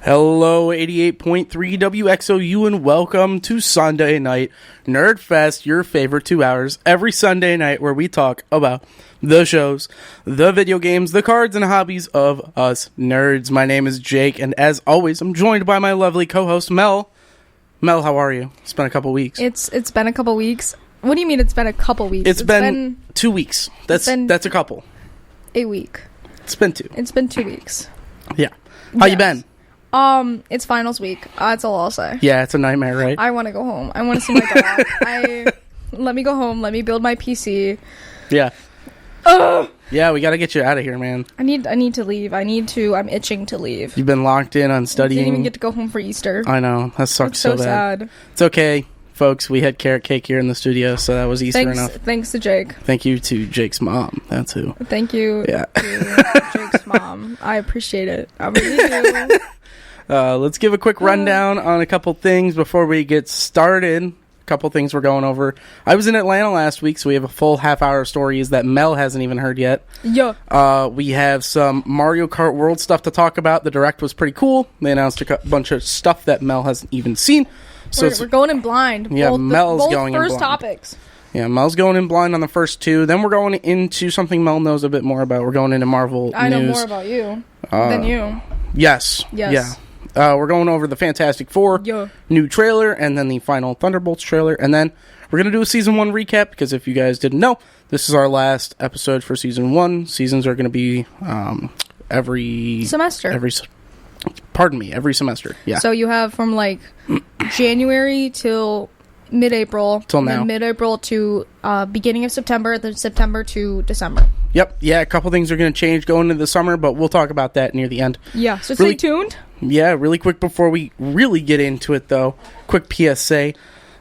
Hello, 88.3 WXOU, and welcome to Sunday Night Nerd Fest, your favorite 2 hours every Sunday night where we talk about the shows, the video games, the cards, and hobbies of us nerds. My name is Jake, and as always, I'm joined by my lovely co-host, Mel. Mel, how are you? It's been a couple weeks. It's been a couple weeks. What do you mean it's been a couple weeks? It's been 2 weeks. That's a couple. A week. It's been 2. It's been 2 weeks. Yeah. How you been? It's finals week. That's all I'll say. Yeah, it's a nightmare, right? I want to go home. I want to see my dog. Let me go home. Let me build my PC. Yeah. Yeah, we gotta get you out of here, man. I need to leave. I'm itching to leave. You've been locked in on studying. I didn't even get to go home for Easter. I know. That sucks so bad. sad. It's okay, folks. We had carrot cake here in the studio, so that was Easter enough. Thanks to Jake. Thank you to Jake's mom. That's who. Thank you to Jake's mom. I appreciate it. I really do. Let's give a quick rundown on a couple things before we get started. A couple things we're going over. I was in Atlanta last week, so we have a full half-hour of stories that Mel hasn't even heard yet. Yeah. We have some Mario Kart World stuff to talk about. The Direct was pretty cool. They announced a bunch of stuff that Mel hasn't even seen. So we're going in blind. Yeah, Mel's both going in blind. First topics. Yeah, Mel's going in blind on the first 2. Then we're going into something Mel knows a bit more about. We're going into Marvel I news. know more about you than you. Yes. Yeah. We're going over the Fantastic Four new trailer, and then the final Thunderbolts trailer, and then we're going to do a Season 1 recap, because if you guys didn't know, this is our last episode for Season 1. Seasons are going to be every semester. Every semester, yeah. So you have from, like, January till mid-April. Till now. Then mid-April to beginning of September, then September to December. Yep, yeah, a couple things are going to change going into the summer, but we'll talk about that near the end. Yeah, so stay tuned. Yeah, really quick before we really get into it, though, quick PSA.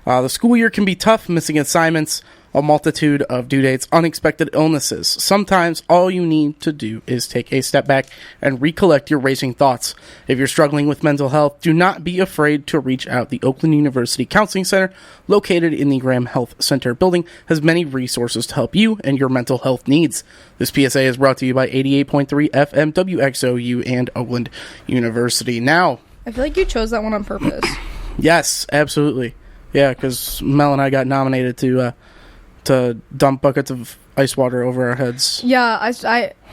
The school year can be tough, missing assignments, a multitude of due dates, unexpected illnesses. Sometimes all you need to do is take a step back and recollect your racing thoughts. If you're struggling with mental health, do not be afraid to reach out. The Oakland University Counseling Center, located in the Graham Health Center building, has many resources to help you and your mental health needs. This PSA is brought to you by 88.3 FM WXOU and Oakland University. Now, I feel like you chose that one on purpose. Yes, absolutely. Yeah, because Mel and I got nominated to dump buckets of ice water over our heads. Yeah,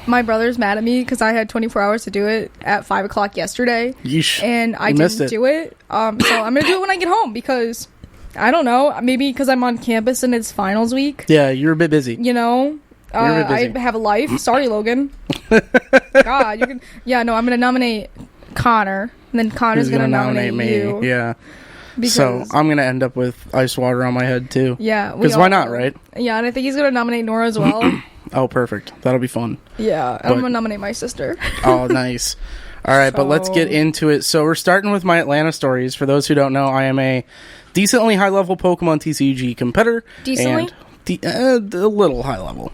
my brother's mad at me because I had 24 hours to do it at 5 o'clock yesterday. Yeesh. And I didn't do it. So I'm going to do it when I get home because, I don't know, maybe because I'm on campus and it's finals week. Yeah, you're a bit busy. You know? I have a life. Sorry, Logan. God, you can... Yeah, no, I'm going to nominate Connor. And then Connor's going to nominate me. You. Yeah. Because, so I'm going to end up with ice water on my head, too. Yeah. Because why not, right? Yeah, and I think he's going to nominate Nora as well. Oh, perfect. That'll be fun. Yeah, I'm going to nominate my sister. Oh, nice. All right, but let's get into it. So we're starting with my Atlanta stories. For those who don't know, I am a decently high-level Pokemon TCG competitor. Decently? A little high-level.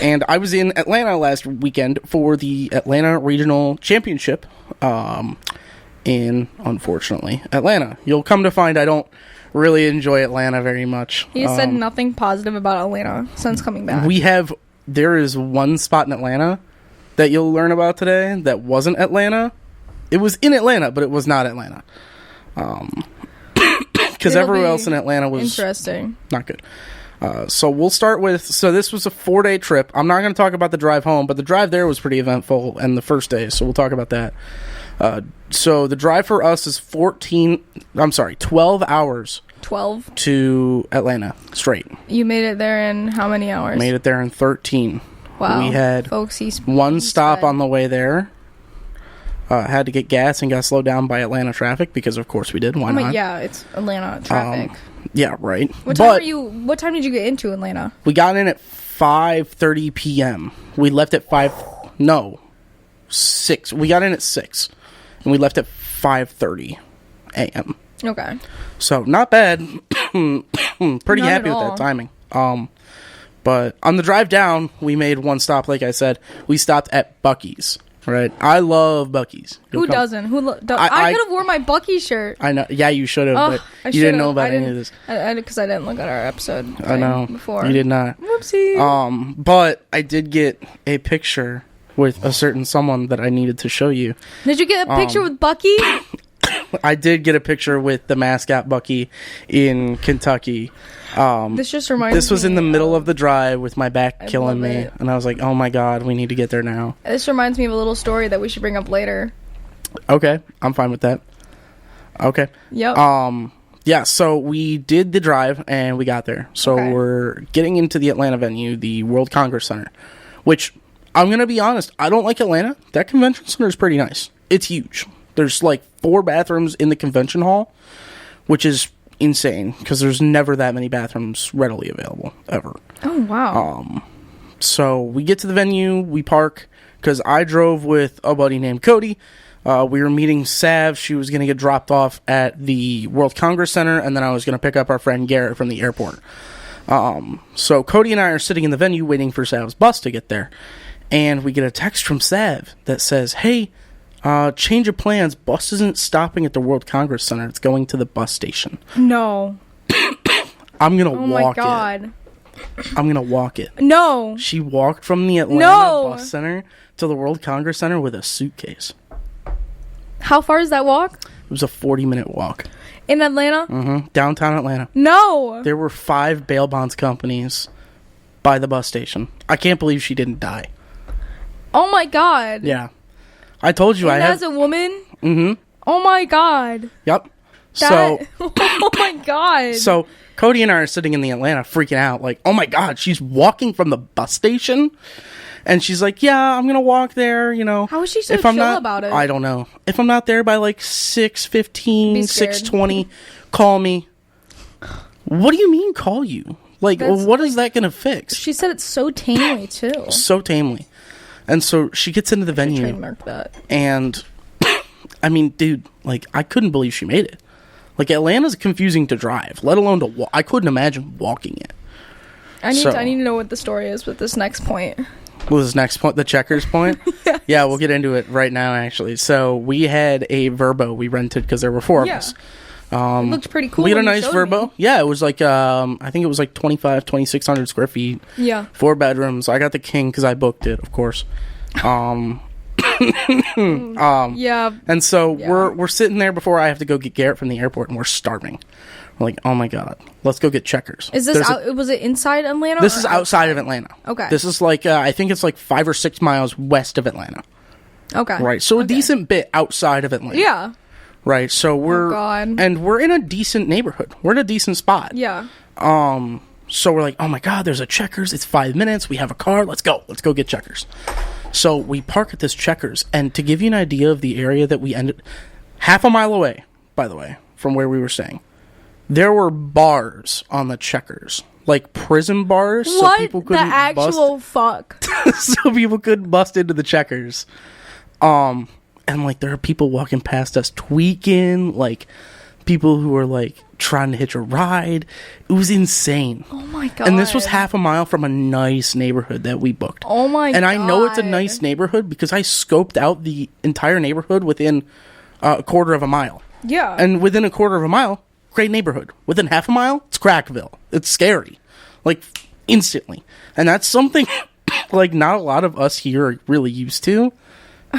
And I was in Atlanta last weekend for the Atlanta Regional Championship. In, unfortunately, Atlanta. You'll come to find I don't really enjoy Atlanta very much. He said nothing positive about Atlanta since coming back. There is one spot in Atlanta that you'll learn about today that wasn't Atlanta. It was in Atlanta, but it was not Atlanta. Because everywhere else in Atlanta was interesting. Not good. So we'll start with, this was a 4-day trip. I'm not going to talk about the drive home, but the drive there was pretty eventful and the first day, so we'll talk about that. So the drive for us is 12 hours. 12? To Atlanta, straight. You made it there in how many hours? Made it there in 13. Wow. We had one stop on the way there. Had to get gas and got slowed down by Atlanta traffic because, of course, we did. Why not? Yeah, it's Atlanta traffic. Yeah, right. What time did you get into Atlanta? We got in at 5:30 p.m. We left at 6. We got in at 6. And we left at 5:30 a.m. Okay. So, not bad. Pretty happy with that timing. But on the drive down, we made one stop, like I said. We stopped at Buc-ee's, right? I love Buc-ee's. Who doesn't? I could have worn my Buc-ee's shirt. I know. Yeah, you should have, but you didn't know about any of this. Because I didn't look at our episode. I know. Before. You did not. Whoopsie. But I did get a picture with a certain someone that I needed to show you. Did you get a picture with Bucky? I did get a picture with the mascot Bucky in Kentucky. This just reminds me. This was in the middle of the drive with my back killing me. And I was like, oh my God, we need to get there now. This reminds me of a little story that we should bring up later. Okay, I'm fine with that. Okay. Yep. Yeah, so we did the drive and we got there. So we're getting into the Atlanta venue, the World Congress Center, which I'm going to be honest, I don't like Atlanta. That convention center is pretty nice. It's huge. There's like 4 bathrooms in the convention hall, which is insane because there's never that many bathrooms readily available ever. Oh, wow. So we get to the venue, we park because I drove with a buddy named Cody. We were meeting Sav. She was going to get dropped off at the World Congress Center, and then I was going to pick up our friend Garrett from the airport. So Cody and I are sitting in the venue waiting for Sav's bus to get there, and we get a text from Sav that says, hey, change of plans. Bus isn't stopping at the World Congress Center. It's going to the bus station. No. I'm going to walk it. Oh, my God. I'm going to walk it. No. She walked from the Atlanta bus center to the World Congress Center with a suitcase. How far is that walk? It was a 40-minute walk. In Atlanta? Mm-hmm. Downtown Atlanta. No. There were 5 bail bonds companies by the bus station. I can't believe she didn't die. Oh, my God. Yeah. I told you as a woman? Mm-hmm. Oh, my God. Yep. Oh, my God. So Cody and I are sitting in the Atlanta freaking out. Like, oh, my God, she's walking from the bus station? And she's like, yeah, I'm going to walk there, you know. How is she so chill about it? I don't know. If I'm not there by like 6:15, 6:20, call me. What do you mean call you? Like, what is that going to fix? She said it's so tamely, too. So tamely. And so she gets into the venue. Trademark that. And, I mean, dude, like, I couldn't believe she made it. Like, Atlanta's confusing to drive, let alone to walk. I couldn't imagine walking it. I need to know what the story is with this next point. Well, this next point, the checkers point? Yes. Yeah, we'll get into it right now, actually. So, we had a Verbo we rented because there were 4 of us. It looked pretty cool. We had a nice Verbo. Yeah, it was like, I think it was like 2,600 square feet. Yeah. 4 bedrooms. I got the king because I booked it, of course. Yeah. And so, we're sitting there before I have to go get Garrett from the airport, and we're starving. We're like, oh my God, let's go get checkers. Is this was it inside Atlanta? This is outside of Atlanta. Okay. This is like, I think it's like 5 or 6 miles west of Atlanta. Okay. Right. So a decent bit outside of Atlanta. Yeah. Right. So we're in a decent neighborhood. We're in a decent spot. Yeah. So we're like, oh my God, there's a Checkers. It's 5 minutes. We have a car. Let's go get Checkers. So we park at this Checkers, and to give you an idea of the area that we ended, half a mile away, by the way, from where we were staying, there were bars on the Checkers, like prison bars, what? So people couldn't the actual fuck, so people couldn't bust into the Checkers. And like there are people walking past us tweaking, like people who are like trying to hitch a ride. It was insane. Oh my God. And this was half a mile from a nice neighborhood that we booked. Oh my God. And I know it's a nice neighborhood because I scoped out the entire neighborhood within a quarter of a mile. Yeah. And within a quarter of a mile, great neighborhood. Within half a mile, it's Crackville. It's scary. Like, instantly. And that's something, like, not a lot of us here are really used to.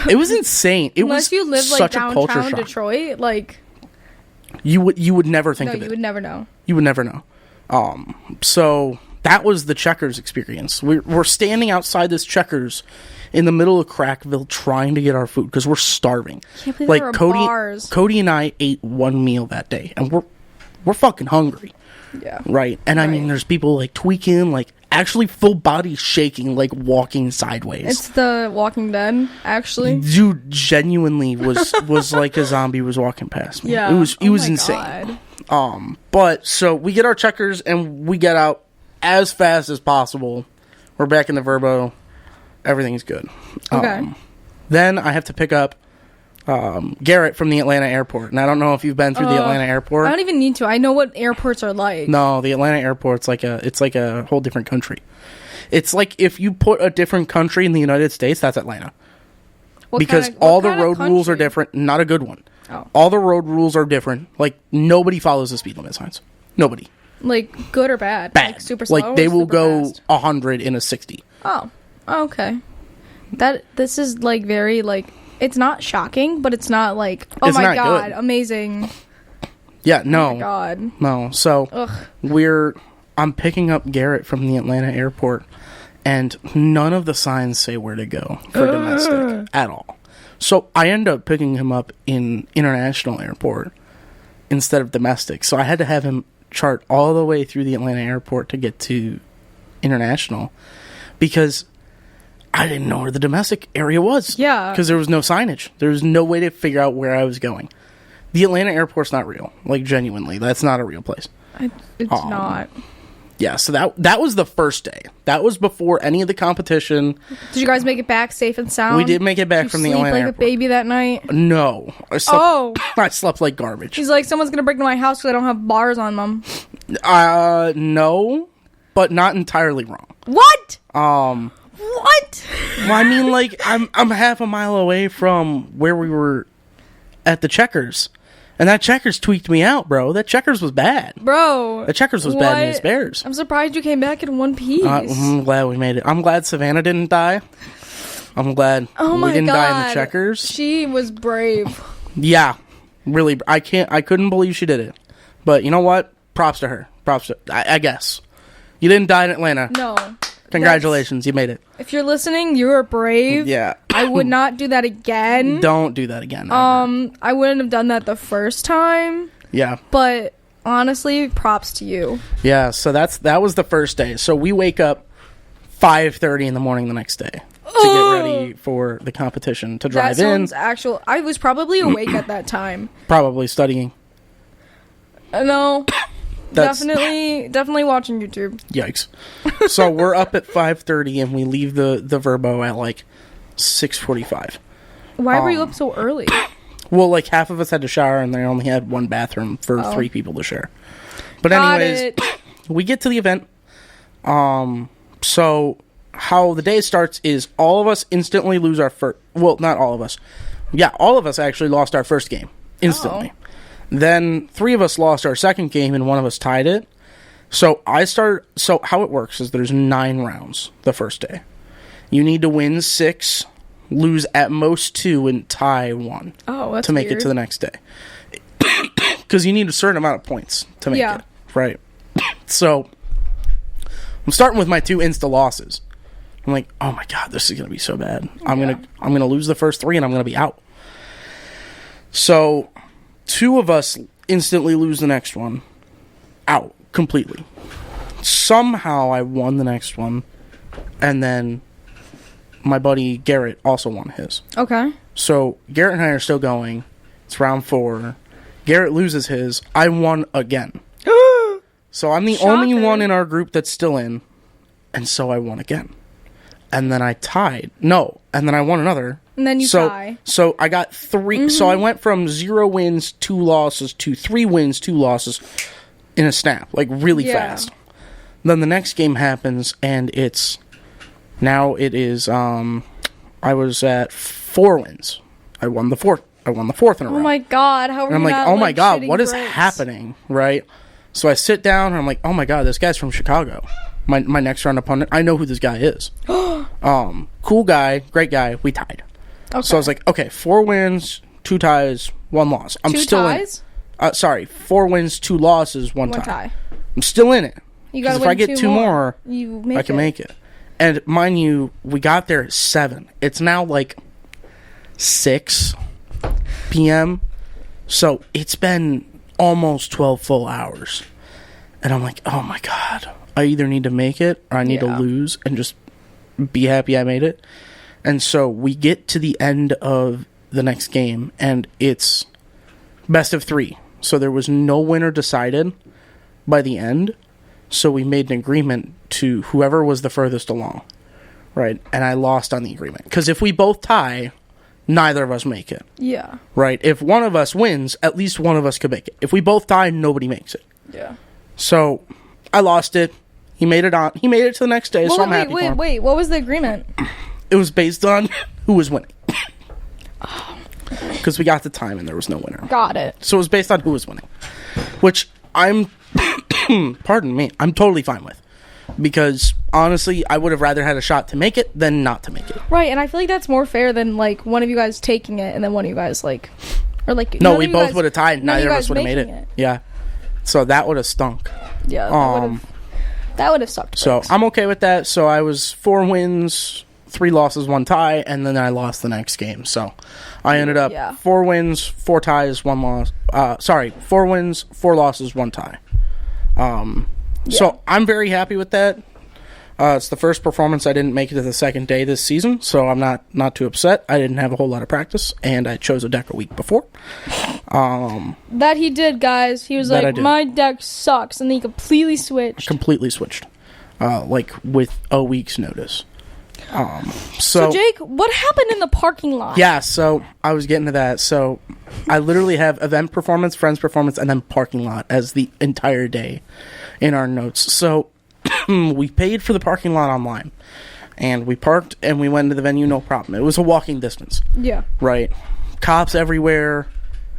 It was insane. Unless you live, like, downtown Detroit, like... You would never think of it. No, you would never know. You would never know. So, that was the Checkers experience. We're standing outside this Checkers in the middle of Crackville trying to get our food because we're starving. Can't believe there were bars. Cody and I ate 1 meal that day, and we're fucking hungry. Yeah. Right. And I mean, there's people like tweaking, like actually full body shaking, like walking sideways. It's the Walking Dead, actually. Dude genuinely was like a zombie was walking past me. Yeah. It was insane. God. But so we get our Checkers and we get out as fast as possible. We're back in the Verbo. Everything's good. Okay. Then I have to pick up Garrett from the Atlanta airport. And I don't know if you've been through the Atlanta airport. I don't even need to. I know what airports are like. No, the Atlanta airport's like a whole different country. It's like if you put a different country in the United States, that's Atlanta. Because all the road rules are different. Not a good one. Oh. All the road rules are different. Like, nobody follows the speed limit signs. Nobody. Like, good or bad? Bad. Like, super slow Like, they will go fast? 100 in a 60. Oh. Okay. This is like very like it's not shocking, but it's not like oh it's my god, good. Amazing. Yeah, no. Oh my god. No. So I'm picking up Garrett from the Atlanta airport, and none of the signs say where to go for domestic at all. So I end up picking him up in international airport instead of domestic. So I had to have him chart all the way through the Atlanta airport to get to international because I didn't know where the domestic area was. Yeah. Because there was no signage. There was no way to figure out where I was going. The Atlanta airport's not real. Like, genuinely. That's not a real place. It's not. Yeah, so that was the first day. That was before any of the competition. Did you guys make it back safe and sound? We did make it back from the Atlanta airport. Did you sleep like a baby that night? No. I slept like garbage. He's like, someone's going to break into my house because I don't have bars on them. No, but not entirely wrong. What? What? Well, I mean, like, I'm half a mile away from where we were at the Checkers. And that Checkers tweaked me out, bro. That Checkers was bad. Bro. That Checkers was bad news bears. I'm surprised you came back in one piece. I'm glad we made it. I'm glad Savannah didn't die. I'm glad we didn't die in the Checkers. She was brave. Yeah. Really. I couldn't believe she did it. But you know what? Props to her. I guess. You didn't die in Atlanta. No. Congratulations. You made it. If you're listening, you are brave. Yeah. I would not do that again. Don't do that again. I wouldn't have done that the first time. Yeah. But honestly, props to you. Yeah, so that was the first day. So we wake up 5:30 in the morning the next day to get ready for the competition to drive in. I was probably awake at that time. Probably studying. No. Definitely watching YouTube. Yikes. So we're up at 5:30 and we leave the Verbo at like 6:45. Why were you up so early? Well, like half of us had to shower and they only had one bathroom for 3 people to share. But anyways, we get to the event. So how the day starts is all of us instantly lose our first... Well, not all of us. Yeah, all of us actually lost our first game instantly. Oh. Then 3 of us lost our second game and 1 of us tied it. So how it works is there's 9 rounds the first day. You need to win 6, lose at most 2, and tie 1 to make it to the next day. Because you need a certain amount of points to make it. Right. So I'm starting with my 2 insta losses. I'm like, oh my god, this is gonna be so bad. I'm gonna lose the first 3 and I'm gonna be out. So 2 of us instantly lose the next one. Out. Completely. Somehow I won the next one. And then my buddy Garrett also won his. Okay. So Garrett and I are still going. It's round 4. Garrett loses his. I won again. So I'm the only one in our group that's still in. And so I won again. And then I tied. No. And then I won another. And then you tie. So I got 3. Mm-hmm. So I went from 0 wins, 2 losses to 3 wins, 2 losses in a snap. Like really fast. Then the next game happens and it is I was at 4 wins. I won the 4th in a row. Oh my god, how are you? I'm like, oh my god, what is breaks? happening? Right? So I sit down and I'm like, oh my god, this guy's from Chicago. My next round opponent, I know who this guy is. Cool guy, great guy. We tied. Okay. So I was like, okay, 4 wins, 2 ties, 1 loss. I'm 2 still ties? 4 wins, 2 losses, 1 tie. I'm still in it. Because if I get 2 more, I can make it. And mind you, we got there at 7. It's now like 6 p.m. So it's been almost 12 full hours. And I'm like, oh my god. I either need to make it or I need to lose and just be happy I made it. And so we get to the end of the next game and it's best of 3. So there was no winner decided by the end. So we made an agreement to whoever was the furthest along. Right? And I lost on the agreement. Because if we both tie, neither of us make it. Yeah. Right? If one of us wins, at least one of us could make it. If we both tie, nobody makes it. Yeah. So I lost it. He made it on. He made it to the next day, so I'm happy for him. Wait, what was the agreement? It was based on who was winning. Because we got the time and there was no winner. Got it. So it was based on who was winning. Which I'm, pardon me, I'm totally fine with. because honestly, I would have rather had a shot to make it than not to make it. Right, and I feel like that's more fair than like one of you guys taking it and then one of you guys like, or like no, we both would have tied. Neither of us would have made it. Yeah, so that would have stunk. Yeah, that would have sucked. So I'm okay with that. So I was 4 wins, 3 losses, 1 tie, and then I lost the next game. So I ended up 4 wins, 4 ties, 1 loss. 4 wins, 4 losses, 1 tie. So I'm very happy with that. It's the first performance I didn't make it to the second day this season, so I'm not too upset. I didn't have a whole lot of practice, and I chose a deck a week before. That he did, guys. He was like, my deck sucks, and then he completely switched. Like with a week's notice. So Jake, what happened in the parking lot? Yeah, so I was getting to that. So I literally have event performance, friends performance, and then parking lot as the entire day in our notes. So we paid for the parking lot online, and we parked, and we went to the venue, no problem. It was a walking distance. Yeah. Right. Cops everywhere.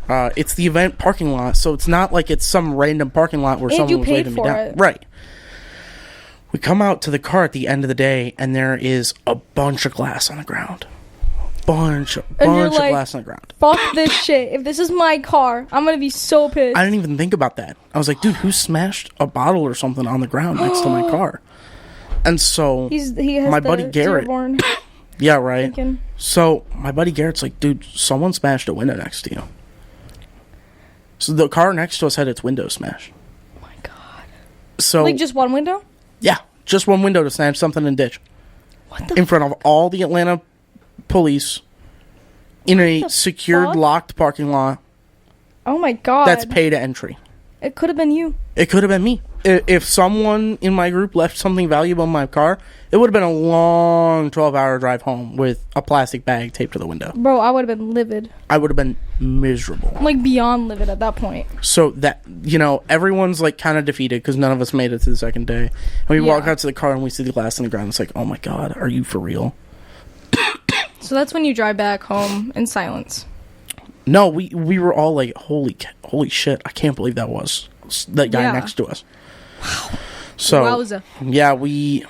It's the event parking lot, so it's not like it's some random parking lot where someone was waving me down. Right. We come out to the car at the end of the day, and there is a bunch of glass on the ground. Bunch of glass on the ground. Fuck this shit. If this is my car, I'm gonna be so pissed. I didn't even think about that. I was like, dude, who smashed a bottle or something on the ground next to my car? And so he has my buddy Garrett. Yeah, right. Thinking. So my buddy Garrett's like, dude, someone smashed a window next to you. So the car next to us had its window smashed. Oh my god. So like just one window? Yeah, just one window to smash something in a ditch. What the? In front of all the Atlanta police in a secured, locked parking lot. Oh my god. That's pay to entry. It could have been you. It could have been me. If someone in my group left something valuable in my car, it would have been a long 12-hour drive home with a plastic bag taped to the window. Bro, I would have been livid. I would have been miserable. Like, beyond livid at that point. So that, everyone's, like, kind of defeated because none of us made it to the second day. And we walk out to the car and we see the glass on the ground. It's like, oh my god, are you for real? So that's when you drive back home in silence. No, we were all like, holy shit, I can't believe that was that guy next to us. Wow. So, wowza. Yeah, we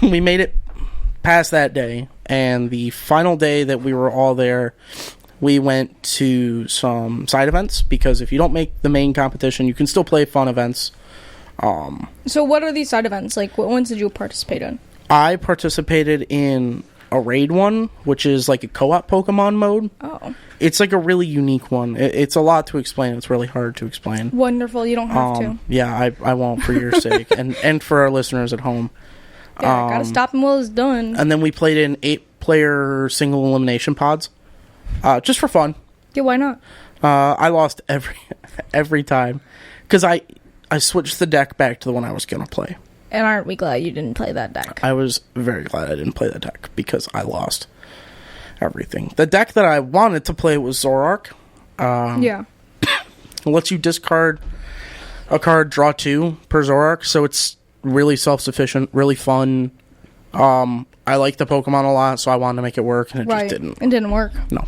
made it past that day, and the final day that we were all there, we went to some side events, because if you don't make the main competition, you can still play fun events. So what are these side events? Like, what ones did you participate in? I participated in a raid one, which is like a co-op Pokemon mode. Oh. It's like a really unique one. It's a lot to explain. It's really hard to explain. Wonderful. You don't have to. Yeah, I won't for your sake and for our listeners at home. Yeah, gotta stop him while it's done. And then we played in 8-player single elimination pods, just for fun. Yeah, why not? I lost every time because I switched the deck back to the one I was gonna play. And aren't we glad you didn't play that deck? I was very glad I didn't play that deck because I lost everything. The deck that I wanted to play was Zoroark. Yeah. It lets you discard a card, draw 2 per Zoroark, so it's really self-sufficient, really fun. I like the Pokemon a lot, so I wanted to make it work, and it just didn't. It didn't work. No.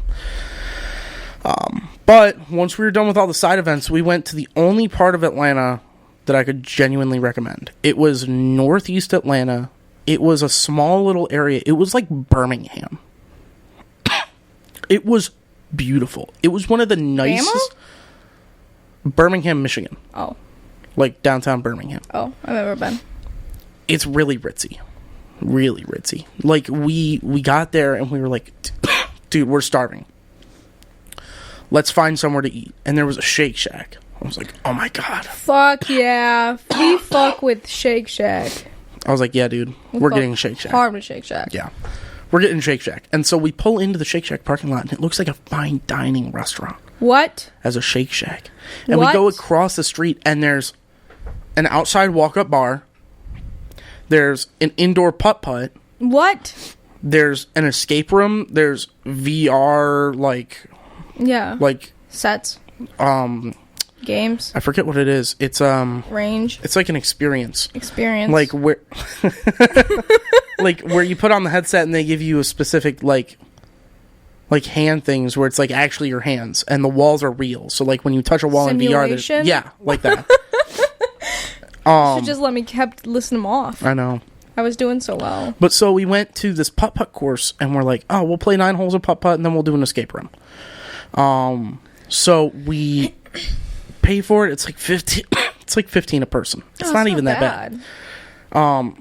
But once we were done with all the side events, we went to the only part of Atlanta that I could genuinely recommend. It was northeast Atlanta. It was a small little area. It was like Birmingham. It was beautiful. It was one of the nicest... Birmingham, Michigan. Oh. Like downtown Birmingham. Oh, I've never been. It's really ritzy. Really ritzy. Like, we got there and we were like, dude, we're starving. Let's find somewhere to eat. And there was a Shake Shack. I was like, oh my god. Fuck yeah. We fuck with Shake Shack. I was like, yeah, dude. We're getting Shake Shack. Hard with Shake Shack. Yeah. We're getting Shake Shack. And so we pull into the Shake Shack parking lot, and it looks like a fine dining restaurant. What? As a Shake Shack. And we go across the street, and there's an outside walk-up bar. There's an indoor putt-putt. What? There's an escape room. There's VR, like... Yeah. Like... Sets. Games. I forget what it is. It's range. It's like an experience. Like where like where you put on the headset and they give you a specific like hand things where it's like actually your hands and the walls are real. So like when you touch a wall in VR, like that. You should just let me kept listing them off. I know. I was doing so well. But so we went to this putt-putt course, and we're like, oh, we'll play 9 holes of putt-putt, and then we'll do an escape room. So we pay for it. It's like 15. It's like 15 a person. It's not even that bad.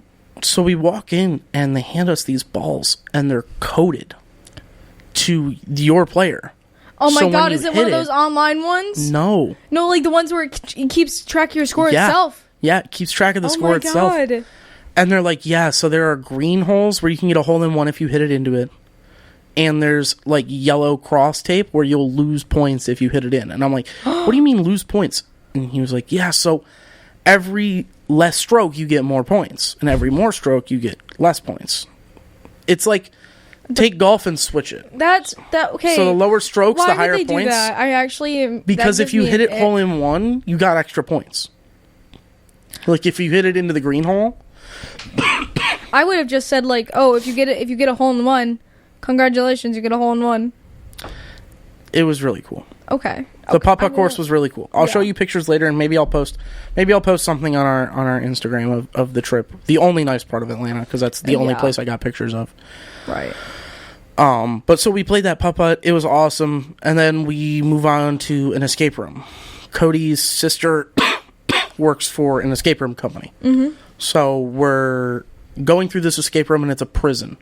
So we walk in, and they hand us these balls, and they're coded to your player. Oh my god, is it one of those online ones? No. No, like the ones where it keeps track of your score itself? Yeah, it keeps track of the score itself. Oh my god. And they're like, yeah, so there are green holes where you can get a hole in one if you hit it into it. And there's like yellow cross tape where you'll lose points if you hit it in. And I'm like, what do you mean lose points? And he was like, yeah, so every less stroke you get more points. And every more stroke you get less points. It's like, take golf and switch it. Okay. So the lower strokes, the higher points. Why did they do that? I actually... Because if you hit it hole in one, you got extra points. Like if you hit it into the green hole... I would have just said like, oh, if you get a hole in one, congratulations, you get a hole in one. It was really cool. Okay. The putt-putt course was really cool. I'll show you pictures later, and maybe I'll post something on our Instagram of the trip. The only nice part of Atlanta, because that's the only place I got pictures of. Right. But so we played that putt-putt. It was awesome, and then we move on to an escape room. Cody's sister works for an escape room company. Mm-hmm. So we're going through this escape room, and it's a prison,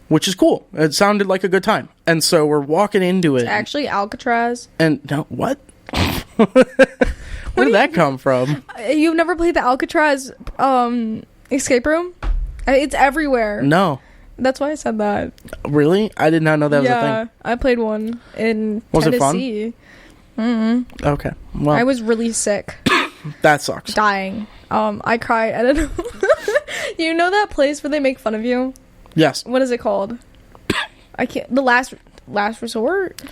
which is cool. It sounded like a good time. And so we're walking into it. It's actually Alcatraz. And no, what? Where did that come from? You've never played the Alcatraz escape room? It's everywhere. No. That's why I said that. Really? I did not know that was a thing. Yeah, I played one in Tennessee. Was it fun? Mm-hmm. Okay. Well, I was really sick. That sucks. Dying. I cried. I don't know. You know that place where they make fun of you? Yes. What is it called? I can't. The last resort?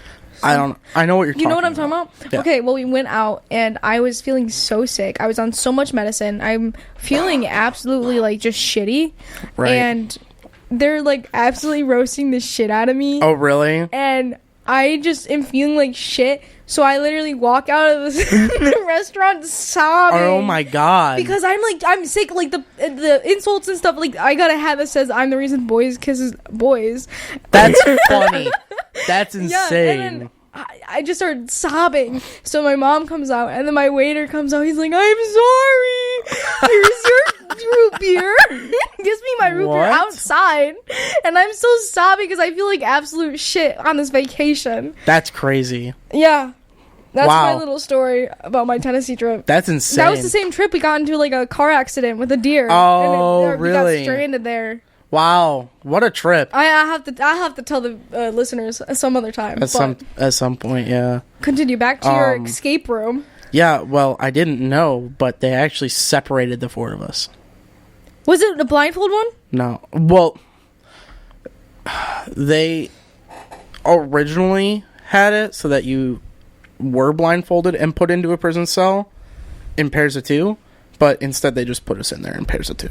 I don't know. I know what you're talking about. You know what I'm talking about? Yeah. Okay, well, we went out, and I was feeling so sick. I was on so much medicine. I'm feeling absolutely, like, just shitty. Right. And they're, like, absolutely roasting the shit out of me. Oh, really? And I just am feeling like shit. So I literally walk out of the restaurant sobbing. Oh my god! Because I'm sick. Like the insults and stuff. Like I got a hat that says "I'm the reason boys kisses boys." That's funny. That's insane. Yeah, and then I just started sobbing. So my mom comes out, and then my waiter comes out. He's like, "I'm sorry. Here's your root beer." Gives me my root beer outside, and I'm still sobbing because I feel like absolute shit on this vacation. That's crazy. Yeah. That's my little story about my Tennessee trip. That's insane. That was the same trip we got into like a car accident with a deer. Oh, and really? We got stranded there. Wow, what a trip! I have to tell the listeners some other time. At some point, yeah. Continue back to your escape room. Yeah, well, I didn't know, but they actually separated the 4 of us. Was it the blindfold one? No. Well, they originally had it so that you were blindfolded and put into a prison cell in pairs of 2, but instead they just put us in there in pairs of 2.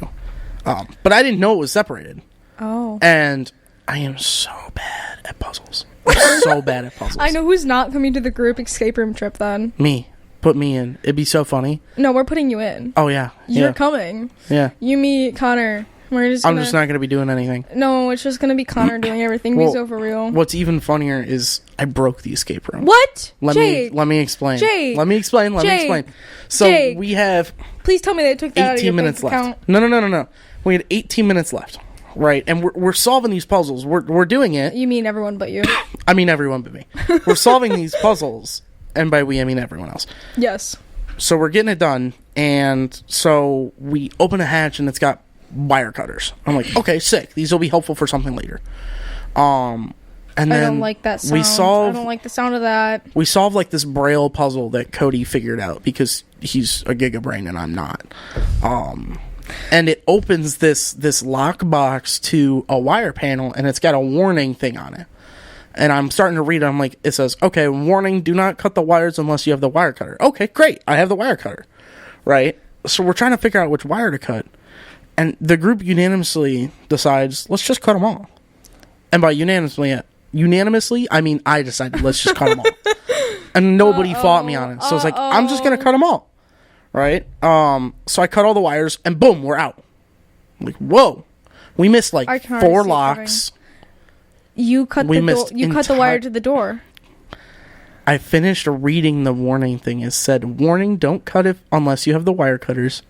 But I didn't know it was separated. Oh. And I am so bad at puzzles. I'm so bad at puzzles. I know who's not coming to the group escape room trip then. Me. Put me in. It'd be so funny. No, we're putting you in. Oh, yeah. You're coming. Yeah. You, me, Connor. I'm just not going to be doing anything. No, it's just going to be Connor doing everything. Be so for real. What's even funnier is I broke the escape room. What? Let me explain. Jake. Let me explain. So Jake. we have... Please tell me they took that 18 minutes left. No. We had 18 minutes left. Right, and we're solving these puzzles. We're doing it. You mean everyone but you? I mean everyone but me. We're solving these puzzles, and by we I mean everyone else. Yes. So we're getting it done, and so we open a hatch, and it's got wire cutters. I'm like, okay, sick. These will be helpful for something later. And then I don't like that sound. I don't like the sound of that. We solved like this Braille puzzle that Cody figured out because he's a gigabrain and I'm not. And it opens this lockbox to a wire panel, and it's got a warning thing on it. And I'm starting to read it. I'm like, it says, okay, warning, do not cut the wires unless you have the wire cutter. Okay, great. I have the wire cutter. Right? So we're trying to figure out which wire to cut. And the group unanimously decides, let's just cut them all. And by unanimously, I mean I decided, let's just cut them all. And nobody fought me on it. So it's like, I'm just going to cut them all. right? So I cut all the wires, and boom, we're out. I'm like, whoa. We missed, like, I can already 4 see it locks. You cut We the door. missed You cut the wire to the door. I finished reading the warning thing. It said, warning, don't cut it unless you have the wire cutters.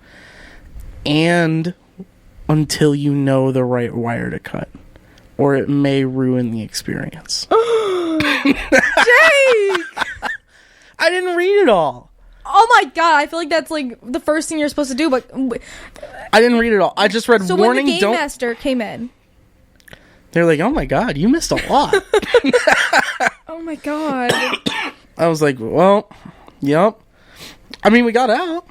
And until you know the right wire to cut. Or it may ruin the experience. Jake! I didn't read it all. Oh my god, I feel like that's like the first thing you're supposed to do, but I didn't read it all. I just read so warning, when the game don't... master came in. They're like, oh my god, you missed a lot. Oh my god. I was like, well, yep. I mean, we got out.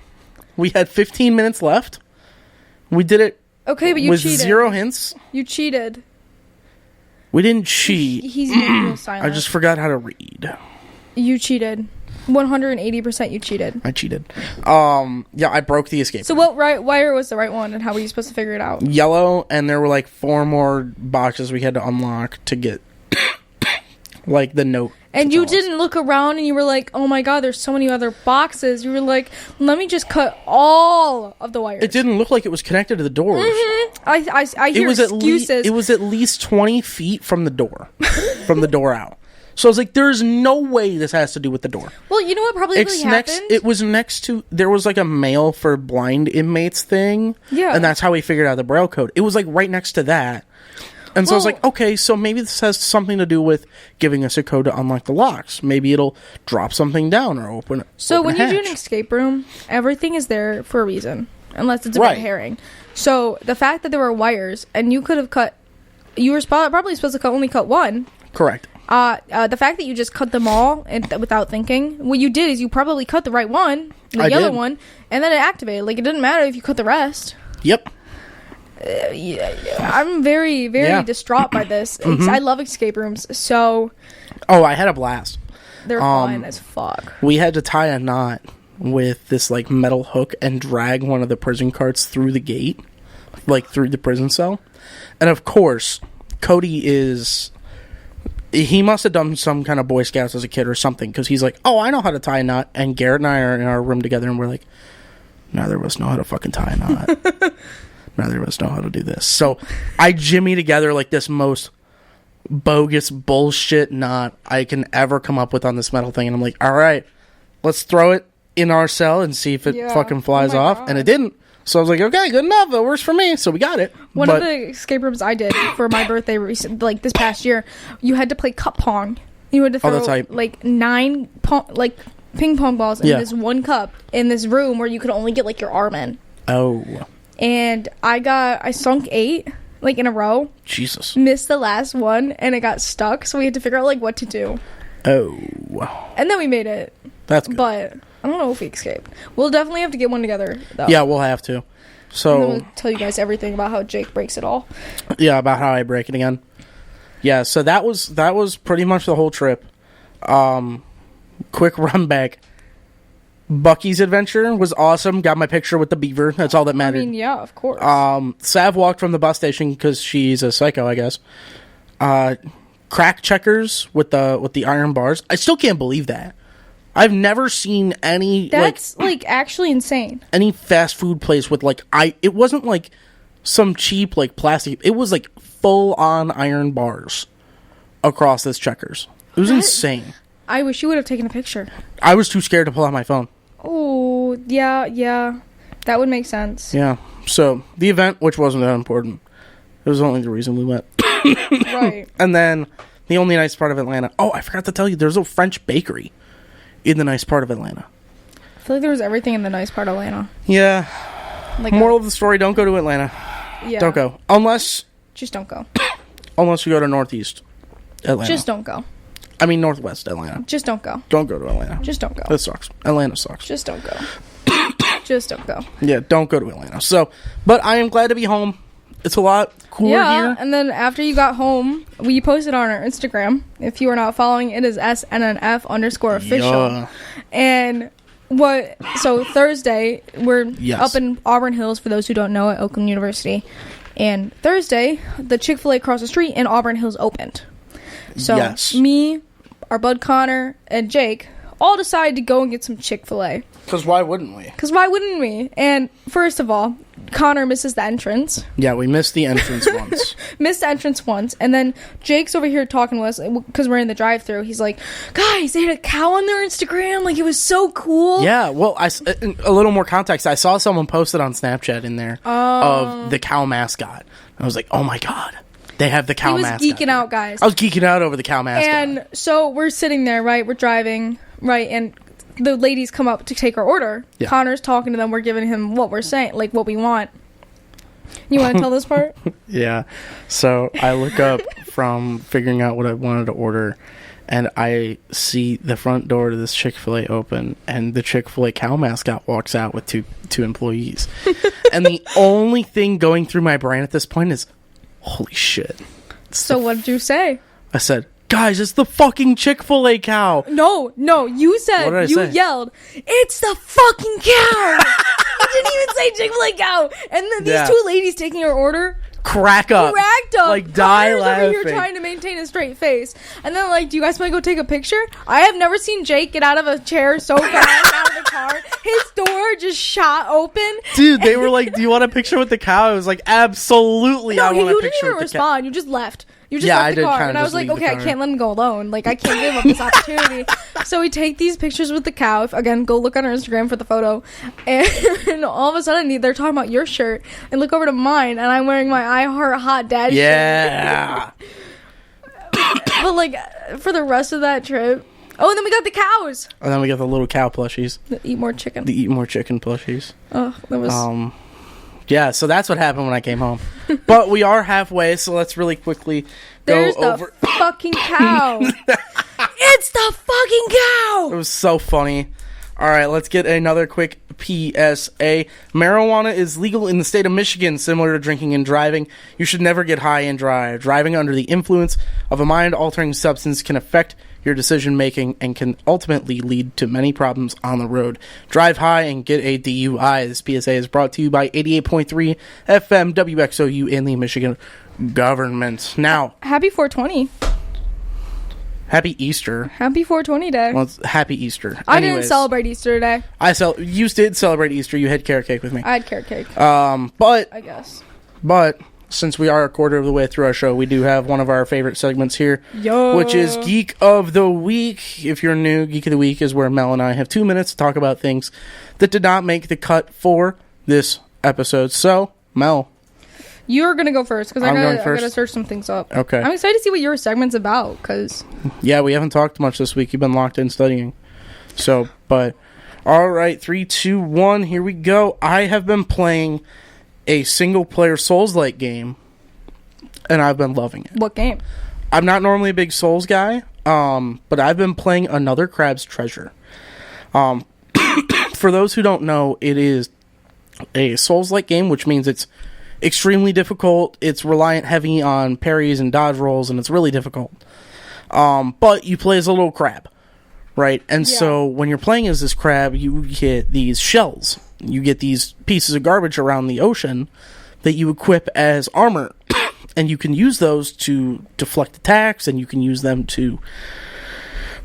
We had 15 minutes left. We did it Okay, but you with cheated. 0 hints. You cheated. We didn't cheat. He's making real silent. I just forgot how to read. You cheated. 180% you cheated. I cheated. Yeah, I broke the escape. So what wire was the right one, and how were you supposed to figure it out? Yellow, and there were like 4 more boxes we had to unlock to get like the note. And you didn't look around and you were like, oh my god, there's so many other boxes. You were like, let me just cut all of the wires. It didn't look like it was connected to the doors. I hear excuses. It was at least 20 feet from the door. From the door out. So I was like, there's no way this has to do with the door. Well, you know what probably really happened? It was next to, there was like a mail for blind inmates thing. Yeah. And that's how we figured out the Braille code. It was like right next to that. And so I was like, okay, so maybe this has something to do with giving us a code to unlock the locks. Maybe it'll drop something down or open. So when you do hatch. an escape room, everything is there for a reason, unless it's a Right. red herring. So the fact that there were wires and you could have cut, you were probably supposed to only cut one. Correct. The fact that you just cut them all and without thinking, what you did is you probably cut the right one, the yellow one, and then it activated. Like, it didn't matter if you cut the rest. Yep. I'm very, very distraught by this. I love escape rooms, so Oh, I had a blast. they're fun as fuck. We had to tie a knot with this like metal hook and drag one of the prison carts through the gate, like through the prison cell. And of course, Cody he must have done some kind of Boy Scouts as a kid or something, because he's like, oh, I know how to tie a knot. And Garrett and I are in our room together and we're like, neither of us know how to fucking tie a knot. Neither of us know how to do this. So I jimmy together like this most bogus bullshit knot I can ever come up with on this metal thing. And I'm like, all right, let's throw it in our cell and see if it fucking flies off. God. And it didn't. So I was like, okay, good enough. It works for me. So we got it. One of the escape rooms I did for my birthday like this past year, you had to play cup pong. You had to throw like 9 ping pong balls in this one cup in this room where you could only get like your arm in. Oh. And I sunk 8 like in a row. Jesus. Missed the last one and it got stuck, so we had to figure out like what to do. Oh. And then we made it. That's good. But I don't know if we escaped. We'll definitely have to get one together though. Yeah, we'll have to. So and then we'll tell you guys everything about how Jake breaks it all. Yeah, about how I break it again. Yeah, so that was pretty much the whole trip. Quick run back. Bucky's adventure was awesome. Got my picture with the beaver. That's all that mattered. I mean, yeah, of course. Sav walked from the bus station because she's a psycho, I guess. Crack checkers with the iron bars. I still can't believe that. I've never seen any. That's like actually insane. Any fast food place with it wasn't like some cheap like plastic. It was like full on iron bars across this checkers. It was insane. I wish you would have taken a picture. I was too scared to pull out my phone. Oh, yeah. That would make sense. Yeah. So, the event, which wasn't that important, it was only the reason we went. Right. And then, the only nice part of Atlanta... Oh, I forgot to tell you, there's a French bakery in the nice part of Atlanta. I feel like there was everything in the nice part of Atlanta. Yeah. Like Moral of the story, don't go to Atlanta. Yeah. Don't go. Unless... Just don't go. Unless you go to Northeast Atlanta. Just don't go. I mean, Northwest Atlanta. Just don't go. Don't go to Atlanta. Just don't go. That sucks. Atlanta sucks. Just don't go. Just don't go. Yeah, don't go to Atlanta. So, but I am glad to be home. It's a lot cooler here. And then after you got home, we posted on our Instagram. If you are not following, it is SNNF_official. Yeah. And so Thursday, we're up in Auburn Hills, for those who don't know, at Oakland University. And Thursday, the Chick-fil-A across the street in Auburn Hills opened. So me, our bud Connor, and Jake all decided to go and get some Chick-fil-A. Because why wouldn't we? Because why wouldn't we? And first of all, Connor misses the entrance. Yeah, we missed the entrance once. Missed the entrance once. And then Jake's over here talking to us because we're in the drive-thru. He's like, guys, they had a cow on their Instagram. Like, it was so cool. Yeah, well, a little more context. I saw someone posted on Snapchat in there of the cow mascot. I was like, oh my God. They have the cow mascot. He was geeking out, guys. I was geeking out over the cow mascot. And so we're sitting there, right? We're driving, right? And the ladies come up to take our order. Yeah. Connor's talking to them. We're giving him what we're saying, like what we want. You want to tell this part? Yeah. So I look up from figuring out what I wanted to order, and I see the front door to this Chick-fil-A open, and the Chick-fil-A cow mascot walks out with two employees. And the only thing going through my brain at this point is, holy shit. So what did you say? I said, guys, it's the fucking Chick-fil-A cow. No, you said, you yelled, it's the fucking cow. You didn't even say Chick-fil-A cow. And then these two ladies taking our order cracked up. Like, die laughing. Over here trying to maintain a straight face. And then, like, do you guys want to go take a picture? I have never seen Jake get out of a chair so fast out of the car. His door just shot open. Dude, they were like, do you want a picture with the cow? I was like, absolutely, I want a picture with the cow. You didn't even respond. You just left. You just left the car. And I was like, okay, I can't let him go alone. Like, I can't give up this opportunity. So we take these pictures with the cow. Again, go look on our Instagram for the photo. And all of a sudden, they're talking about your shirt. And look over to mine. And I'm wearing my I Heart Hot Dad shirt. Yeah. But, like, for the rest of that trip. Oh, and then we got the cows. And then we got the little cow plushies. The Eat More Chicken. The Eat More Chicken plushies. Oh, that was... Yeah, so that's what happened when I came home. But we are halfway, so let's really quickly go over... the fucking cow. It's the fucking cow. It was so funny. All right, let's get another quick PSA. Marijuana is legal in the state of Michigan, similar to drinking and driving. You should never get high and drive. Driving under the influence of a mind-altering substance can affect your decision-making and can ultimately lead to many problems on the road. Drive high and get a DUI. This PSA is brought to you by 88.3 FM WXOU and the Michigan government. Now, happy 420. Happy Easter. Happy 420 day. Well, it's happy Easter. I didn't celebrate Easter today. You did celebrate Easter. You had carrot cake with me. I had carrot cake. But I guess. But since we are a quarter of the way through our show, we do have one of our favorite segments here, which is Geek of the Week. If you're new, Geek of the Week is where Mel and I have 2 minutes to talk about things that did not make the cut for this episode. So, Mel. You're going to go first, because I got to search some things up. Okay. I'm excited to see what your segment's about, because... Yeah, we haven't talked much this week. You've been locked in studying. So, but... All right, 3, 2, 1, here we go. I have been playing a single-player Souls-like game, and I've been loving it. What game? I'm not normally a big Souls guy, but I've been playing Another Crab's Treasure. For those who don't know, it is a Souls-like game, which means it's extremely difficult. It's reliant heavy on parries and dodge rolls, and it's really difficult. But you play as a little crab, right? And so when you're playing as this crab, you get these shells. You get these pieces of garbage around the ocean that you equip as armor. And you can use those to deflect attacks, and you can use them to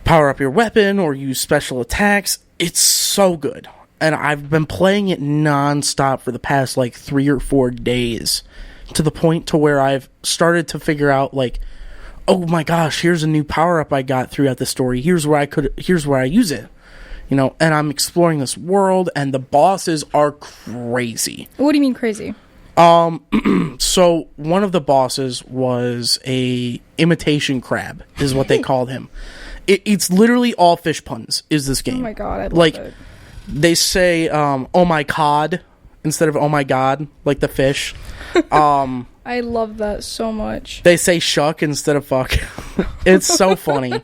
power up your weapon or use special attacks. It's so good. And I've been playing it non-stop for the past, 3 or 4 days, to the point to where I've started to figure out, oh my gosh, here's a new power-up I got throughout the story. Here's where I use it. And I'm exploring this world, and the bosses are crazy. What do you mean crazy? So one of the bosses was a imitation crab, is what they called him. It's literally all fish puns, is this game. Oh my god, I love it. They say, oh my cod, instead of oh my god, like the fish. I love that so much. They say shuck instead of fuck. It's so funny.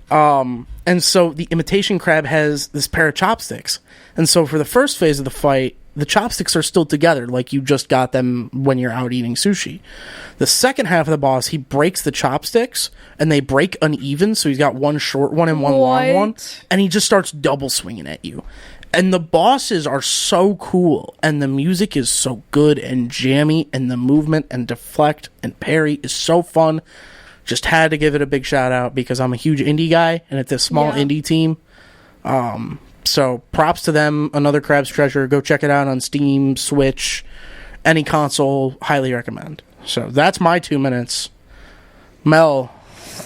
And so the imitation crab has this pair of chopsticks. And so for the first phase of the fight, the chopsticks are still together, like you just got them when you're out eating sushi. The second half of the boss, he breaks the chopsticks, and they break uneven, so he's got one short one and one long one, and he just starts double swinging at you. And the bosses are so cool, and the music is so good and jammy, and the movement and deflect and parry is so fun. Just had to give it a big shout out because I'm a huge indie guy, and it's a small indie team. So props to them. Another Crab's Treasure. Go check it out on Steam, Switch, any console. Highly recommend. So that's my 2 minutes. Mel,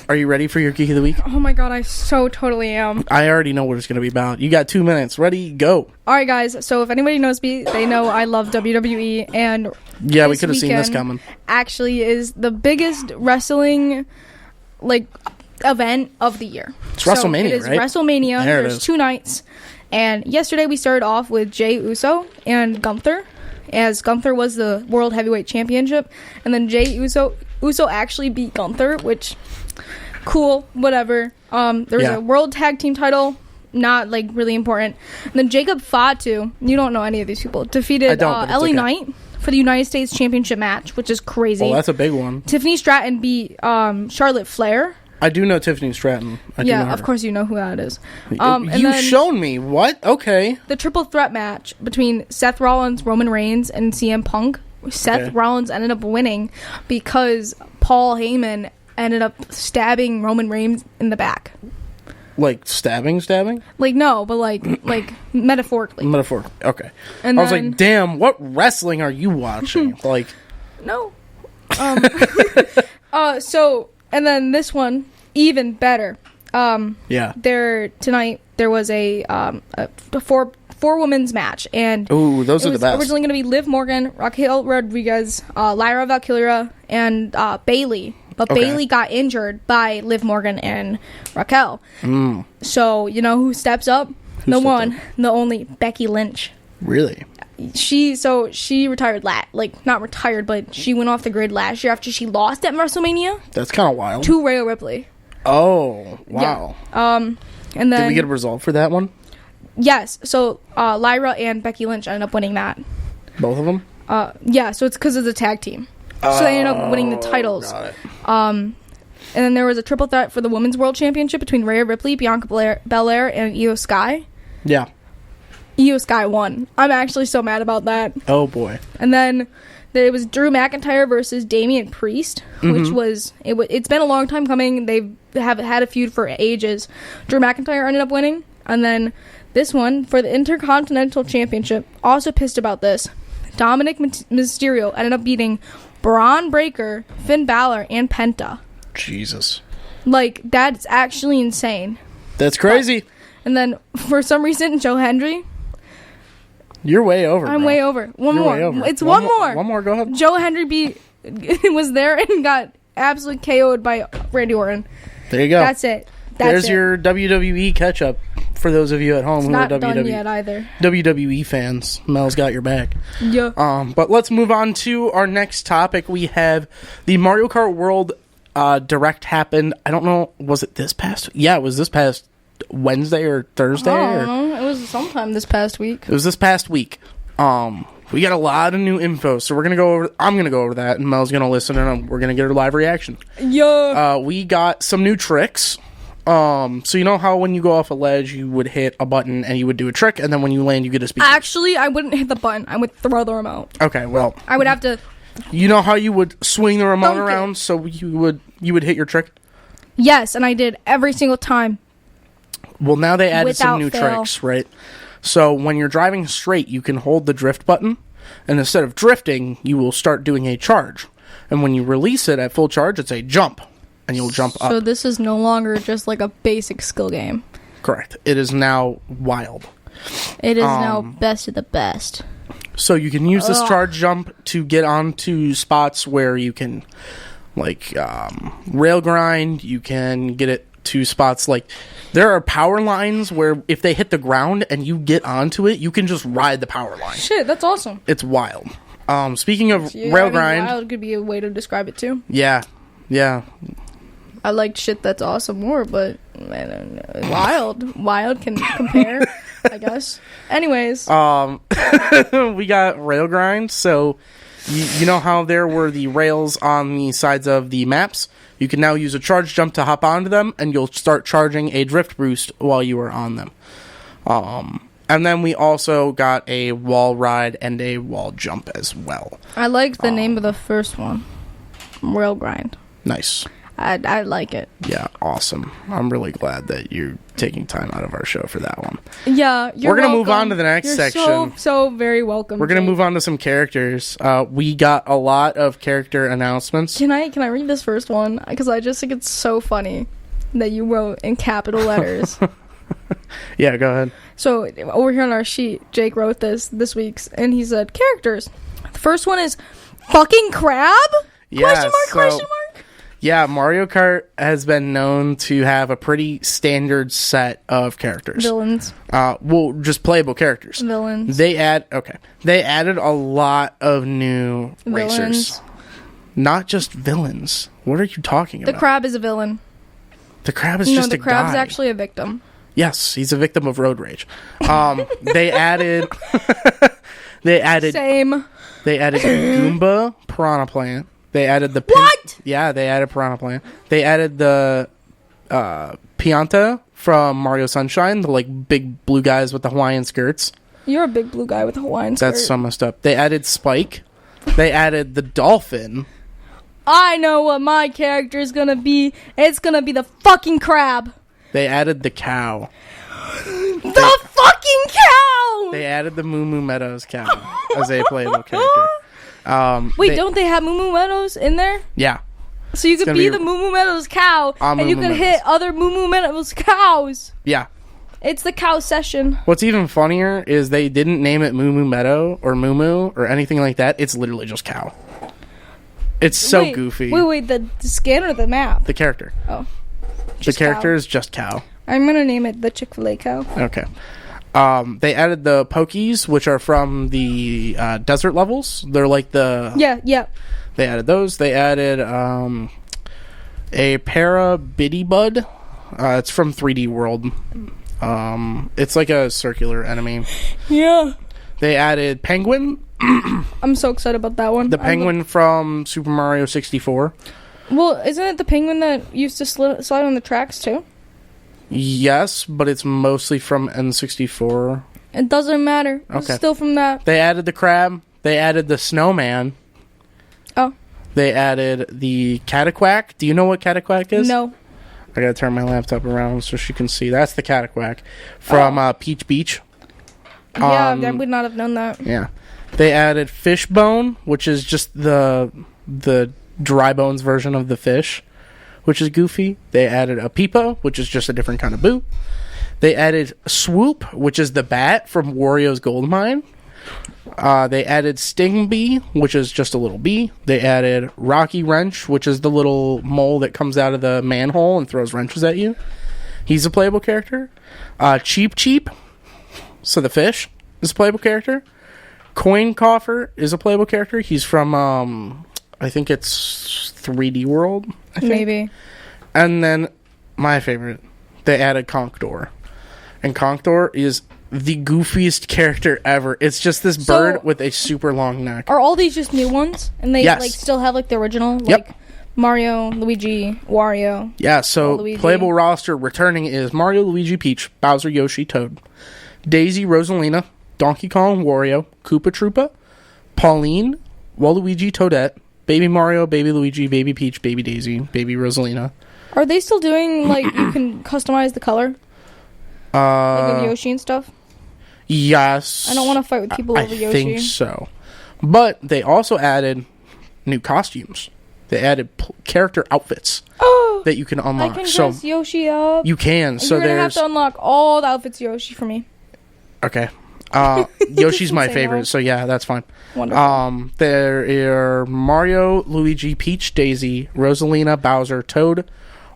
are you ready for your Geek of the Week? Oh my god, I so totally am. I already know what it's going to be about. You got 2 minutes. Ready? Go. Alright guys, so if anybody knows me, they know I love WWE, and yeah, we could have seen this coming. Actually is the biggest wrestling event of the year. It's WrestleMania, it is right? WrestleMania. There it There's is. 2 nights. And yesterday we started off with Jey Uso and Gunther, as Gunther was the World Heavyweight Championship, and then Jey Uso actually beat Gunther, which cool, whatever. There was a World Tag Team title, not really important. And then Jacob Fatu, you don't know any of these people, defeated LA Knight for the United States Championship match, which is crazy. Oh, that's a big one. Tiffany Stratton beat Charlotte Flair. I do know Tiffany Stratton. Of course you know who that is. You've shown me. What? Okay. The triple threat match between Seth Rollins, Roman Reigns, and CM Punk. Seth Rollins ended up winning because Paul Heyman ended up stabbing Roman Reigns in the back. Like stabbing? No, but metaphorically. Metaphorically. Okay. And I was like, damn, what wrestling are you watching? No. And then this one, even better. Tonight there was a four women's match, and ooh, those are the best. Originally going to be Liv Morgan, Raquel Rodriguez, Lyra Valkyria, and Bailey. But Bailey got injured by Liv Morgan and Raquel. So you know who steps up? The only Becky Lynch. Really? She retired not retired, but she went off the grid last year after she lost at WrestleMania. That's kind of wild. To Rhea Ripley. Oh, wow. Yeah. And then did we get a result for that one? Yes. So Lyra and Becky Lynch ended up winning that. Both of them? Yeah. So it's because of the tag team. So they ended up winning the titles. Got it. And then there was a triple threat for the Women's World Championship between Rhea Ripley, Bianca Belair, and Io Sky. Yeah. Io Sky won. I'm actually so mad about that. Oh boy. And then there was Drew McIntyre versus Damian Priest, which was it's been a long time coming. They have had a feud for ages. Drew McIntyre ended up winning, and then this one for the Intercontinental Championship. Also pissed about this. Dominic Mysterio ended up beating Braun Breaker, Finn Balor, and Penta. Jesus. That's actually insane. That's crazy. And then for some reason, Joe Hendry. You're way over. I'm way over. One You're more. way over. It's one more. One more. Go ahead. Joe Hendry was there and got absolutely KO'd by Randy Orton. There you go. That's it. There's your WWE catch up for those of you at home it's who not are done yet either. WWE fans. Mel's got your back. Yeah. But let's move on to our next topic. We have the Mario Kart World Direct happened. I don't know. Was it this past? Yeah, it was this past Wednesday or Thursday. I don't know. It was sometime this past week. It was this past week. We got a lot of new info, so we're gonna go over. I'm gonna go over that, and Mel's gonna listen, and we're gonna get her live reaction. Yeah. We got some new tricks. So you know how when you go off a ledge, you would hit a button and you would do a trick, and then when you land, you get a speed. Actually, I wouldn't hit the button. I would throw the remote. Okay, well, I would have to. You know how you would swing the remote Dunk around, so you would hit your trick. Yes, and I did every single time. Well, now they added some new Without fail. tricks, right? So when you're driving straight, you can hold the drift button, and instead of drifting, you will start doing a charge. And when you release it at full charge, it's a jump, and you'll jump up. So this is no longer just like a basic skill game. Correct. It is now wild. It is now best of the best. So you can use this charge jump to get onto spots where you can, rail grind. You can get it to spots there are power lines where if they hit the ground and you get onto it, you can just ride the power line. Shit, that's awesome. It's wild. Speaking of rail grind, wild could be a way to describe it too. Yeah. I like shit that's awesome more, but wild can compare, I guess. Anyways, we got rail grind. So you know how there were the rails on the sides of the maps? You can now use a charge jump to hop onto them, and you'll start charging a drift boost while you are on them. And then we also got a wall ride and a wall jump as well. I liked the name of the first one, Rail Grind. Nice. I like it. Yeah, awesome. I'm really glad that you're taking time out of our show for that one. Yeah, we're going to move on to the next section. So very welcome. We're going to move on to some characters. We got a lot of character announcements. Can I read this first one? Because I just think it's so funny that you wrote in capital letters. Yeah, go ahead. So over here on our sheet, Jake wrote this week's, and he said characters. The first one is fucking crab? Yeah, question mark? Yeah, Mario Kart has been known to have a pretty standard set of characters. Villains. Well, just playable characters. Villains. They added a lot of new racers. Not just villains. What are you talking about? The crab is a villain. The crab is just a guy. No, the crab's actually a victim. Yes, he's a victim of road rage. They added Same. They added Goomba Piranha Plant. They added the What? Yeah, they added Piranha Plant. They added the Pianta from Mario Sunshine, the like big blue guys with the Hawaiian skirts. You're a big blue guy with a Hawaiian skirt. That's so messed up. They added Spike. They added the dolphin. I know what my character is gonna be. It's gonna be the fucking crab. They added the cow. The fucking cow! They added the Moo Moo Meadows cow as a playable character. Wait, don't they have Moo Moo Meadows in there? Yeah. So you could be the Moo Moo Meadows cow, and you could hit other Moo Moo Meadows cows. Yeah. It's the cow session. What's even funnier is they didn't name it Moo Moo Meadow or Moo Moo or anything like that. It's literally just cow. It's so goofy. Wait, the skin or the map? The character. Oh. The character is just cow. I'm going to name it the Chick-fil-A cow. Okay. They added the Pokies, which are from the desert levels. They're like the... Yeah. They added those. They added a Parabiddy-Bud. It's from 3D World. It's like a circular enemy. Yeah. They added Penguin. I'm so excited about that one. The penguin from Super Mario 64. Well, isn't it the penguin that used to slide on the tracks too? Yes, but it's mostly from N64. It doesn't matter. Okay. It's still from that. They added the crab. They added the snowman. Oh. They added the Cataquack. Do you know what Cataquack is? No. I gotta turn my laptop around so she can see. That's the Cataquack from Peach Beach. Yeah, I would not have known that. Yeah. They added Fishbone, which is just the dry bones version of the fish, which is goofy. They added a Peepo, which is just a different kind of boo. They added Swoop, which is the bat from Wario's Gold Mine. They added Sting Bee, which is just a little bee. They added Rocky Wrench, which is the little mole that comes out of the manhole and throws wrenches at you. He's a playable character. Cheep, so the fish is a playable character. Coin Coffer is a playable character. He's from, I think it's 3D World. Maybe. And then, my favorite, they added Conkdor. And Conkdor is the goofiest character ever. It's just this bird with a super long neck. Are all these just new ones? And they still have the original? Yep. Like Mario, Luigi, Wario. Yeah, so playable roster returning is Mario, Luigi, Peach, Bowser, Yoshi, Toad, Daisy, Rosalina, Donkey Kong, Wario, Koopa Troopa, Pauline, Waluigi, Toadette, Baby Mario, Baby Luigi, Baby Peach, Baby Daisy, Baby Rosalina. Are they still doing, you can customize the color? Like Yoshi and stuff? Yes. I don't want to fight with people over Yoshi. I think so. But they also added new costumes. They added character outfits that you can unlock. I can dress Yoshi up. You can. So you're going to have to unlock all the outfits of Yoshi for me. Okay. Yoshi's my favorite, so yeah, that's fine. Wonderful. There are Mario, Luigi, Peach, Daisy, Rosalina, Bowser, Toad,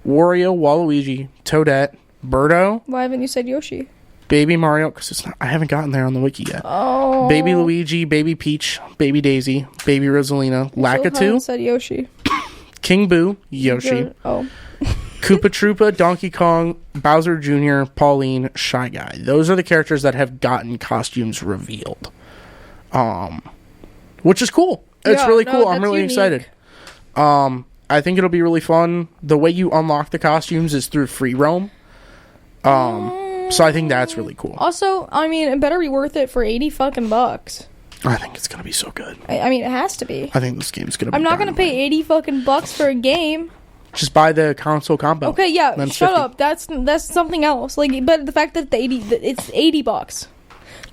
Wario, Waluigi, Toadette, Birdo. Why haven't you said Yoshi? Baby Mario, because I haven't gotten there on the wiki yet. Oh. Baby Luigi, Baby Peach, Baby Daisy, Baby Rosalina, Lakitu. Said Yoshi. King Boo, Yoshi. Oh. Koopa Troopa, Donkey Kong, Bowser Jr., Pauline, Shy Guy. Those are the characters that have gotten costumes revealed. Which is cool. It's really cool. I'm really excited. I think it'll be really fun. The way you unlock the costumes is through free roam. So I think that's really cool. Also, I mean, it better be worth it for $80. I think it's gonna be so good. I mean, it has to be. I think this game's gonna be I'm not gonna pay $80 for a game. Just buy the console combo. Okay, yeah, then shut 50. up. That's something else. Like, but the fact that it's $80.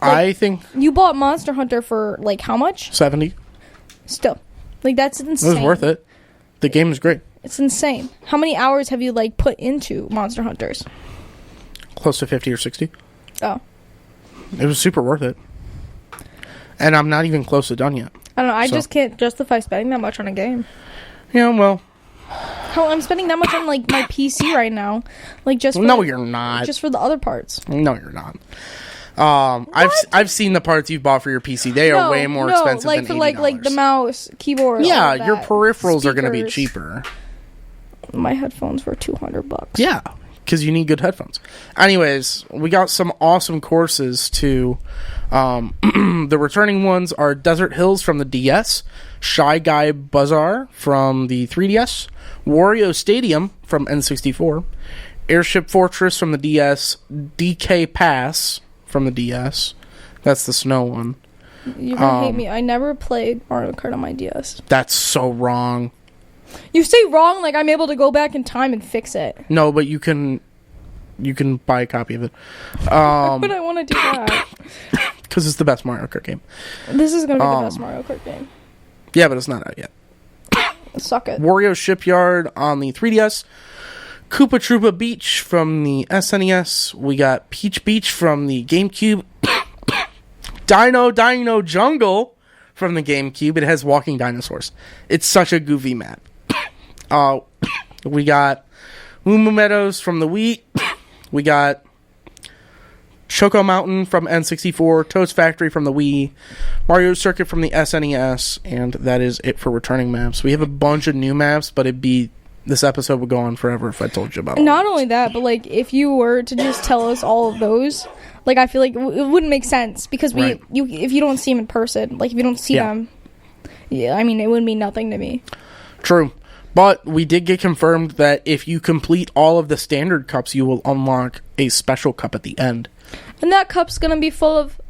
I think You bought Monster Hunter for like how much? 70. Still, like that's It insane. was worth it. The game is great. It's insane. How many hours have you like put into Monster Hunters? Close to 50 or 60. Oh, It was super worth it. And I'm not even close to done yet. I don't know. I So- just can't justify spending that much on a game. Yeah, well, Hell, I'm spending that much on like my PC right now, like just for, no, you're not. just for the other parts. No, you're not. I've seen the parts you've bought for your PC. They are way more expensive like than for $80. like the mouse, keyboard. Yeah, all of your that. peripherals are going to be Speakers. cheaper. My headphones were $200. Yeah, because you need good headphones. Anyways, we got some awesome courses to. The returning ones are Desert Hills from the DS, Shy Guy Bazaar from the 3DS, Wario Stadium from N64, Airship Fortress from the DS, DK Pass from the DS. That's the snow one. You're gonna hate me. I never played Mario Kart on my DS. That's so wrong. You say wrong, like I'm able to go back in time and fix it. No, but you can buy a copy of it. Why would I want to do that? Because it's the best Mario Kart game. This is gonna be the best Mario Kart game. Yeah, but it's not out yet. Suck it. Wario Shipyard on the 3DS, Koopa Troopa Beach from the SNES. We got Peach Beach from the GameCube. Dino Jungle from the GameCube. It has walking dinosaurs. It's such a goofy map. We got Moo Moo Meadows from the Wii. We got Choco Mountain from N64, Toad's Factory from the Wii, Mario Circuit from the SNES, and that is it for returning maps. We have a bunch of new maps, but this episode would go on forever if I told you about it. Not only that, but like if you were to just tell us all of those, like I feel like it wouldn't make sense because Right. if you don't see them in person, like if you don't see them, yeah, I mean it would mean nothing to me. True. But we did get confirmed that if you complete all of the standard cups, you will unlock a special cup at the end. And that cup's gonna be full of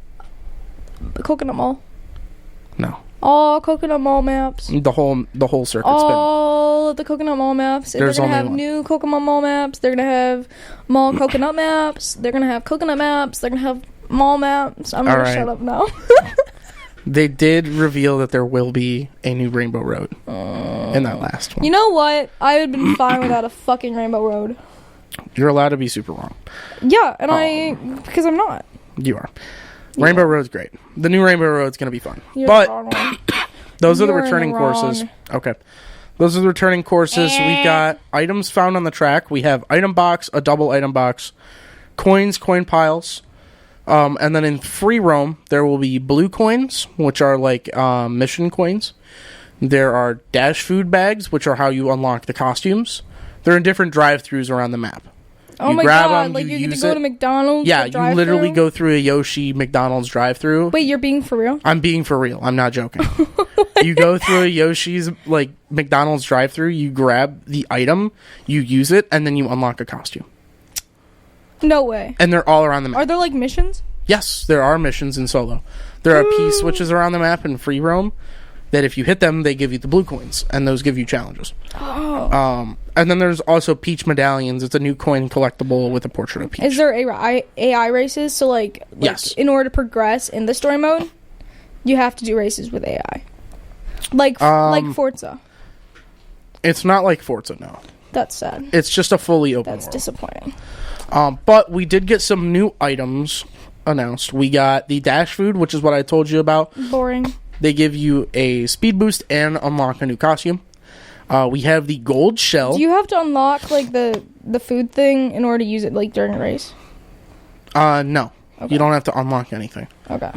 Coconut Mall. No. All Coconut Mall maps. The whole circuit's been. All of the Coconut Mall maps. There's They're gonna only have one. new Coconut Mall maps. They're gonna have mall Coconut maps. They're gonna have Coconut maps. They're gonna have mall maps. I'm gonna Alright. shut up now. They did reveal that there will be a new Rainbow Road in that last one. You know what? I would have been fine without a fucking Rainbow Road. You're allowed to be super wrong. Yeah, and because I'm not. You are. Rainbow Road's great. The new Rainbow Road's going to be fun. You're But the wrong one. those are the You're in the returning courses. wrong. Okay. Those are the returning courses. We've got items found on the track. We have item box, a double item box, coins, coin piles. And then in free roam, there will be blue coins, which are like mission coins. There are dash food bags, which are how you unlock the costumes. They're in different drive-thrus around the map. Oh You my grab god! them, Like you you get to use go it. to McDonald's. Yeah, the you literally drive-thru? go through a Yoshi McDonald's drive-thru. Wait, you're being for real? I'm being for real. I'm not joking. You go through a Yoshi's like McDonald's drive-thru, you grab the item, you use it, and then you unlock a costume. No way. And they're all around the map. Are there like missions? Yes, there are missions in solo. There are P switches around the map in free roam that if you hit them, they give you the blue coins, and those give you challenges. Oh. And then there's also Peach medallions. It's a new coin collectible with a portrait of Peach. Is there AI races? So like Yes. in order to progress in the story mode, you have to do races with AI. Like Forza. It's not like Forza, no. That's sad. It's just a fully open That's world. disappointing. But we did get some new items announced. We got the dash food, which is what I told you about. Boring. They give you a speed boost and unlock a new costume. We have the gold shell. Do you have to unlock like the food thing in order to use it like during a race? No. Okay. You don't have to unlock anything. Okay.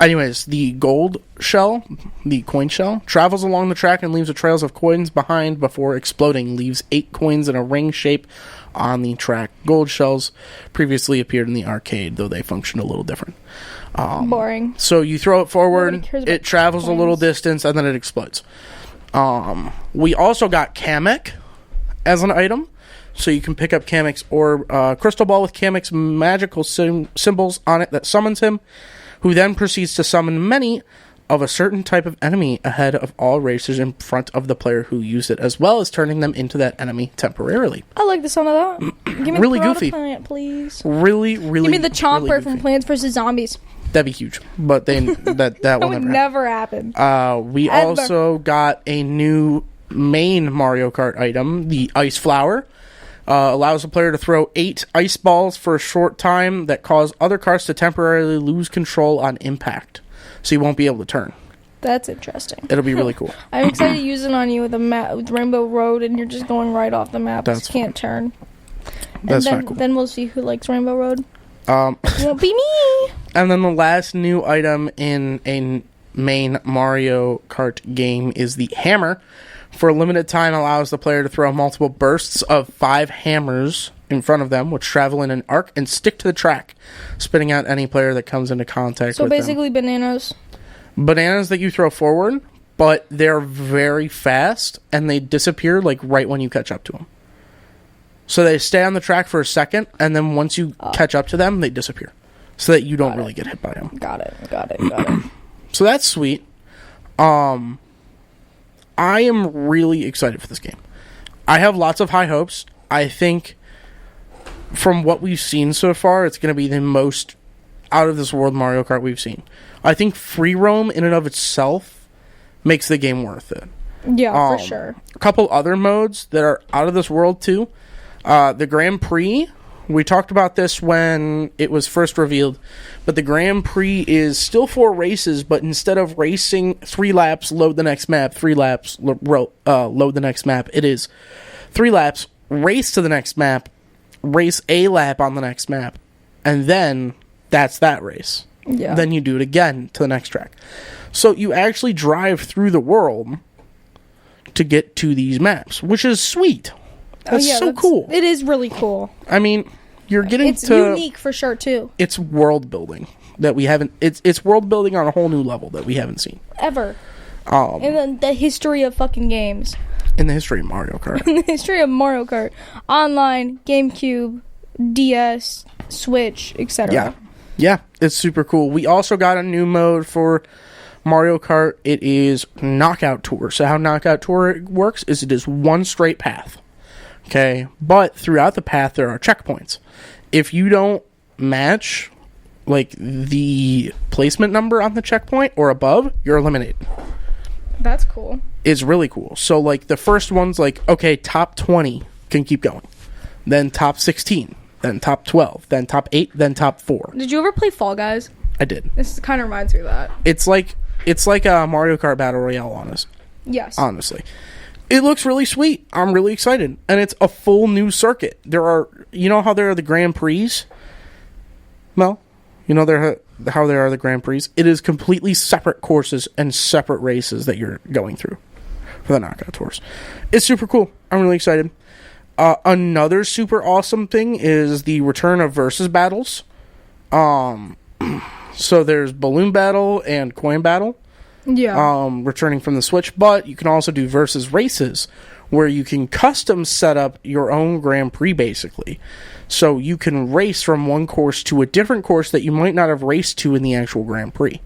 Anyways, the gold shell, the coin shell, travels along the track and leaves a trails of coins behind before exploding. Leaves 8 coins in a ring shape on the track. Gold shells previously appeared in the arcade, though they function a little different. Boring. So you throw it forward, Nobody cares about it travels a little coins. distance, and then it explodes. We also got Kamek as an item. So you can pick up Kamek's orb, crystal ball with Kamek's magical symbols on it that summons him, who then proceeds to summon many of a certain type of enemy ahead of all racers in front of the player who used it, as well as turning them into that enemy temporarily. I like the sound of that. Give me Really the goofy. plant, please. Really Give me the chomper really from Plants vs. Zombies. That'd be huge, but that That will would never happen. We Ever. also got a new main Mario Kart item, the Ice Flower. Allows the player to throw 8 ice balls for a short time that cause other cars to temporarily lose control on impact, so you won't be able to turn. That's interesting. It'll be really cool. I'm excited to use it on you with a map with Rainbow Road, and you're just going right off the map. That's You can't turn. That's and not cool. Then we'll see who likes Rainbow Road. It won't be me. And then the last new item in a main Mario Kart game is the hammer. For a limited time, allows the player to throw multiple bursts of 5 hammers in front of them, which travel in an arc and stick to the track, spitting out any player that comes into contact with them. So basically bananas. Bananas that you throw forward, but they're very fast, and they disappear like right when you catch up to them. So they stay on the track for a second, and then once you catch up to them, they disappear, so that you don't really get hit by them. Got it. So that's sweet. I am really excited for this game. I have lots of high hopes. I think from what we've seen so far, it's going to be the most out of this world Mario Kart we've seen. I think free roam in and of itself makes the game worth it. Yeah, for sure. A couple other modes that are out of this world too. The Grand Prix. We talked about this when it was first revealed, but the Grand Prix is still 4 races, but instead of racing 3 laps, load the next map, 3 laps, load the next map, it is 3 laps, race to the next map, race a lap on the next map, and then that's that race. Yeah. Then you do it again to the next track. So you actually drive through the world to get to these maps, which is sweet. That's cool. It is really cool. I mean, you're getting it's to... unique for sure, too. It's world building that we haven't... It's world building on a whole new level that we haven't seen. Ever. In the history of fucking games. In the history of Mario Kart. In the history of Mario Kart. Online, GameCube, DS, Switch, etc. Yeah, it's super cool. We also got a new mode for Mario Kart. It is Knockout Tour. So how Knockout Tour works is it is one straight path. Okay, but throughout the path there are checkpoints. If you don't match like the placement number on the checkpoint or above, you're eliminated. That's cool. It's really cool. So like the first one's like, okay, top 20 can keep going. Then top 16, then top 12, then top 8, then top 4. Did you ever play Fall Guys? I did. This kind of reminds me of that. It's like a Mario Kart Battle Royale, Yes. honestly. It looks really sweet. I'm really excited. And it's a full new circuit. There are... You know how there are the Grand Prix? Mel? You know how there are the Grand Prix? It is completely separate courses and separate races that you're going through for the Knockout Tours. It's super cool. I'm really excited. Another super awesome thing is the return of versus battles. So there's Balloon Battle and Coin Battle. Yeah. Returning from the Switch, but you can also do versus races where you can custom set up your own Grand Prix basically. So you can race from one course to a different course that you might not have raced to in the actual Grand Prix.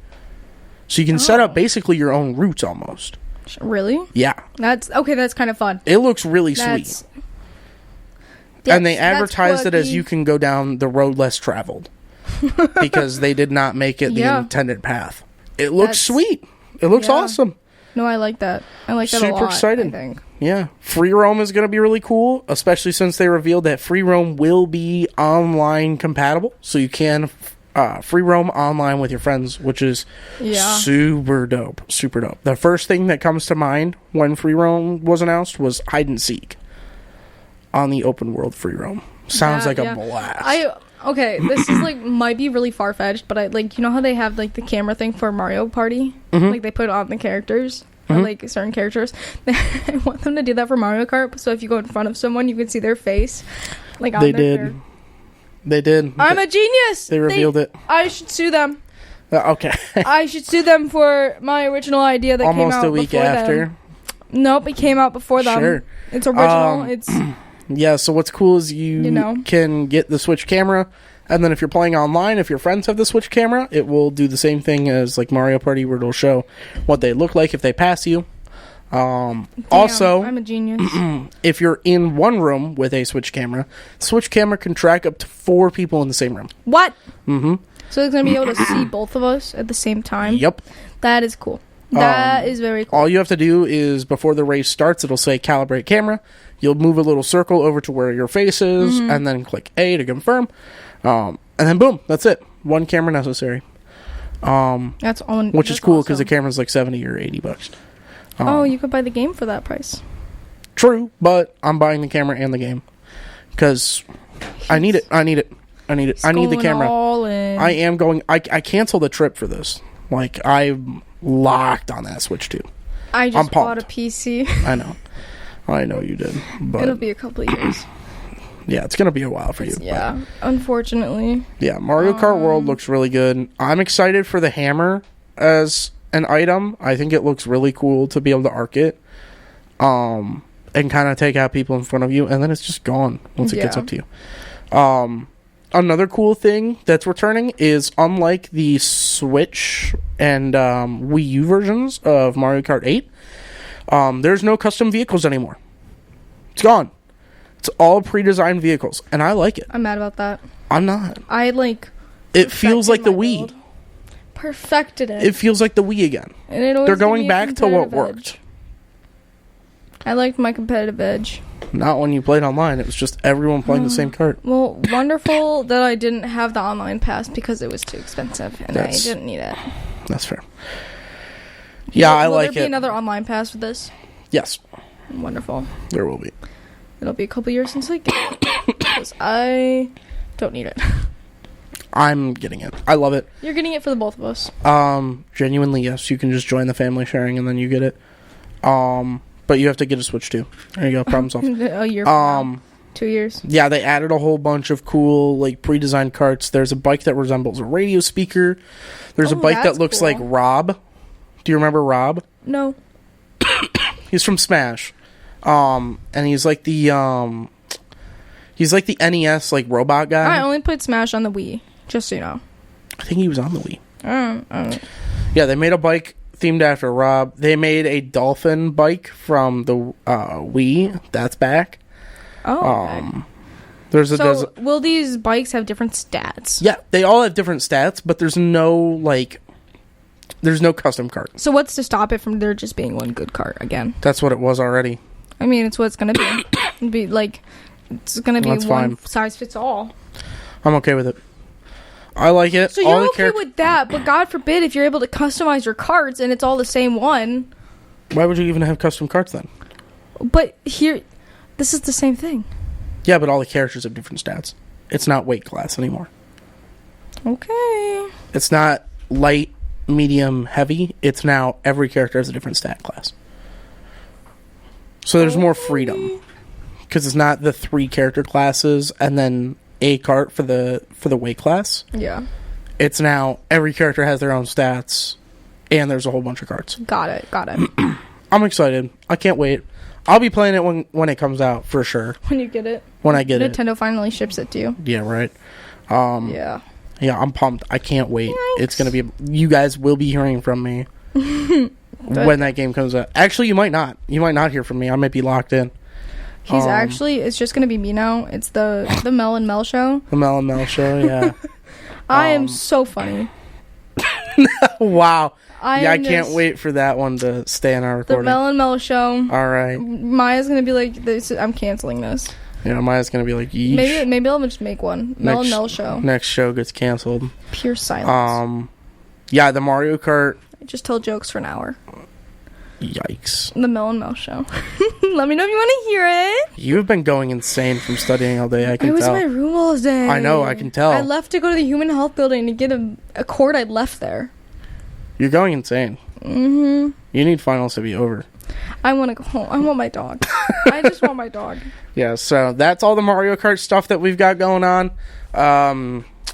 So you can set up basically your own routes almost. Really? Yeah. That's kind of fun. It looks really sweet. And they advertised it as you can go down the road less traveled because they did not make it the intended path. It looks sweet. It looks awesome. No, I like that. I like that a lot. Super excited. I think. Yeah. Free roam is going to be really cool, especially since they revealed that free roam will be online compatible. So you can free roam online with your friends, which is super dope. Super dope. The first thing that comes to mind when free roam was announced was hide and seek on the open world free roam. Sounds like a blast. Okay, this is like might be really far fetched, but I like you know how they have like the camera thing for Mario Party, like they put on the characters, or, like certain characters. I want them to do that for Mario Kart. So if you go in front of someone, you can see their face. Like they did. They did. I'm a genius. They revealed it. I should sue them. Okay. I should sue them for my original idea that came out almost a week after. Them. Nope, it came out before them. Sure. It's original. It's yeah. So what's cool is you can get the Switch camera, And then if you're playing online, if your friends have the Switch camera, it will do the same thing as like Mario Party, where it'll show what they look like if they pass you. Also, I'm a genius. if you're in one room with a Switch camera can track up to 4 people in the same room. What? Mm-hmm. So it's going to be able to see both of us at the same time? Yep. That is cool. That is very cool. All you have to do is, before the race starts, it'll say calibrate camera. You'll move a little circle over to where your face is, and then click A to confirm. And then boom, that's it. One camera necessary. That's all. Which is cool because the camera's like $70 or $80. You could buy the game for that price. True, but I'm buying the camera and the game because I need it. I need the camera. All in. I am going. I canceled the trip for this. Like, I'm locked on that Switch 2. I just bought a PC. I know you did. But it'll be a couple of years. Yeah, it's going to be a while for you. Yeah, unfortunately. Yeah, Mario Kart World looks really good. I'm excited for the hammer as an item. I think it looks really cool to be able to arc it. And kind of take out people in front of you, and then it's just gone once it gets up to you. Another cool thing that's returning is, unlike the Switch and Wii U versions of Mario Kart 8, there's no custom vehicles anymore. It's gone. It's all pre-designed vehicles, and I like it. I'm mad about that. I'm not. It feels like the Wii. Perfected it. It feels like the Wii again. And they're going back to what worked. I liked my competitive edge. Not when you played online. It was just everyone playing the same kart. Well, wonderful that I didn't have the online pass because it was too expensive and I didn't need it. That's fair. Yeah, I like it. Will there be another online pass for this? Yes. Wonderful. There will be. It'll be a couple years since I get it because I don't need it. I'm getting it. I love it. You're getting it for the both of us. Genuinely, yes. You can just join the family sharing and then you get it. But you have to get a Switch too. There you go. Problem solved. A year from now. 2 years. Yeah, they added a whole bunch of cool, like, pre-designed carts. There's a bike that resembles a radio speaker. There's a bike that looks like Rob. Do you remember Rob? No. He's from Smash. And he's like the NES, like, robot guy. I only played Smash on the Wii, just so you know. I think he was on the Wii. Yeah, they made a bike themed after Rob. They made a dolphin bike from the Wii. That's back. Oh. Okay. Will these bikes have different stats? Yeah, they all have different stats, but there's no custom cart. So what's to stop it from there just being one good cart again? That's what it was already. I mean, it's what it's gonna be. It's gonna be one size fits all. I'm okay with it. I like it. So you're okay with that, but God forbid if you're able to customize your carts and it's all the same one. Why would you even have custom carts then? But here, this is the same thing. Yeah, but all the characters have different stats. It's not weight class anymore. Okay. It's not light, medium, heavy. It's now every character has a different stat class. So there's more freedom. Because it's not the 3 character classes and then a cart for the weight class. Yeah. It's now every character has their own stats and there's a whole bunch of carts. Got it. I'm excited. I can't wait. I'll be playing it when it comes out for sure. When you get it. When I get it. Nintendo finally ships it to you. Yeah, right. Yeah, I'm pumped. I can't wait. Yikes. It's going to be... You guys will be hearing from me when that game comes out. Actually, you might not. You might not hear from me. I might be locked in. It's just going to be me now. It's the Mel and Mel show. The Mel and Mel show, yeah. I am so funny. Wow. I can't wait for that one to stay in our recording. The Mel and Mel show. All right. Maya's going to be like, I'm canceling this. Yeah, Maya's going to be like, yeesh. Maybe I'll just make one. Mel and Mel show. Next show gets canceled. Pure silence. Yeah, the Mario Kart. I just told jokes for an hour. Yikes. The Mel and Mel show. Let me know if you want to hear it. You've been going insane from studying all day, I can tell. I was in my room all day. I know, I can tell. I left to go to the human health building to get a cord I'd left there. You're going insane. Mm-hmm. You need finals to be over. I want to go home. I want my dog. I just want my dog. Yeah, so that's all the Mario Kart stuff that we've got going on.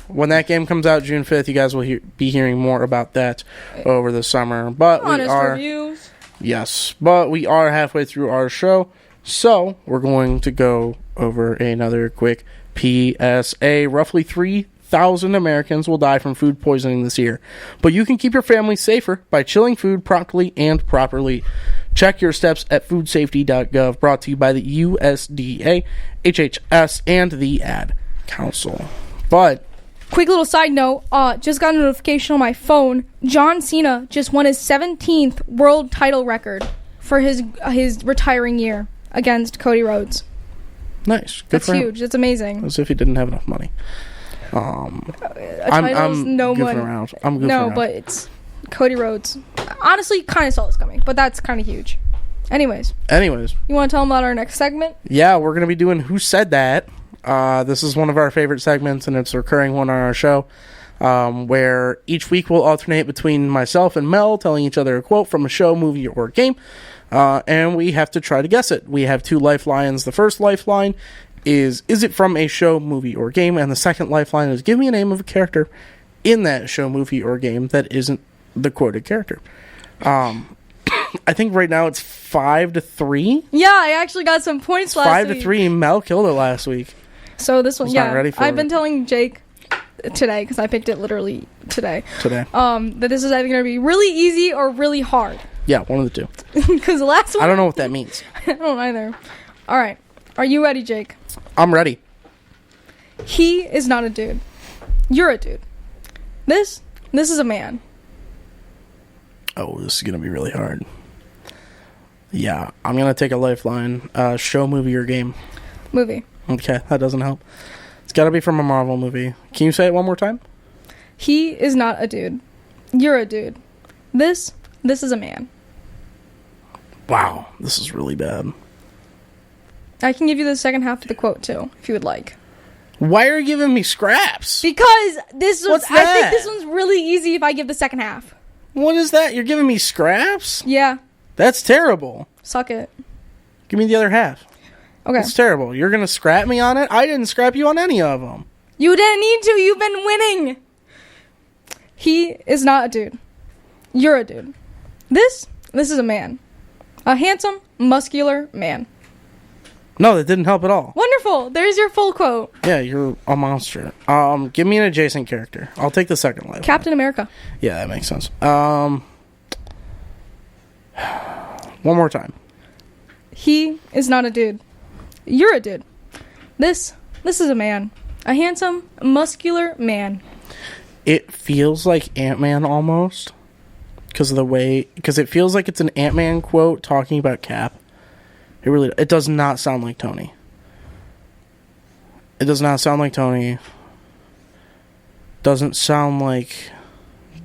When that game comes out June 5th, you guys will be hearing more about that over the summer. But honest reviews. Yes, but we are halfway through our show, so we're going to go over another quick PSA. Roughly 3 1,000 Americans will die from food poisoning this year. But you can keep your family safer by chilling food promptly and properly. Check your steps at foodsafety.gov, brought to you by the USDA, HHS, and the Ad Council. But quick little side note, just got a notification on my phone. John Cena just won his 17th world title record for his retiring year against Cody Rhodes. Nice. Good That's for him. huge. That's amazing. As if he didn't have enough money. I'm no goofing money. around. I'm goofing No, around. but it's Cody Rhodes. Honestly, kind of saw this coming, but that's kind of huge. Anyways, you want to tell them about our next segment? Yeah, we're going to be doing Who Said That? This is one of our favorite segments, and it's a recurring one on our show, where each week we'll alternate between myself and Mel telling each other a quote from a show, movie, or game, and we have to try to guess it. We have 2 lifelines. The first lifeline is it from a show, movie, or game? And the second lifeline is give me a name of a character in that show, movie, or game that isn't the quoted character. I think right now it's 5-3. Yeah, I actually got some points last week. 5-3. Mel killed it last week. So this one, not ready for I've been it. telling Jake today, because I picked it literally today. That this is either going to be really easy or really hard. Yeah, one of the two. Because the last one, I don't know what that means. I don't either. All right, are you ready, Jake? I'm ready. He is not a dude. You're a dude. This is a man. Oh, this is going to be really hard. Yeah, I'm going to take a lifeline. Show, movie, or game. Movie. Okay, that doesn't help. It's got to be from a Marvel movie. Can you say it one more time? He is not a dude. You're a dude. This is a man. Wow, this is really bad. I can give you the second half of the quote, too, if you would like. Why are you giving me scraps? Because this was, What's I think that? this one's really easy if I give the second half. What is that? You're giving me scraps? Yeah. That's terrible. Suck it. Give me the other half. Okay. It's terrible. You're going to scrap me on it? I didn't scrap you on any of them. You didn't need to. You've been winning. He is not a dude. You're a dude. This is a man. A handsome, muscular man. No, that didn't help at all. Wonderful. There's your full quote. Yeah, you're a monster. Give me an adjacent character. I'll take the second life. Captain America. Yeah, that makes sense. One more time. He is not a dude. You're a dude. This is a man. A handsome, muscular man. It feels like Ant-Man almost. Because it feels like it's an Ant-Man quote talking about Cap. It does not sound like Tony. It does not sound like Tony. Doesn't sound like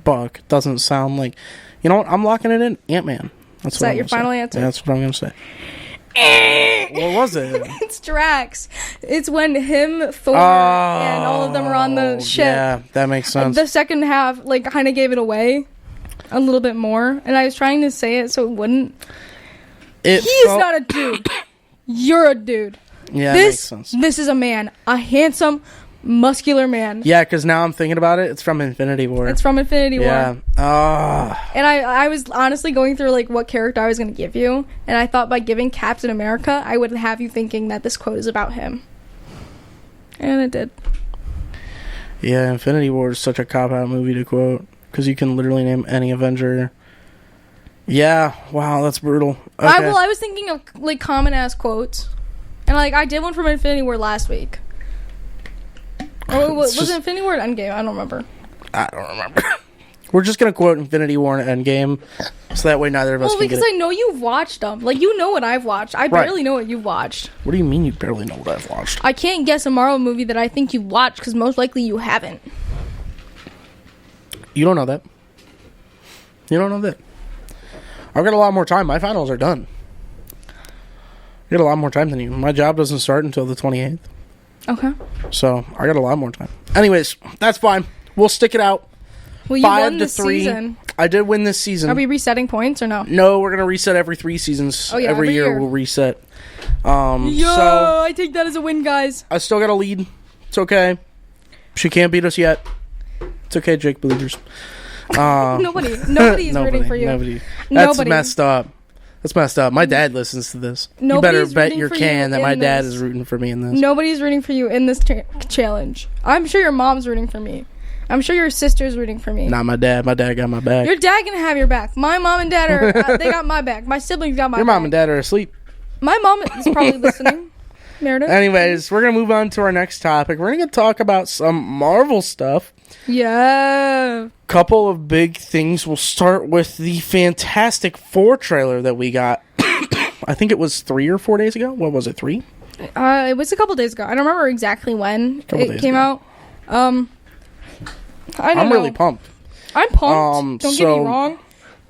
Buck. Doesn't sound like... You know what? I'm locking it in. Ant-Man. Is that your final answer? Yeah, that's what I'm going to say. What was it? It's Drax. It's when him, Thor, and all of them are on the ship. Yeah, that makes sense. The second half, kind of gave it away a little bit more. And I was trying to say it so it wouldn't. He's not a dude. You're a dude. Yeah, that makes sense. This is a man. A handsome, muscular man. Yeah, because now I'm thinking about it. It's from Infinity War. It's from Infinity War. Yeah. And I was honestly going through what character I was going to give you. And I thought by giving Captain America, I would have you thinking that this quote is about him. And it did. Yeah, Infinity War is such a cop-out movie to quote. Because you can literally name any Avenger. Yeah, wow, that's brutal. Okay. I was thinking of common-ass quotes. And I did one from Infinity War last week. Was it Infinity War or Endgame? I don't remember. I don't remember. We're just going to quote Infinity War and Endgame, so that way neither of us can get it. Well, because I know you've watched them. You know what I've watched. I barely know what you've watched. What do you mean you barely know what I've watched? I can't guess a Marvel movie that I think you've watched, because most likely you haven't. You don't know that. You don't know that. I've got a lot more time. My finals are done. I got a lot more time than you. My job doesn't start until the 28th. Okay. So, I got a lot more time. Anyways, that's fine. We'll stick it out. Well, you won this season. I did win this season. Are we resetting points or no? No, we're going to reset every 3 seasons. Oh, yeah, every year we'll reset. So I take that as a win, guys. I still got a lead. It's okay. She can't beat us yet. It's okay, Jake Believers. Nobody is rooting for you. Nobody. That's messed up. That's messed up. My dad listens to this. You Nobody's better bet rooting your for can you that my in dad this. is rooting for me in this. Nobody's rooting for you in this challenge. I'm sure your mom's rooting for me. I'm sure your sister's rooting for me. Not my dad. My dad got my back. Your dad gonna have your back. My mom and dad are they got my back. My siblings got my Your back. mom and dad are asleep. My mom is probably listening. Meredith. Anyways, we're going to move on to our next topic. We're going to talk about some Marvel stuff. Yeah. Couple of big things. We'll start with the Fantastic Four trailer that we got. I think it was 3 or 4 days ago. What was it, 3? It was a couple days ago. I don't remember exactly when it came out. I'm really pumped. I'm pumped. Don't get me wrong.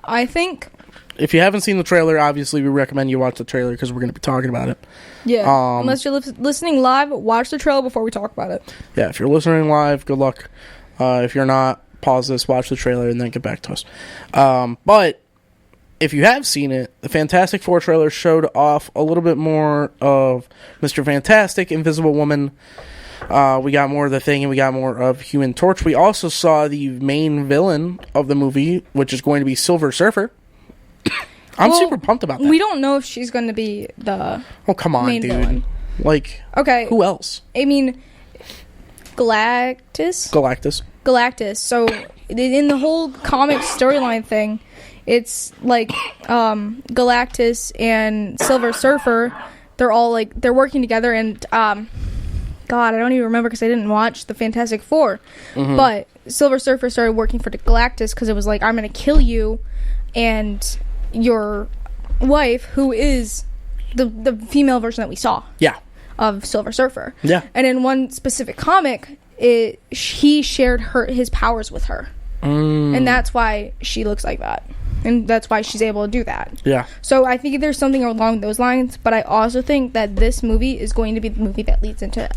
I think if you haven't seen the trailer, obviously we recommend you watch the trailer because we're going to be talking about it. Yeah. Unless you're listening live, watch the trailer before we talk about it. Yeah, if you're listening live, good luck. If you're not, pause this, watch the trailer, and then get back to us. But if you have seen it, the Fantastic Four trailer showed off a little bit more of Mr. Fantastic, Invisible Woman. We got more of the Thing, and we got more of Human Torch. We also saw the main villain of the movie, which is going to be Silver Surfer. I'm super pumped about that. We don't know if she's going to be the come on, main dude. villain. Like, okay, who else? I mean, Galactus. So in the whole comic storyline thing, it's like Galactus and Silver Surfer. They're all like they're working together, and God, I don't even remember because I didn't watch the Fantastic Four. Mm-hmm. But Silver Surfer started working for Galactus because it was like, I'm going to kill you and your wife, who is the female version that we saw. Yeah. Of Silver Surfer. Yeah. And in one specific comic, he shared his powers with her. And that's why she looks like that. And that's why she's able to do that. Yeah. So I think there's something along those lines, but I also think that this movie is going to be the movie that leads into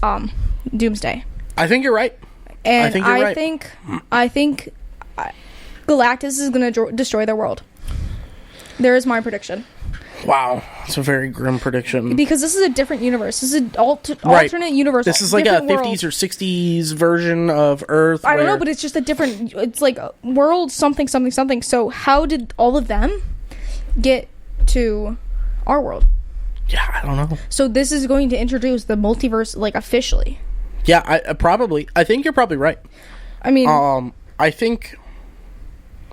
Doomsday. I think you're right. And I think Galactus is going to destroy their world. There is my prediction. Wow, that's a very grim prediction. Because this is a different universe. This is an alternate universe. This is like a 50s or 60s version of Earth. I don't know, but it's just a different... It's like world something, something, something. So how did all of them get to our world? Yeah, I don't know. So this is going to introduce the multiverse, like, officially. Yeah, I think you're probably right. I mean... I think...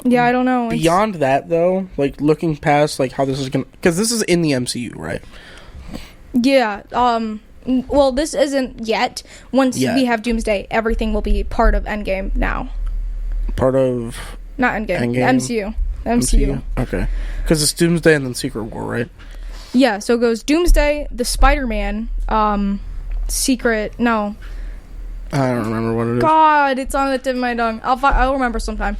Yeah, I don't know. Beyond that, though, like, looking past, like, how this is gonna... Because this is in the MCU, right? Yeah, well, this isn't yet. Once we have Doomsday, everything will be part of Endgame now. Part of... Not Endgame. MCU. MCU. Okay. Because it's Doomsday and then Secret War, right? Yeah, so it goes Doomsday, the Spider-Man, Secret... No. I don't remember what it is. God, it's on the tip of my tongue. I'll remember sometime.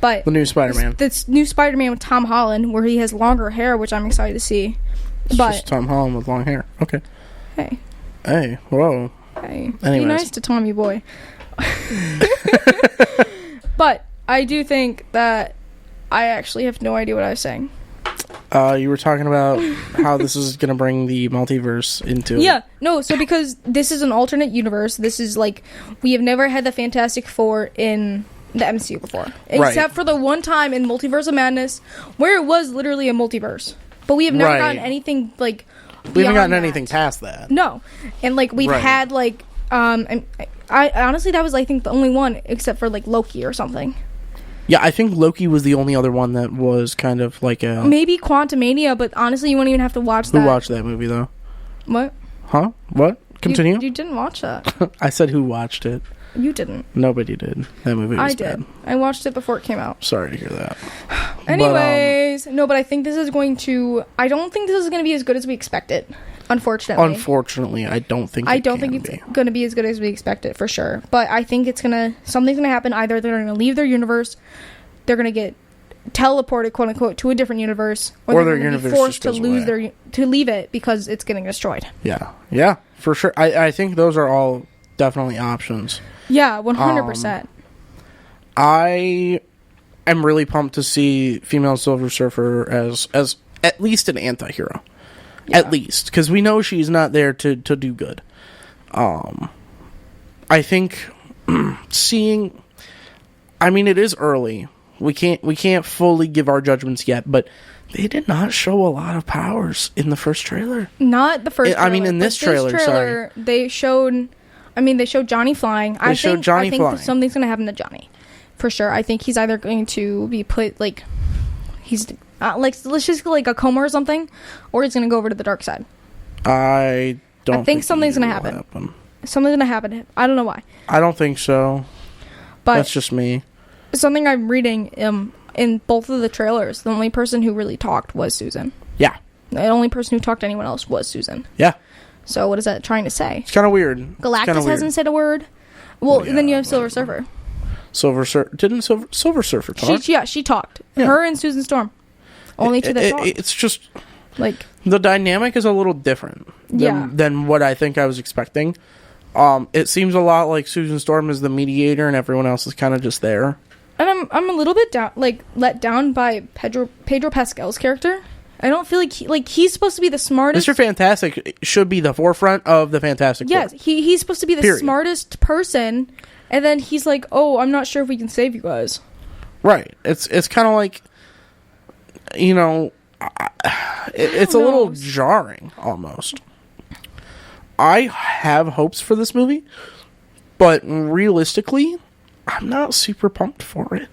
But the new Spider-Man. This new Spider-Man with Tom Holland, where he has longer hair, which I'm excited to see. It's just Tom Holland with long hair. Okay. Hey. Whoa. Hey. Anyways. Be nice to Tommy boy. But I do think that I actually have no idea what I was saying. You were talking about how this is going to bring the multiverse into... Yeah. No, so because this is an alternate universe, this is like... We have never had the Fantastic Four in... the MCU before, except for the one time in Multiverse of Madness where it was literally a multiverse, but we have never gotten anything like we haven't gotten anything past that. No, and like we've had like I honestly that was I think the only one except for like Loki or something. Yeah, I think Loki was the only other one that was kind of like a maybe Quantumania, but honestly you won't even have to watch that. Who watched that movie though? What? Huh? What? Continue. You didn't watch that. I said who watched it. You didn't. Nobody did. That movie was bad. I did. I watched it before it came out. Sorry to hear that. Anyways, but I think this is going to... I don't think this is going to be as good as we expected, unfortunately. Unfortunately, I don't think it's going to be as good as we expected, for sure. But I think it's going to... Something's going to happen. Either they're going to leave their universe, they're going to get teleported, quote-unquote, to a different universe, or they're going to be forced to leave it because it's getting destroyed. Yeah, for sure. I think those are all definitely options. Yeah, 100%. I am really pumped to see female Silver Surfer as at least an anti-hero. Yeah. At least. Because we know she's not there to do good. I think seeing... I mean, it is early. we can't fully give our judgments yet, but they did not show a lot of powers in the first trailer. Not the first trailer. I mean, in this trailer, sorry. They showed Johnny flying. I think something's going to happen to Johnny. For sure. I think he's either going to be put, like, he's, let's just go, like, a coma or something, or he's going to go over to the dark side. I think something's going to happen. Something's going to happen to him. I don't know why. I don't think so. But that's just me. Something I'm reading in both of the trailers, the only person who really talked was Susan. Yeah. The only person who talked to anyone else was Susan. Yeah. So what is that trying to say? It's kind of weird. Galactus hasn't said a word. Well, then you have Silver Surfer. Didn't Silver Surfer talk? She talked. Yeah. Her and Susan Storm. Only two that talked. It's just... like... the dynamic is a little different than what I think I was expecting. It seems a lot like Susan Storm is the mediator and everyone else is kind of just there. And I'm a little bit let down by Pedro Pascal's character. I don't feel like he's supposed to be the smartest. Mr. Fantastic should be the forefront of the Fantastic Four. Yes, he's supposed to be the smartest person, and then he's like, "Oh, I'm not sure if we can save you guys." Right. It's kind of like, you know, it's a little jarring almost. I have hopes for this movie, but realistically, I'm not super pumped for it.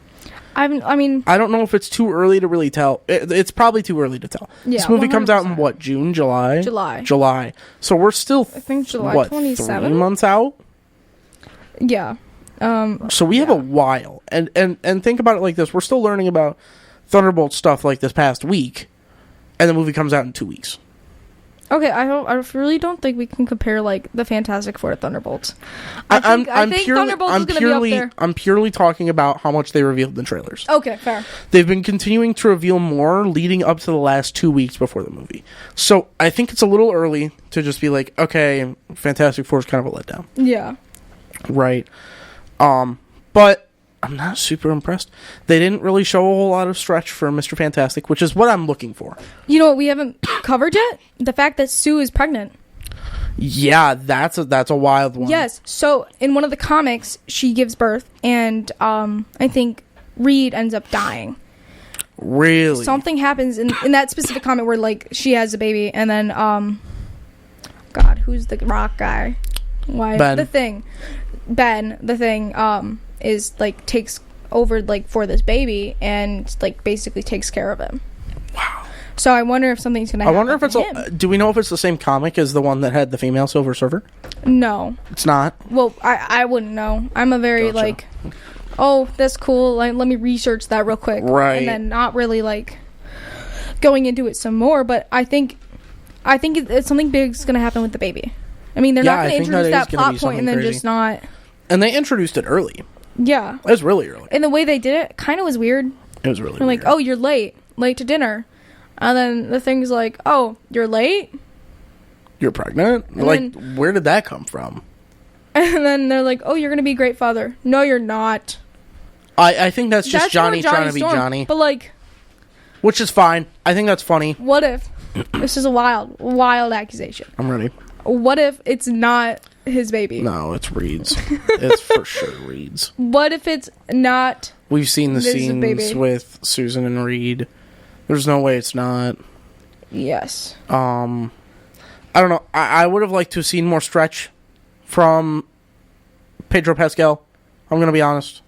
I don't know if it's too early to really tell. It's probably too early to tell. Yeah, this movie 100%. Comes out in what, June, July? July. So we're still, I think July 27th? 3 months out? Yeah. So we have a while. And think about it like this. We're still learning about Thunderbolt stuff like this past week, and the movie comes out in 2 weeks. Okay, I really don't think we can compare, like, the Fantastic Four to Thunderbolts. I think Thunderbolts is going to be up there. I'm purely talking about how much they revealed in trailers. Okay, fair. They've been continuing to reveal more leading up to the last 2 weeks before the movie. So I think it's a little early to just be like, okay, Fantastic Four is kind of a letdown. Yeah. Right. But I'm not super impressed. They didn't really show a whole lot of stretch for Mr. Fantastic, which is what I'm looking for. You know what we haven't covered yet? The fact that Sue is pregnant. Yeah, that's a wild one. Yes. So in one of the comics, she gives birth, and I think Reed ends up dying. Really? Something happens in that specific comic where, like, she has a baby, and then God, who's the rock guy? Why Ben. The thing is, like, takes over, like, for this baby and, like, basically takes care of him. Wow. So I wonder if something's gonna happen. I wonder if it's do we know if it's the same comic as the one that had the female Silver Surfer? No. It's not? Well, I wouldn't know. I'm a very, like, oh, that's cool, like, let me research that real quick. Right. And then not really, like, going into it some more, but I think it's something big's gonna happen with the baby. I mean, they're not gonna introduce that plot point and then crazy. Just not... And they introduced it early. Yeah. It was really early. And the way they did it kind of was weird. It was really They're weird. like, oh, you're late to dinner. And then the thing's like, oh, you're late? You're pregnant? And like, where did that come from? And then they're like, oh, you're going to be a great father. No, you're not. I think that's just Johnny trying to be Johnny. But, like... which is fine. I think that's funny. What if... this is a wild accusation. I'm ready. What if it's not his baby? No, it's Reed's. It's for sure Reed's. What if it's not... We've seen the scenes with Susan and Reed. There's no way it's not. Yes. I don't know. I would have liked to have seen more stretch from Pedro Pascal. I'm going to be honest.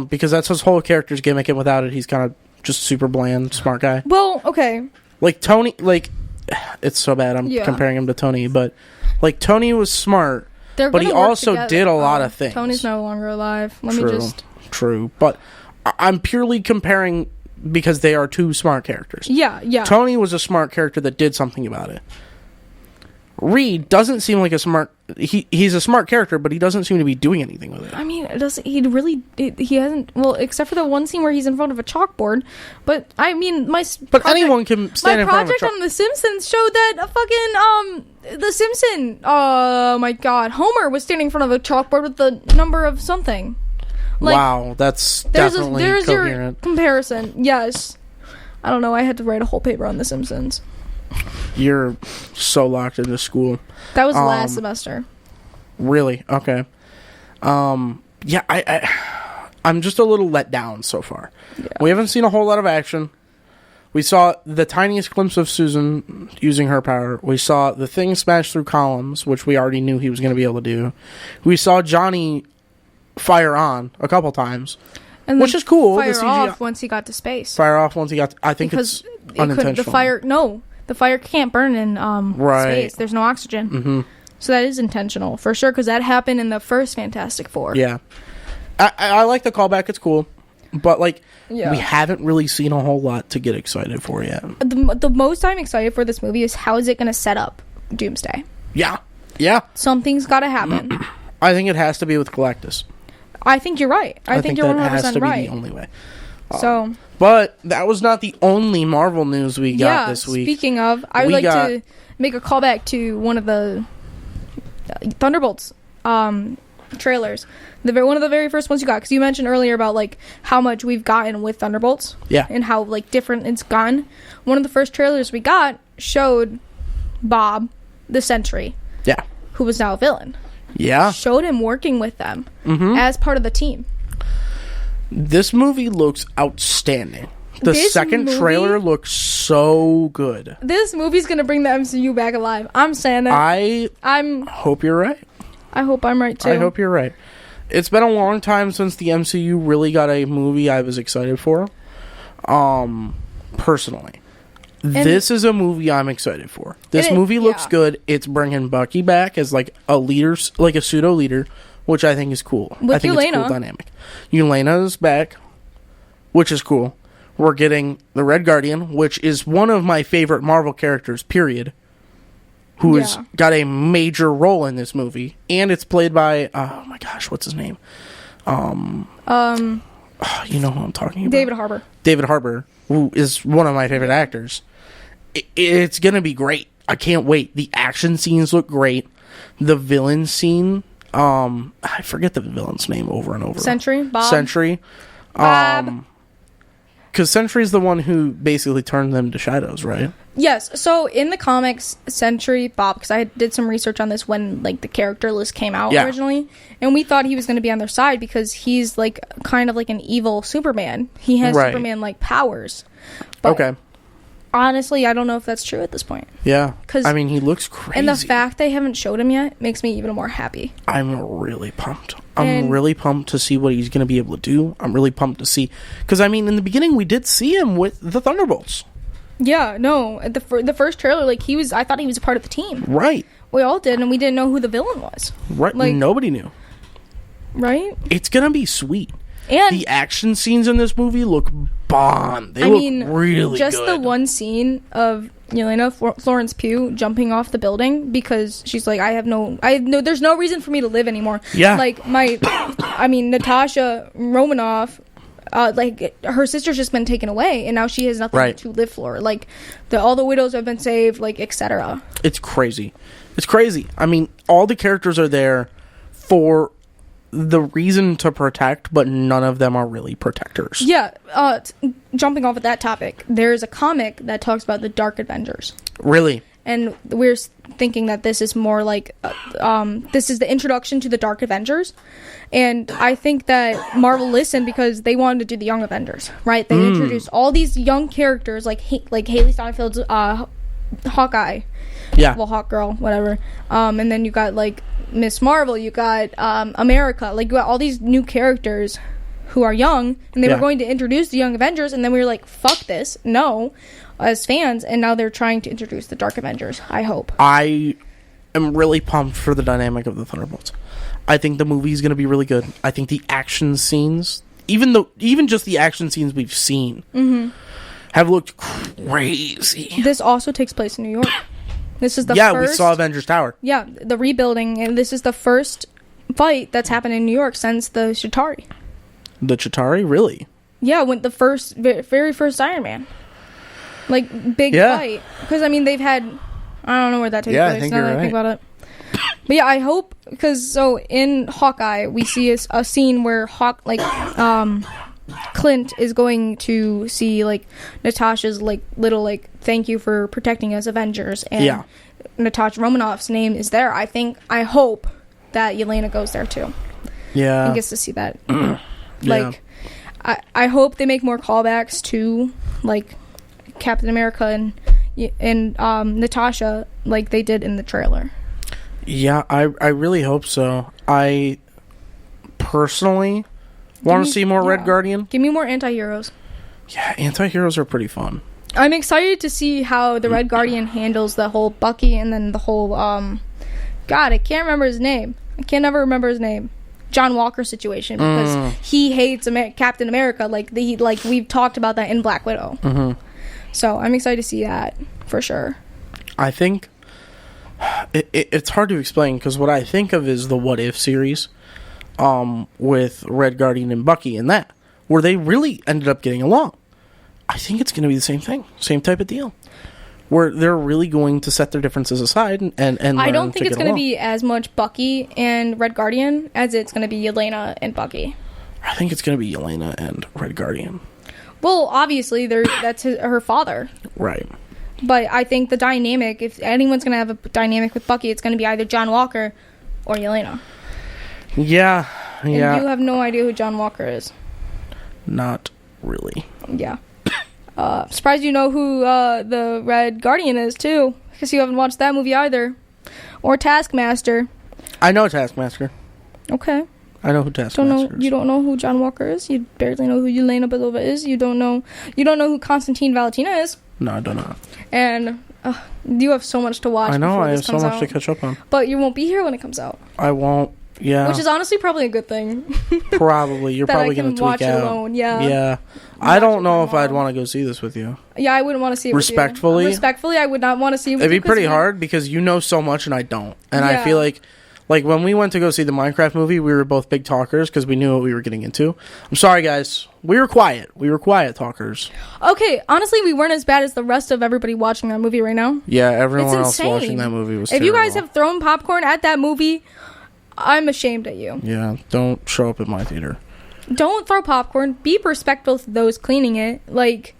Because that's his whole character's gimmick, and without it, he's kind of just super bland, smart guy. Well, okay. Like, Tony, like... it's so bad I'm comparing him to Tony, but, like, Tony was smart, but he also did a lot of things. Tony's no longer alive. True. But I'm purely comparing because they are two smart characters. Yeah. Tony was a smart character that did something about it. Reed doesn't seem like a smart... He's a smart character, but he doesn't seem to be doing anything with it. I mean, he hasn't... Well, except for the one scene where he's in front of a chalkboard. But, I mean, anyone can stand in front of a chalkboard. My project on The Simpsons showed that The Simpson... oh, my God. Homer was standing in front of a chalkboard with the number of something. Like, wow, that's definitely there's coherent. Your comparison. Yes. I don't know. I had to write a whole paper on The Simpsons. You're so locked into school. That was last semester. Really? Okay. Yeah, I'm just a little let down so far. Yeah. We haven't seen a whole lot of action. We saw the tiniest glimpse of Susan using her power. We saw the thing smash through columns, which we already knew he was going to be able to do. We saw Johnny fire on a couple times, and which is cool. Fire off once he got to space. Fire off once he got to, I think because it's unintentional. The fire can't burn in space. There's no oxygen. Mm-hmm. So that is intentional, for sure, because that happened in the first Fantastic Four. Yeah. I like the callback. It's cool. But, we haven't really seen a whole lot to get excited for yet. The most I'm excited for this movie is how is it going to set up Doomsday? Yeah. Yeah. Something's got to happen. I think it has to be with Galactus. I think you're right. I think you're 100% right. That has to be the only way. So... But that was not the only Marvel news we got this week. Speaking of, I would like to make a callback to one of the Thunderbolts trailers. One of the very first ones you got, because you mentioned earlier about how much we've gotten with Thunderbolts. Yeah. And how different it's gone. One of the first trailers we got showed Bob, the Sentry. Yeah. Who was now a villain. Yeah. Showed him working with them as part of the team. This movie looks outstanding. The second trailer looks so good. This movie's gonna bring the MCU back alive. I'm saying that. I'm hope you're right. I hope I'm right too. I hope you're right. It's been a long time since the MCU really got a movie I was excited for. Personally. This is a movie I'm excited for. This movie looks good. It's bringing Bucky back as a leader, a pseudo leader, which I think is cool. I think it's a cool dynamic. Yelena's back, which is cool. We're getting the Red Guardian, which is one of my favorite Marvel characters, period, who has got a major role in this movie. And it's played by, oh my gosh, what's his name? You know who I'm talking about. David Harbour, who is one of my favorite actors. It's going to be great. I can't wait. The action scenes look great. The villain scene, I forget the villain's name over and over. Sentry? Bob? Sentry. Bob. Because Sentry's the one who basically turned them to shadows, right? Yes. So in the comics, Sentry, Bob, because I did some research on this when the character list came out originally, and we thought he was going to be on their side because he's kind of like an evil Superman. He has Superman-like powers. But okay. Honestly, I don't know if that's true at this point. Yeah. Because he looks crazy. And the fact they haven't showed him yet makes me even more happy. I'm really pumped. I'm really pumped to see what he's going to be able to do. I'm really pumped to see... Because, in the beginning, we did see him with the Thunderbolts. Yeah, no. The first trailer, I thought he was a part of the team. Right. We all did, and we didn't know who the villain was. Right. Nobody knew. Right? It's going to be sweet. And the action scenes in this movie look bomb. They look really just good. The one scene of Yelena Florence Pugh jumping off the building because she's like, there's no reason for me to live anymore. Yeah. Natasha Romanoff, her sister's just been taken away and now she has nothing to live for. All the widows have been saved, etc. It's crazy. It's crazy. All the characters are there for the reason to protect, but none of them are really protectors. Yeah, jumping off of that topic, there's a comic that talks about the Dark Avengers. Really? And we're thinking that this is more this is the introduction to the Dark Avengers. And I think that Marvel listened because they wanted to do the Young Avengers, right? They introduced all these young characters like Haley Steinfeld's Hawkeye. Yeah. Well, Hawk Girl, whatever. And then you got Miss Marvel, you got America, you got all these new characters who are young, and they were going to introduce the Young Avengers, and then we were like, fuck this, no, as fans, and now they're trying to introduce the Dark Avengers, I hope. I am really pumped for the dynamic of the Thunderbolts. I think the movie is going to be really good. I think the action scenes, even just the action scenes we've seen, have looked crazy. This also takes place in New York. This is the first... we saw Avengers Tower. Yeah, the rebuilding, and this is the first fight that's happened in New York since the Chitauri. The Chitauri? Really? Yeah, when the very first Iron Man. Big fight. Because, they've had... I don't know where that takes place. I think now you're that right. I think about it. But yeah, I hope... Because, in Hawkeye, we see a scene where Clint is going to see Natasha's little thank you for protecting us Avengers, and Natasha Romanoff's name is there. I hope that Yelena goes there too. Yeah, and gets to see that. Yeah. Like, I hope they make more callbacks to, like, Captain America and Natasha, like they did in the trailer. Yeah, I really hope so. I personally want to see more Red Guardian. Give me more anti-heroes. Yeah, anti-heroes are pretty fun. I'm excited to see how the Red Guardian handles the whole Bucky and then the whole, God, I can't remember his name. I can't never remember his name. John Walker situation, because he hates Captain America. Like we've talked about that in Black Widow. Mm-hmm. So I'm excited to see that for sure. I think it's hard to explain, because what I think of is the What If series, with Red Guardian and Bucky and that, where they really ended up getting along. I think it's going to be the same thing, same type of deal, where they're really going to set their differences aside and I don't think it's going to be as much Bucky and Red Guardian as it's going to be Yelena and Bucky. I think it's going to be Yelena and Red Guardian. Well, obviously, that's her father. Right. But I think the dynamic, if anyone's going to have a dynamic with Bucky, it's going to be either John Walker or Yelena. Yeah. And you have no idea who John Walker is. Not really. Yeah. Surprised you know who the Red Guardian is, too. Because you haven't watched that movie either. Or Taskmaster. I know Taskmaster. Okay. I know who Taskmaster is. You don't know who John Walker is? You barely know who Yelena Belova is? You don't know who Konstantin Valentina is? No, I don't know. And you have so much to watch. I know, I have this so comes much out. to catch up on. But you won't be here when it comes out. I won't. Yeah. Which is honestly probably a good thing. Probably. You're that probably I can going to tweak watch out. alone. Yeah. Yeah. I don't know if I'd want to go see this with you. Yeah, I wouldn't want to see it Respectfully? with you. Respectfully, I would not want to see it with you. It'd be pretty hard, because you know so much and I don't. And I Yeah. feel like when we went to go see the Minecraft movie, we were both big talkers because we knew what we were getting into. I'm sorry, guys. We were quiet. We were quiet talkers. Okay, honestly, we weren't as bad as the rest of everybody watching that movie right now. Yeah, everyone It's else insane. watching that movie was If terrible. you guys have thrown popcorn at that movie, I'm ashamed at you. Yeah, don't show up at my theater. Don't throw popcorn. Be respectful to those cleaning it. Like,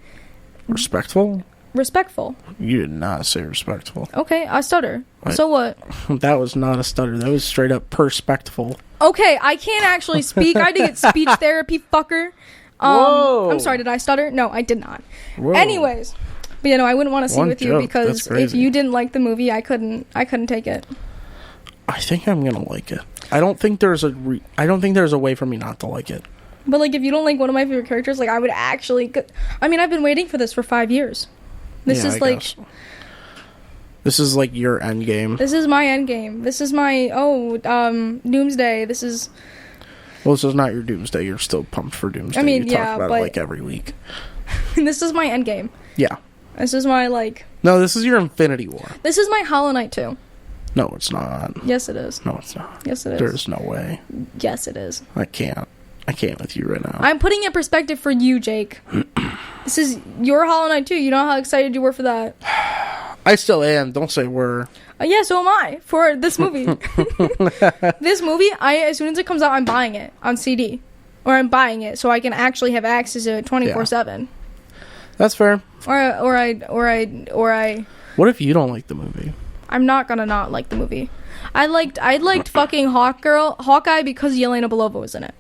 Respectful? respectful. You did not say respectful. Okay, I stutter. What? So what? That was not a stutter. That was straight up perspectful. Okay, I can't actually speak. I had to get speech therapy, fucker. Whoa. I'm sorry, did I stutter? No, I did not. Whoa. Anyways, but I wouldn't want to see One with you joke. because That's crazy. if you didn't like the movie, I couldn't take it. I think I'm gonna like it. I don't think there's a way for me not to like it. But like, if you don't like one of my favorite characters, like I would actually. I mean, I've been waiting for this for 5 years. This Yeah, is I like. guess. This is like your end game. This is my end game. This is my Doomsday. This is. Well, this is not your Doomsday. You're still pumped for Doomsday. I mean, you yeah, talk about but- it like every week. This is my end game. Yeah. This is my like. No, this is your Infinity War. This is my Hollow Knight 2. No, it's not. Yes, it is. No, it's not. Yes, it is. There's no way. Yes, it is. I can't with you right now. I'm putting it in perspective for you, Jake. This is your Hollow Knight 2. You know how excited you were for that. I still am. Don't say we're. Yeah, so am I for this movie. This movie, as soon as it comes out, I'm buying it on CD, or I'm buying it so I can actually have access to it 24/7. That's fair. Or I. What if you don't like the movie? I'm not gonna not like the movie. I liked fucking Hawkeye because Yelena Belova was in it.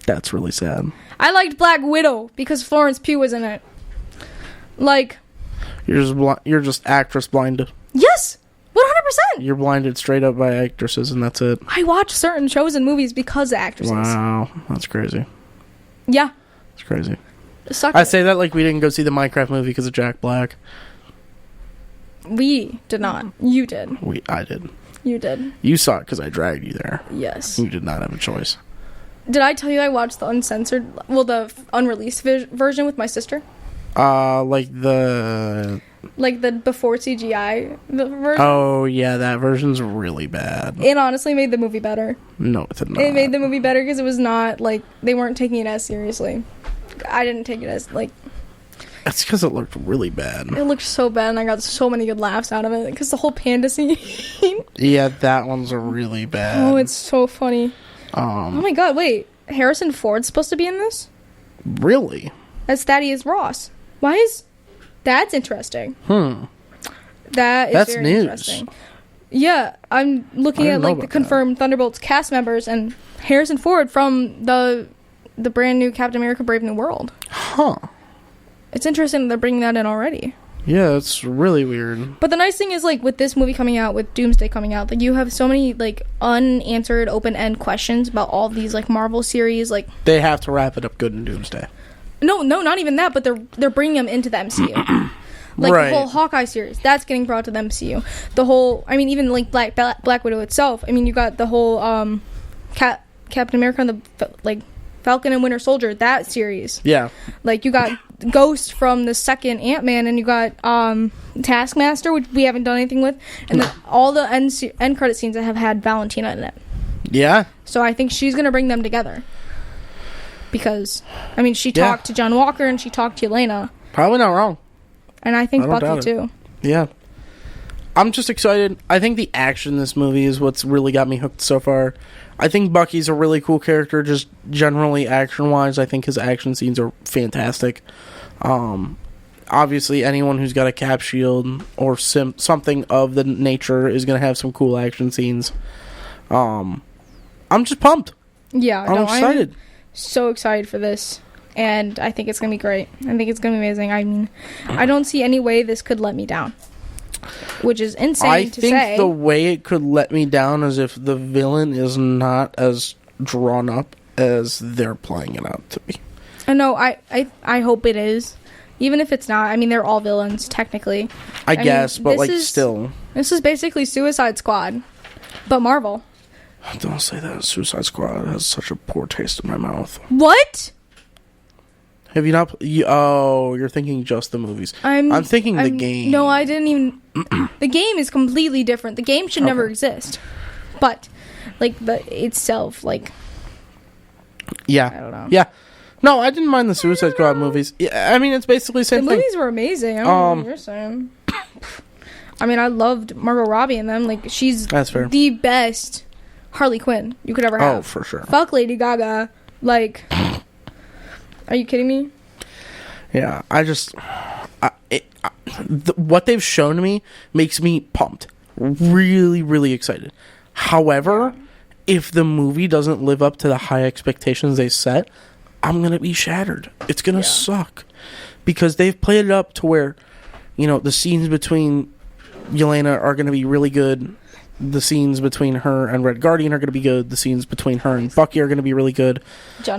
That's really sad. I liked Black Widow because Florence Pugh was in it. Like, You're just actress blinded. yes, 100%. You're blinded straight up by actresses, and that's it. I watch certain shows and movies because of actresses. Wow, that's crazy. Yeah. It's crazy. Suck I it. say that like we didn't go see the Minecraft movie because of Jack Black. We did not. You did. I did. You did. You saw it because I dragged you there. Yes. You did not have a choice. Did I tell you I watched the the unreleased version with my sister? Like the. Like the before CGI version? Oh yeah, that version's really bad. It honestly made the movie better. No, it did not. It made the movie better because it was not, like, they weren't taking it as seriously. I didn't take it as, like... That's because it looked really bad. It looked so bad, and I got so many good laughs out of it, because the whole panda scene... Yeah, that one's really bad. Oh, it's so funny. Oh my god, wait. Harrison Ford's supposed to be in this? Really? As Thaddeus Ross. Why is... That's interesting. That's That is very news. interesting. Yeah, I'm looking at like the confirmed Thunderbolts cast members, and Harrison Ford from the brand new Captain America: Brave New World. Huh. It's interesting that they're bringing that in already. Yeah, it's really weird. But the nice thing is, like, with this movie coming out, with Doomsday coming out, like, you have so many, like, unanswered, open-end questions about all these, like, Marvel series, like... They have to wrap it up good in Doomsday. No, not even that, but they're bringing them into the MCU. Like, right. The whole Hawkeye series, that's getting brought to the MCU. The whole... I mean, even, like, Black Widow itself. I mean, you got the whole, Captain America and the, like, Falcon and Winter Soldier, that series. Yeah. Like, you got... Ghost from the second Ant-Man, and you got Taskmaster, which we haven't done anything with, and then all the end credit scenes that have had Valentina in it. Yeah. So I think she's gonna bring them together because, I mean, she talked to John Walker and she talked to Yelena. Probably not wrong. And I think Bucky too. Yeah. I'm just excited. I think the action in this movie is what's really got me hooked so far. I think Bucky's a really cool character, just generally action-wise. I think his action scenes are fantastic. Obviously, anyone who's got a cap shield or something of the nature is going to have some cool action scenes. I'm just pumped. Yeah, I'm excited. I'm so excited for this, and I think it's going to be great. I think it's going to be amazing. I mean, I don't see any way this could let me down. Which is insane to say. I think the way it could let me down is if the villain is not as drawn up as they're playing it out to be. I know. I hope it is. Even if it's not. I mean, they're all villains, technically. I guess, but, like, still. This is basically Suicide Squad. But Marvel. Don't say that. Suicide Squad has such a poor taste in my mouth. What? Have you not... you're thinking just the movies. I'm thinking the game. No, I didn't even... The game is completely different. The game should never exist. But, like, the itself, like... Yeah. I don't know. Yeah. No, I didn't mind the Suicide Squad movies. Yeah, I mean, it's basically the same thing. The movies were amazing. I don't know what you're saying. I mean, I loved Margot Robbie in them. Like, she's the best Harley Quinn you could ever have. Oh, for sure. Fuck Lady Gaga. Like... Are you kidding me? Yeah, what they've shown me makes me pumped. Really, really excited. However, if the movie doesn't live up to the high expectations they set, I'm going to be shattered. It's going to suck. Because they've played it up to where, you know, the scenes between Yelena are going to be really good. The scenes between her and Red Guardian are going to be good. The scenes between her and Bucky are going to be really good.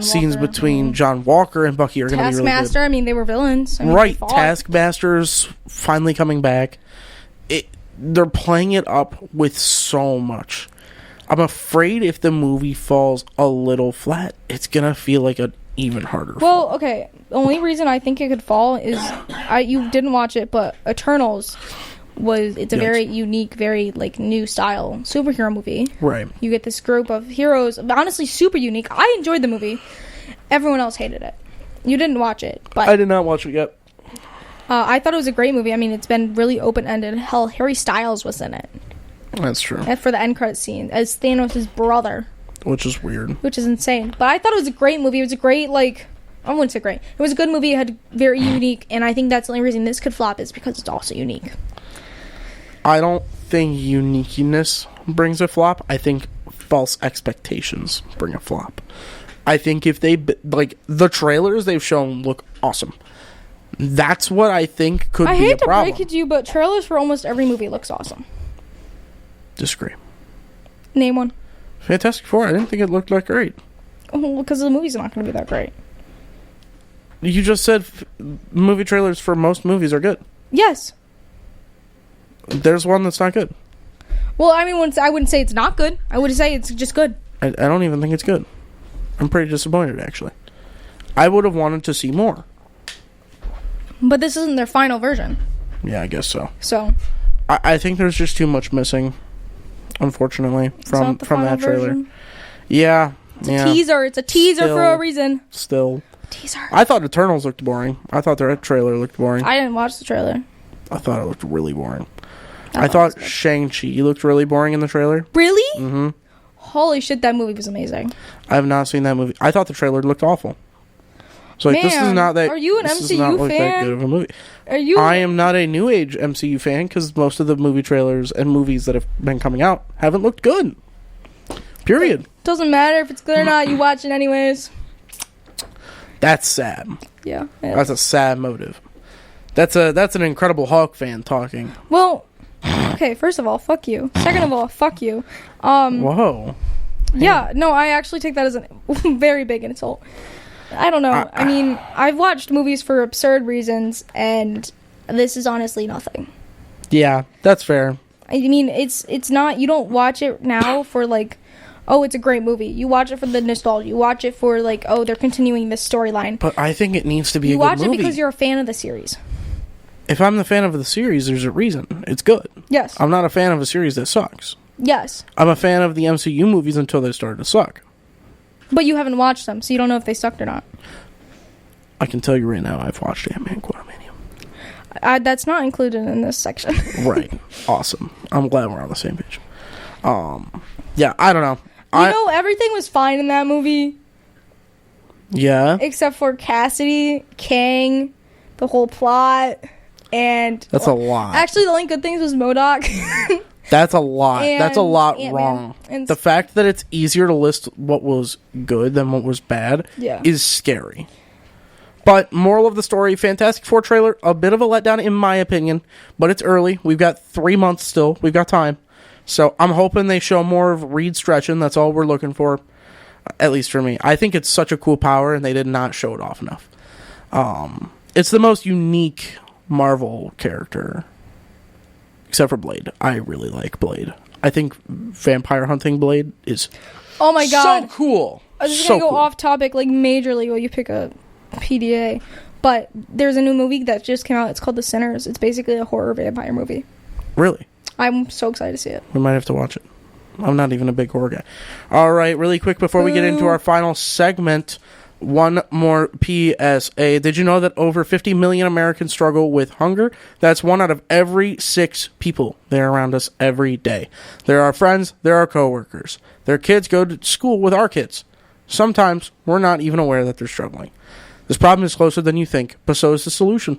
Scenes between John Walker and Bucky are going to be really good. Taskmaster, I mean, they were villains. I mean, right, Taskmaster's finally coming back. They're playing it up with so much. I'm afraid if the movie falls a little flat, it's going to feel like an even harder fall. Well, okay. The only reason I think it could fall is... you didn't watch it, but Eternals... it's a very unique, very, like, new style superhero movie. Right. You get this group of heroes, honestly super unique. I enjoyed the movie. Everyone else hated it. You didn't watch it, but I did not watch it yet. I thought it was a great movie. I mean, it's been really open-ended. Hell, Harry Styles was in it. That's true. And for the end credit scene as Thanos' brother. Which is weird. Which is insane. But I thought it was a great movie. It was a great, like... I wouldn't say great. It was a good movie. It had very unique, and I think that's the only reason this could flop is because it's also unique. I don't think uniqueness brings a flop. I think false expectations bring a flop. I think if they, like, the trailers they've shown look awesome. That's what I think could be a problem. I hate to break it to you, but trailers for almost every movie looks awesome. Disagree. Name one. Fantastic Four. I didn't think it looked that great. Oh, because the movie's not going to be that great. You just said movie trailers for most movies are good. Yes. There's one that's not good. Well, I mean, I wouldn't say it's not good. I would say it's just good. I don't even think it's good. I'm pretty disappointed, actually. I would have wanted to see more. But this isn't their final version. Yeah, I guess so. So, I think there's just too much missing, unfortunately, from that trailer. Version? Yeah. It's a teaser. It's a teaser for a reason. Still. Teaser. I thought Eternals looked boring. I thought their trailer looked boring. I didn't watch the trailer. I thought it looked really boring. I thought Shang-Chi looked really boring in the trailer. Really? Mm-hmm. Holy shit, that movie was amazing. I have not seen that movie. I thought the trailer looked awful. So like, this is Man, not that. are you an this is MCU not, like, that fan? good of a movie. Are you? I am not a new age MCU fan because most of the movie trailers and movies that have been coming out haven't looked good. Period. Doesn't matter if it's good or not. You watch it anyways. That's sad. Yeah. That's a sad motive. That's an Incredible Hulk fan talking. Well, okay. First of all, fuck you. Second of all, fuck you. Whoa. Yeah. No, I actually take that as a very big insult. I don't know. I mean, I've watched movies for absurd reasons, and this is honestly nothing. Yeah, that's fair. I mean, it's not. You don't watch it now for like, oh, it's a great movie. You watch it for the nostalgia. You watch it for like, oh, they're continuing this storyline. But I think it needs to be a good movie. You watch it because you're a fan of the series. If I'm the fan of the series, there's a reason. It's good. Yes. I'm not a fan of a series that sucks. Yes. I'm a fan of the MCU movies until they started to suck. But you haven't watched them, so you don't know if they sucked or not. I can tell you right now, I've watched Ant-Man Quantumania. That's not included in this section. Right. Awesome. I'm glad we're on the same page. Yeah, I don't know. You know, everything was fine in that movie. Yeah. Except for Cassidy, Kang, the whole plot, and... That's a lot. Actually, the only good things was MODOK. That's a lot. That's a lot Ant-Man. wrong. And the fact that it's easier to list what was good than what was bad is scary. But moral of the story, Fantastic Four trailer, a bit of a letdown in my opinion, but it's early. We've got 3 months still. We've got time. So I'm hoping they show more of Reed stretching. That's all we're looking for, at least for me. I think it's such a cool power, and they did not show it off enough. It's the most unique Marvel character, except for Blade. I really like Blade. I think vampire hunting Blade is oh my god, so cool. I'm just gonna go off topic like majorly while you pick a PDA. But there's a new movie that just came out. It's called The Sinners. It's basically a horror vampire movie. Really? I'm so excited to see it. We might have to watch it. I'm not even a big horror guy. All right, really quick before we get into our final segment, one more PSA. Did you know that over 50 million Americans struggle with hunger? That's 1 out of every 6 people that are around us every day. They're our friends. They're our coworkers. Their kids go to school with our kids. Sometimes we're not even aware that they're struggling. This problem is closer than you think, but so is the solution.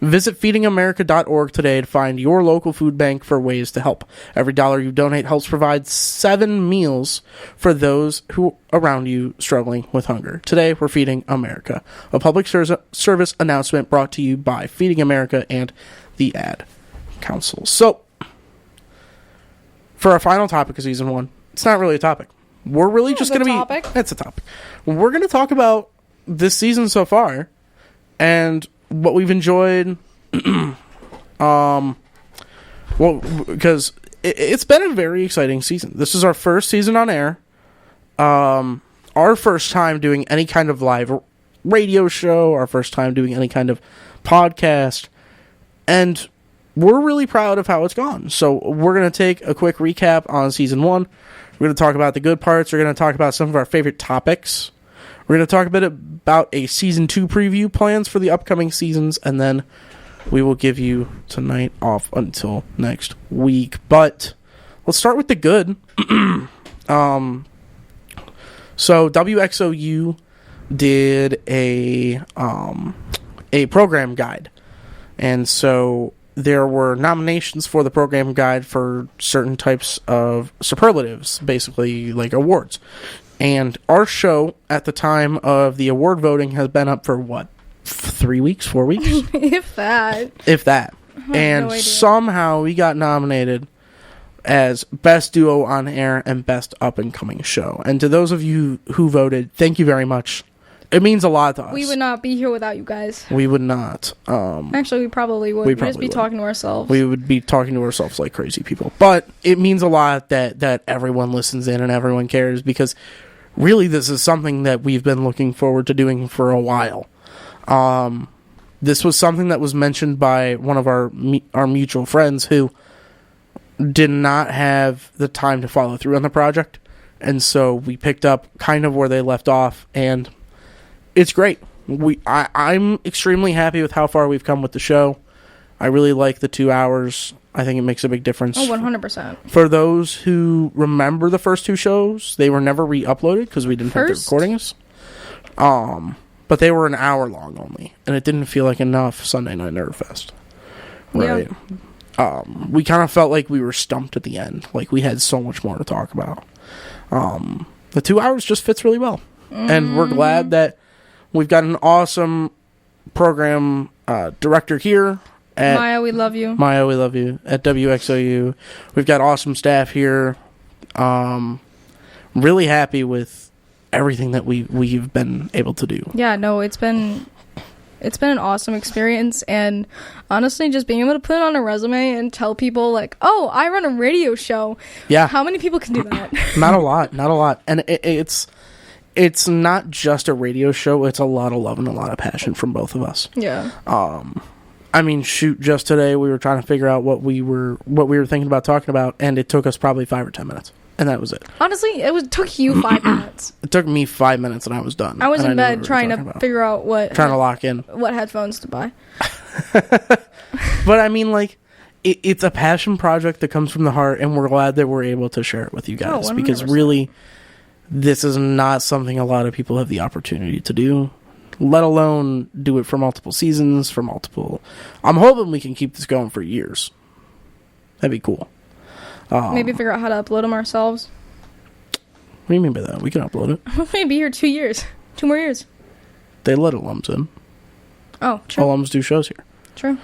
Visit feedingamerica.org today to find your local food bank for ways to help. Every dollar you donate helps provide 7 meals for those who around you struggling with hunger. Today, we're Feeding America, a public service announcement brought to you by Feeding America and the Ad Council. So, for our final topic of season 1, it's not really a topic. We're really just going to be... It's a topic. We're going to talk about this season so far and what we've enjoyed. Well, because it's been a very exciting season. This is our first season on air. Our first time doing any kind of live radio show, our first time doing any kind of podcast, and we're really proud of how it's gone. So we're going to take a quick recap on season 1. We're going to talk about the good parts. We're going to talk about some of our favorite topics. We're going to talk a bit about a season 2 preview, plans for the upcoming seasons, and then we will give you tonight off until next week. But let's start with the good. So WXOU did a program guide, and so there were nominations for the program guide for certain types of superlatives, basically like awards. And our show at the time of the award voting has been up for what? 3 weeks, 4 weeks? If that. And somehow we got nominated as Best Duo on Air and Best Up and Coming Show. And to those of you who voted, thank you very much. It means a lot to us. We would not be here without you guys. We would not. Actually, we probably would. We'd just be talking to ourselves. We would be talking to ourselves like crazy people. But it means a lot that everyone listens in and everyone cares, because really this is something that we've been looking forward to doing for a while. This was something that was mentioned by one of our mutual friends who did not have the time to follow through on the project. And so we picked up kind of where they left off, and it's great. I'm extremely happy with how far we've come with the show. I really like the 2 hours. I think it makes a big difference. Oh, 100%. For those who remember the first 2 shows, they were never re-uploaded because we didn't have the recordings. but they were an hour long only, and it didn't feel like enough Sunday Night Nerdfest. Right? Yeah. We kind of felt like we were stumped at the end. Like, we had so much more to talk about. The 2 hours just fits really well. And we're glad that we've got an awesome program director here. Maya, we love you. Maya, we love you. At WXOU. We've got awesome staff here. Really happy with everything that we've been able to do. Yeah, no, it's been an awesome experience, and honestly, just being able to put it on a resume and tell people like, oh, I run a radio show. Yeah. How many people can do that? Not a lot. And it's not just a radio show, it's a lot of love and a lot of passion from both of us. Yeah. I mean, shoot, just today we were trying to figure out what we were thinking about talking about, and it took us probably 5 or 10 minutes. And that was it. Honestly, took you 5 minutes. It took me 5 minutes and I was done. I was in bed trying to figure out trying to lock in what headphones to buy. But I mean, like, it's a passion project that comes from the heart, and we're glad that we're able to share it with you guys. Because really, this is not something a lot of people have the opportunity to do, let alone do it for multiple seasons, I'm hoping we can keep this going for years. That'd be cool. Maybe figure out how to upload them ourselves. What do you mean by that? We can upload it. We'll maybe here 2 years. 2 more years. They let alums in. Oh, true. Alums do shows here. True.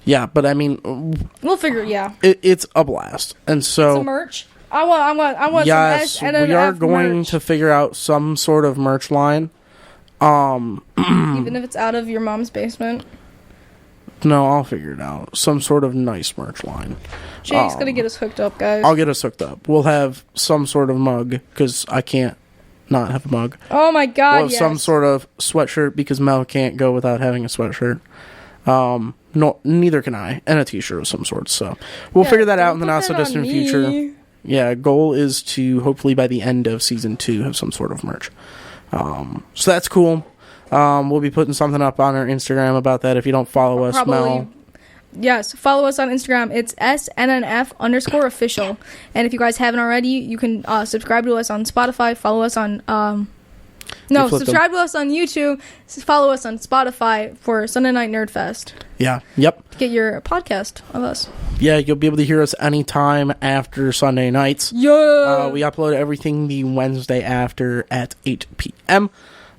Yeah, but I mean, we'll figure. Yeah, it's a blast, and so some merch. I want. Yes, some S and we are going merch. to figure out some sort of merch line. Even if it's out of your mom's basement. No, I'll figure it out. Some sort of nice merch line. Jake's gonna get us hooked up, guys. I'll get us hooked up. We'll have some sort of mug, because I can't not have a mug. Oh my god, We'll have some sort of sweatshirt, because Mel can't go without having a sweatshirt. No, neither can I. And a t-shirt of some sort. So we'll figure that out in the not-so-distant future. Yeah, goal is to, hopefully by the end of Season 2, have some sort of merch. So that's cool. We'll be putting something up on our Instagram about that. If you don't follow us, Mel. Yes, follow us on Instagram. It's SNNF_official. And if you guys haven't already, you can subscribe to us on Spotify. Follow us on... subscribe to us on YouTube. Follow us on Spotify for Sunday Night Nerdfest. Yeah, yep. Get your podcast of us. Yeah, you'll be able to hear us anytime after Sunday nights. Yeah. We upload everything the Wednesday after at 8 p.m.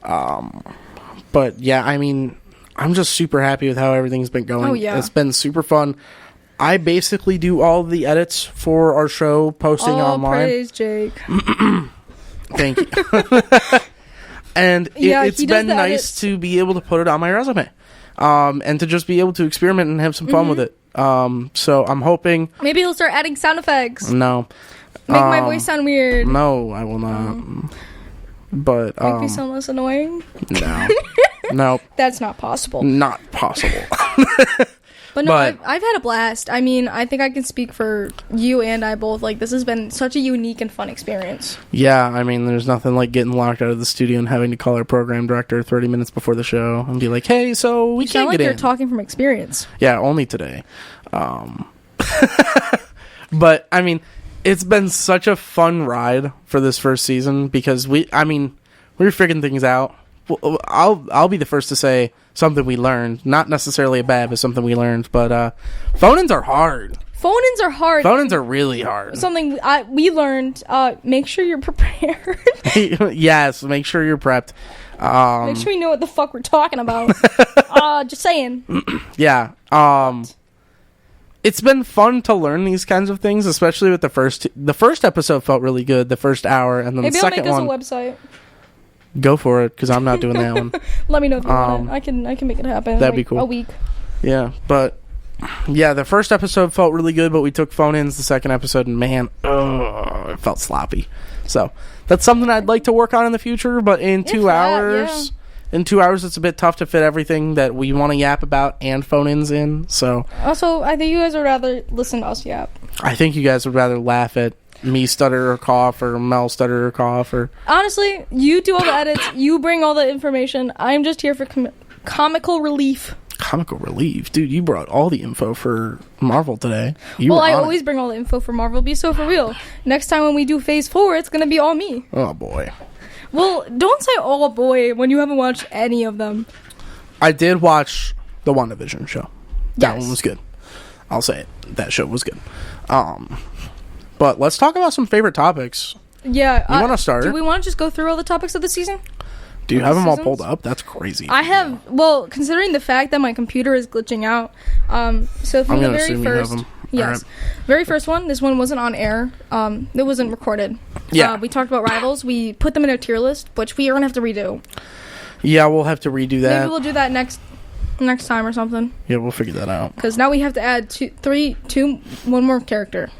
But yeah, I mean, I'm just super happy with how everyth's been going. Oh, yeah. It's been super fun. I basically do all the edits for our show, posting online. Praise Jake. Thank you. And it's been nice edits. to be able to put it on my resume. And to just be able to experiment and have some fun with it. So I'm hoping... Maybe he'll start adding sound effects. No. Make my voice sound weird. No, I will not. But Make me sound less annoying? No. No. That's not possible. Not possible. But no, I've had a blast. I mean, I think I can speak for you and I both. Like, this has been such a unique and fun experience. Yeah, I mean, there's nothing like getting locked out of the studio and having to call our program director 30 minutes before the show and be like, hey, so we can't get in. You're talking from experience. Yeah, only today. But, I mean, it's been such a fun ride for this first season because we were figuring things out. Well, I'll be the first to say something we learned, not necessarily a bad, but something we learned. But phone-ins are hard. Phone-ins are hard. Phone-ins are really hard. Something we learned. Make sure you're prepared. Yes, make sure you're prepped. Make sure you know what the fuck we're talking about. Just saying. Yeah. It's been fun to learn these kinds of things, especially with the first episode felt really good, the first hour, and then maybe the second one. Maybe I'll make us a website. Go for it, because I'm not doing that one. Let me know if you want it. I can make it happen. That'd be cool. A week. Yeah, but yeah, the first episode felt really good, but we took phone-ins the second episode, and man, it felt sloppy. So that's something I'd like to work on in the future. But in 2 hours, it's a bit tough to fit everything that we want to yap about and phone-ins in. So also, I think you guys would rather listen to us yap. I think you guys would rather laugh at me stutter or cough, or Mel stutter or cough, or honestly, you do all the edits, you bring all the information. I'm just here for comical relief. Comical relief, dude. You brought all the info for Marvel today. I always bring all the info for Marvel. Be so for real. Next time when we do Phase 4, it's gonna be all me. Oh boy. Well, don't say "oh boy" when you haven't watched any of them. I did watch the WandaVision show. That Yes. one was good. I'll say it. That show was good. But let's talk about some favorite topics. Yeah. You want to start? Do we want to just go through all the topics of the season? Do you have them all seasons? pulled up? That's crazy. I have. Well, considering the fact that my computer is glitching out, so from I'm the gonna very assume you have first, them. yes, Alright. very first one. This one wasn't on air. It wasn't recorded. Yeah. We talked about rivals. We put them in a tier list, which we are gonna have to redo. Yeah, we'll have to redo that. Maybe we'll do that next time or something. Yeah, we'll figure that out. Because now we have to add one more character.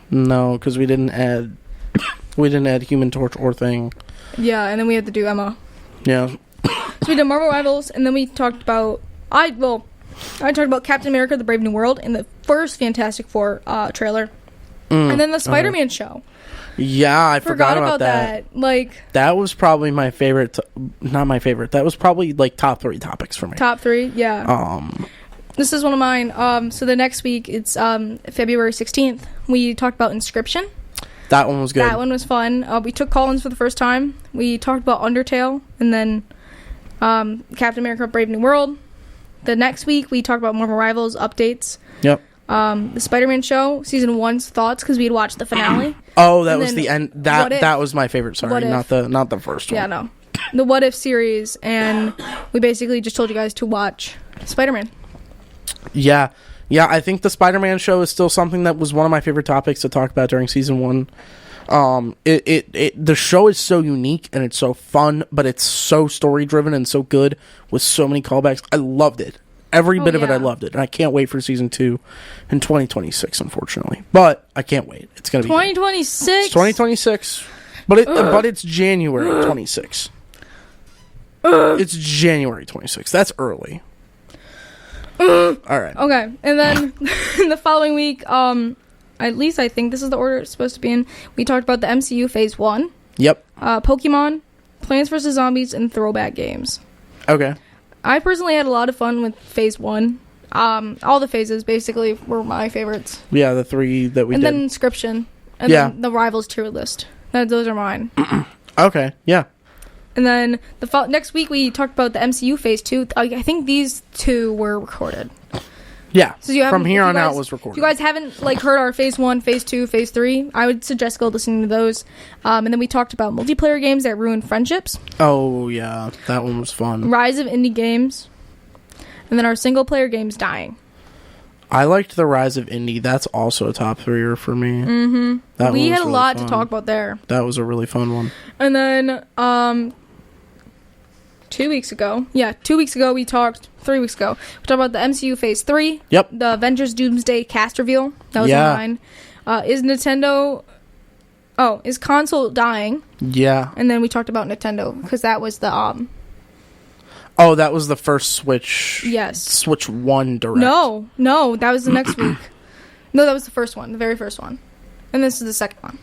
No, because we didn't add Human Torch or Thing. Yeah, and then we have to do Emma. Yeah. So we did Marvel Rivals, and then we talked about I talked about Captain America: The Brave New World in the first Fantastic Four trailer, and then the Spider-Man show. Yeah, I forgot about that. Like, that was probably my favorite. Not my favorite. That was probably like top 3 topics for me. top 3, yeah. This is one of mine. So the next week, it's February 16th. We talked about Inscription. That one was good. That one was fun. We took Collins for the first time. We talked about Undertale, and then Captain America: Brave New World. The next week, we talked about Marvel Rivals updates. Yep. The Spider-Man show, season 1's thoughts, because we had watched the finale. Oh, that And was then the end. What If? That was my favorite. Sorry, What If? not the first one. Yeah, no. The What If series, and we basically just told you guys to watch Spider-Man. Yeah. I think the Spider-Man show is still something that was one of my favorite topics to talk about during season 1. The show is so unique and it's so fun, but it's so story driven and so good with so many callbacks. I loved it. Every bit of it, I loved it, and I can't wait for season 2 in 2026. Unfortunately, but I can't wait. It's gonna be 2026. It's 2026, but it's January 26. It's January 26. That's early. All right. Okay, and then the following week, at least I think this is the order it's supposed to be in. We talked about the MCU Phase 1. Yep. Pokemon, Plants vs. Zombies, and throwback games. Okay. I personally had a lot of fun with Phase 1. All the phases, basically, were my favorites. Yeah, the 3 that we and did. then Inscription. And then the Rivals tier list. Those are mine. Okay, yeah. And then next week, we talked about the MCU Phase 2. I think these 2 were recorded. Yeah, So you from here on out was recorded. If you guys haven't heard our Phase 1, Phase 2, Phase 3, I would suggest go listening to those. And then we talked about multiplayer games that ruin friendships. Oh, yeah, that one was fun. Rise of indie games. And then our single-player games dying. I liked the Rise of Indie. That's also a top 3er for me. Mm-hmm. We had a lot to talk about there. That was a really fun one. And then 2 weeks ago, 3 weeks ago, we talked about the MCU Phase 3. Yep. The Avengers Doomsday cast reveal. That was mine. Is console dying? Yeah. And then we talked about Nintendo, because that was the Oh, that was the first Switch. Yes. Switch 1 Direct. No, that was the next week. No, that was the first one, the very first one. And this is the second one.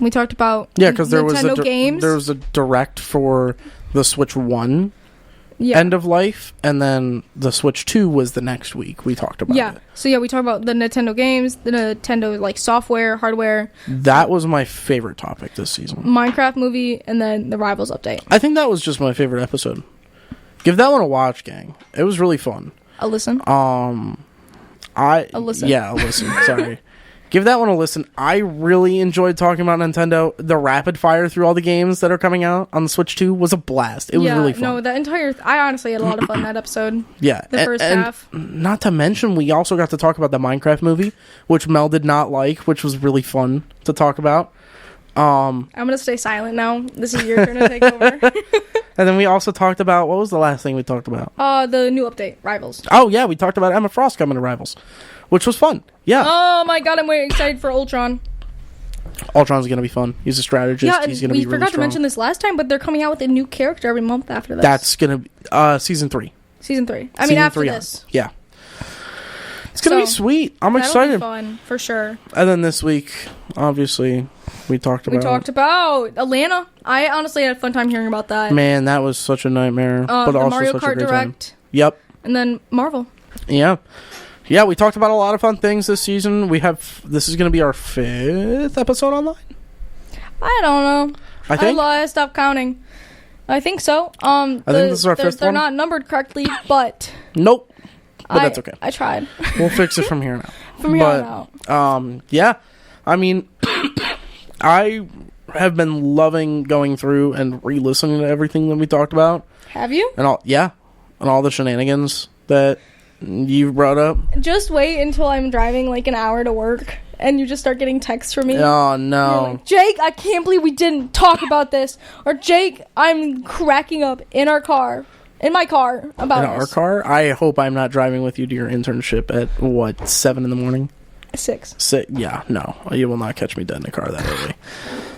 We talked about because there games. was a Direct for the Switch 1 end of life, and then the Switch 2 was the next week. We talked about it. So we talked about the Nintendo games, the Nintendo software, hardware. That was my favorite topic this season. Minecraft movie, and then the Rivals update. I think that was just my favorite episode. Give that one a watch, gang. It was really fun. A listen. A listen. Yeah, a listen. Sorry. Give that one a listen. I really enjoyed talking about Nintendo. The rapid fire through all the games that are coming out on the Switch 2 was a blast. It was really fun. No, I honestly had a lot of fun that episode. Yeah. The first half. Not to mention, we also got to talk about the Minecraft movie, which Mel did not like, which was really fun to talk about. I'm going to stay silent now. This is your turn to take over. And then we also talked about, what was the last thing we talked about? The new update, Rivals. Oh, yeah, we talked about Emma Frost coming to Rivals, which was fun. Yeah. Oh my god, I'm way excited for Ultron. Ultron's going to be fun. He's a strategist. Yeah, He's going to be really strong. we forgot to mention this last time, but they're coming out with a new character every month after this. That's going to be season 3. Season 3. I mean, after this. Yeah. It's going to be sweet. I'm excited. That'll be fun, for sure. And then this week, obviously, we talked about Atlanta. I honestly had a fun time hearing about that. Man, that was such a nightmare. But the also Mario such Kart a great Direct. time. Yep. And then Marvel. Yeah. Yeah, we talked about a lot of fun things this season. This is going to be our 5th episode online. I don't know. I think. I stopped counting. I think so. I think this is our fifth they're one. not numbered correctly, but Nope. But that's okay. I tried. We'll fix it from here on out. From here on out. Yeah. I mean, I have been loving going through and re-listening to everything that we talked about. Have you? And all the shenanigans that you brought up. Just wait until I'm driving like an hour to work and you just start getting texts from me. Oh, no. You're like, Jake, I can't believe we didn't talk about this. Or, Jake, I'm cracking up in my car about In our car? I hope I'm not driving with you to your internship at, 7 in the morning? 6. Yeah, no. You will not catch me dead in a car that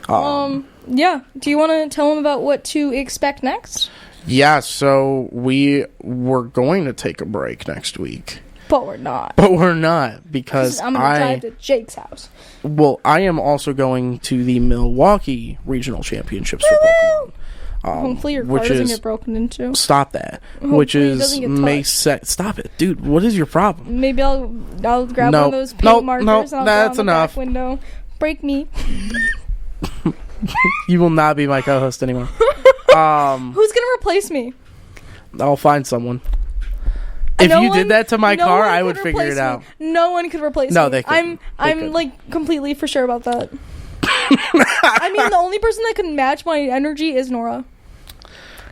early. Yeah. Do you want to tell them about what to expect next? Yeah, so we were going to take a break next week. But we're not. Because I'm going to drive to Jake's house. Well, I am also going to the Milwaukee Regional Championships for Pokemon. Hopefully your car doesn't get broken into. Stop that. Hopefully which it is doesn't get May touched. 2nd. Stop it, dude. What is your problem? Maybe I'll grab one of those paint markers and I'll that's go on the enough. back window. Break me. You will not be my co-host anymore. Who's going to replace me? I'll find someone. If you did that to my car, I would figure it out. No one could replace me. No, they could. I'm like completely for sure about that. I mean, the only person that can match my energy is Nora.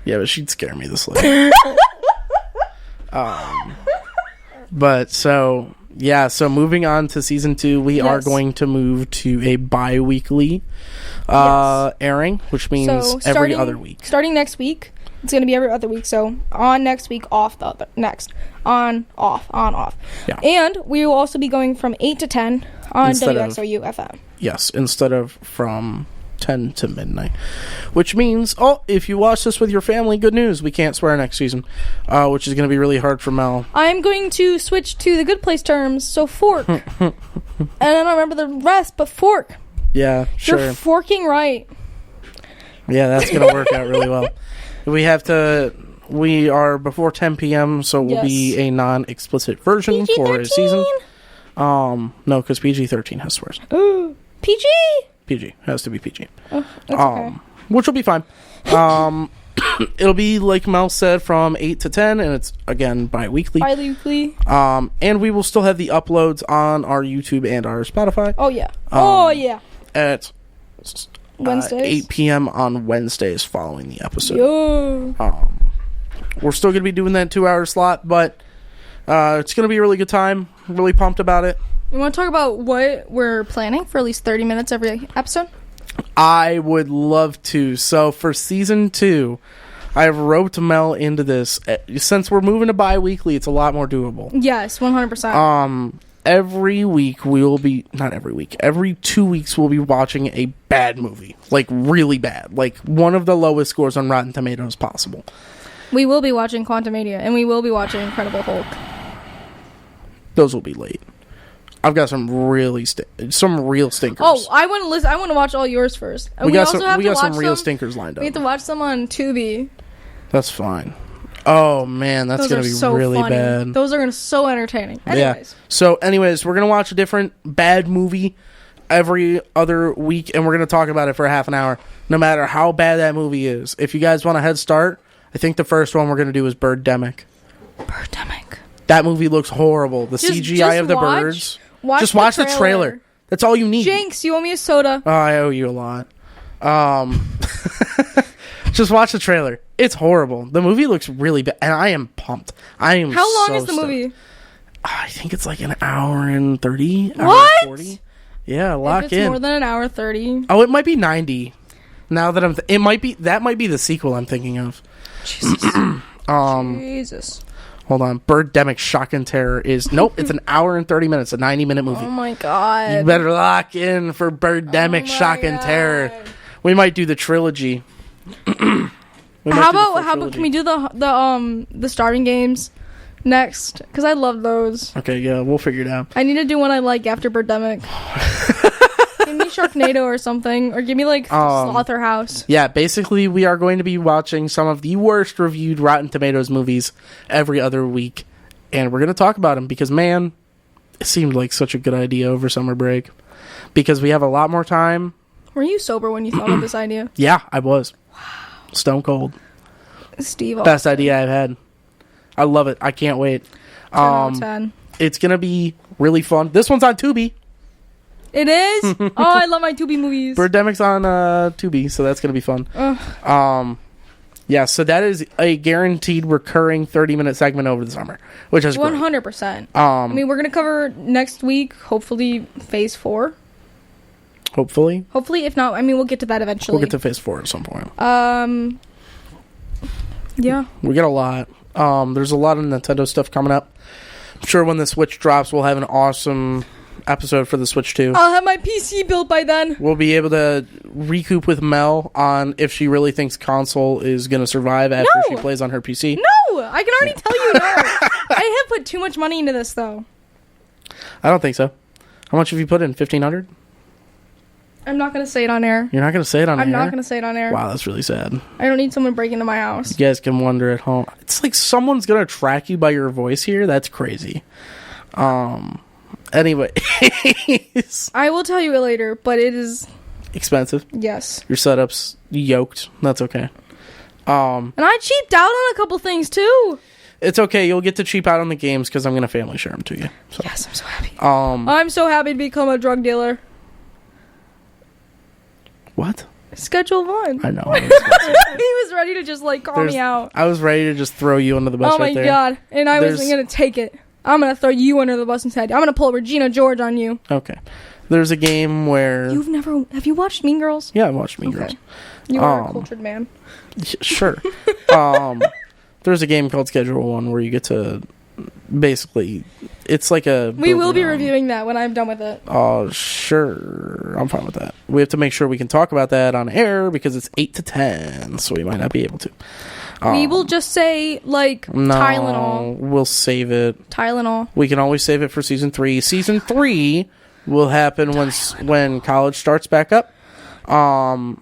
Yeah, but she'd scare me this late. But so moving on to season 2, we are going to move to a bi-weekly airing, which means every other week. Starting next week, it's going to be every other week. So on next week, off the other next. On, off, on, off. Yeah. And we will also be going from 8 to 10 on WXOU FM. Yes, instead of from 10 to midnight. Which means, if you watch this with your family, good news. We can't swear next season, which is going to be really hard for Mel. I'm going to switch to the good place terms, so fork. And I don't remember the rest, but fork. Yeah, sure. You're forking right. Yeah, that's going to work out really well. We are before 10 p.m., so we'll be a non-explicit version PG-13. for a season. No, because PG-13 has swears. Ooh, PG? PG. Has to be PG. Oh, that's okay. Which will be fine. It'll be, like Mel said, from 8 to 10, and it's, again, bi-weekly. Bi-weekly. And we will still have the uploads on our YouTube and our Spotify. Oh, yeah. At Wednesdays. 8 p.m. on Wednesdays following the episode. Yo. We're still going to be doing that 2-hour slot, but it's going to be a really good time. Really pumped about it. You want to talk about what we're planning for at least 30 minutes every episode? I would love to. So for season 2, I've roped Mel into this. Since we're moving to bi-weekly, it's a lot more doable. Yes, 100%. Every week we will be, not every week, every 2 weeks we'll be watching a bad movie. Like, really bad. Like, one of the lowest scores on Rotten Tomatoes possible. We will be watching Quantumania, and we will be watching Incredible Hulk. Those will be late. I've got some real stinkers. Oh, I want to listen. I want to watch all yours first. And we got some real stinkers lined up. We have to watch them on Tubi. That's fine. Oh man, that's gonna be so really funny. Bad. Those are gonna be so entertaining. Anyways. Yeah. So, we're gonna watch a different bad movie every other week, and we're gonna talk about it for half an hour, no matter how bad that movie is. If you guys want a head start, I think the first one we're gonna do is Birdemic. Birdemic. That movie looks horrible. The CGI of the birds. Just watch the trailer. That's all you need. Jinx, you owe me a soda. Oh, I owe you a lot. Just watch the trailer. It's horrible. The movie looks really bad, and I am pumped. How long is the movie? I think it's like an hour and 30. What? 40. Yeah, lock if it's more than an hour 30. Oh, it might be 90. Now that that might be the sequel I'm thinking of. Jesus. Jesus. Hold on. Birdemic Shock and Terror is... Nope, it's an hour and 30 minutes. A 90-minute movie. Oh, my God. You better lock in for Birdemic Shock and Terror. We might do the trilogy. How about can we do the starving games next? Because I love those. Okay, yeah, we'll figure it out. I need to do one I like after Birdemic. Give me Sharknado or something, or give me like Slaughterhouse. Yeah, basically we are going to be watching some of the worst reviewed Rotten Tomatoes movies every other week, and we're going to talk about them because, man, it seemed like such a good idea over summer break because we have a lot more time. Were you sober when you thought of this idea? Yeah, I was. Wow. Stone cold. Steve. Best idea I've had. I love it. I can't wait. 10 out of 10. It's going to be really fun. This one's on Tubi. It is? Oh, I love my Tubi movies. Birdemic's on Tubi, so that's going to be fun. Yeah, so that is a guaranteed recurring 30-minute segment over the summer, which is 100%. I great. mean, we're going to cover next week, hopefully, Phase 4. Hopefully. Hopefully, if not, I mean, we'll get to that eventually. We'll get to Phase 4 at some point. Yeah. We get a lot. There's a lot of Nintendo stuff coming up. I'm sure when the Switch drops, we'll have an awesome episode for the Switch 2. I'll have my PC built by then. We'll be able to recoup with Mel on if she really thinks console is going to survive after she plays on her PC. No! I can already tell you no. I have put too much money into this, though. I don't think so. How much have you put in? $1,500? I'm not going to say it on air. You're not going to say it on air? I'm not going to say it on air. Wow, that's really sad. I don't need someone breaking into my house. You guys can wonder at home. It's like someone's going to track you by your voice here. That's crazy. Anyway. I will tell you it later, but it is... expensive. Yes. Your setup's yoked. That's okay. And I cheaped out on a couple things, too. It's okay. You'll get to cheap out on the games because I'm going to family share them to you. So. Yes, I'm so happy. I'm so happy to become a drug dealer. What? Schedule 1. I know. He was ready to just, like, call me out. I was ready to just throw you under the bus right there. Oh, my God. And I wasn't going to take it. I'm going to throw you under the bus instead. I'm going to pull Regina George on you. Okay. There's a game where... Have you watched Mean Girls? Yeah, I've watched Mean Girls. You are a cultured man. Sure. There's a game called Schedule 1 where you get to... Basically, it's like a... We will be reviewing that when I'm done with it. Oh, sure. I'm fine with that. We have to make sure we can talk about that on air because it's 8 to 10, so we might not be able to. We will just say, like, no, Tylenol. We'll save it. Tylenol. We can always save it for Season 3. Season 3 will happen when college starts back up. Tylenol.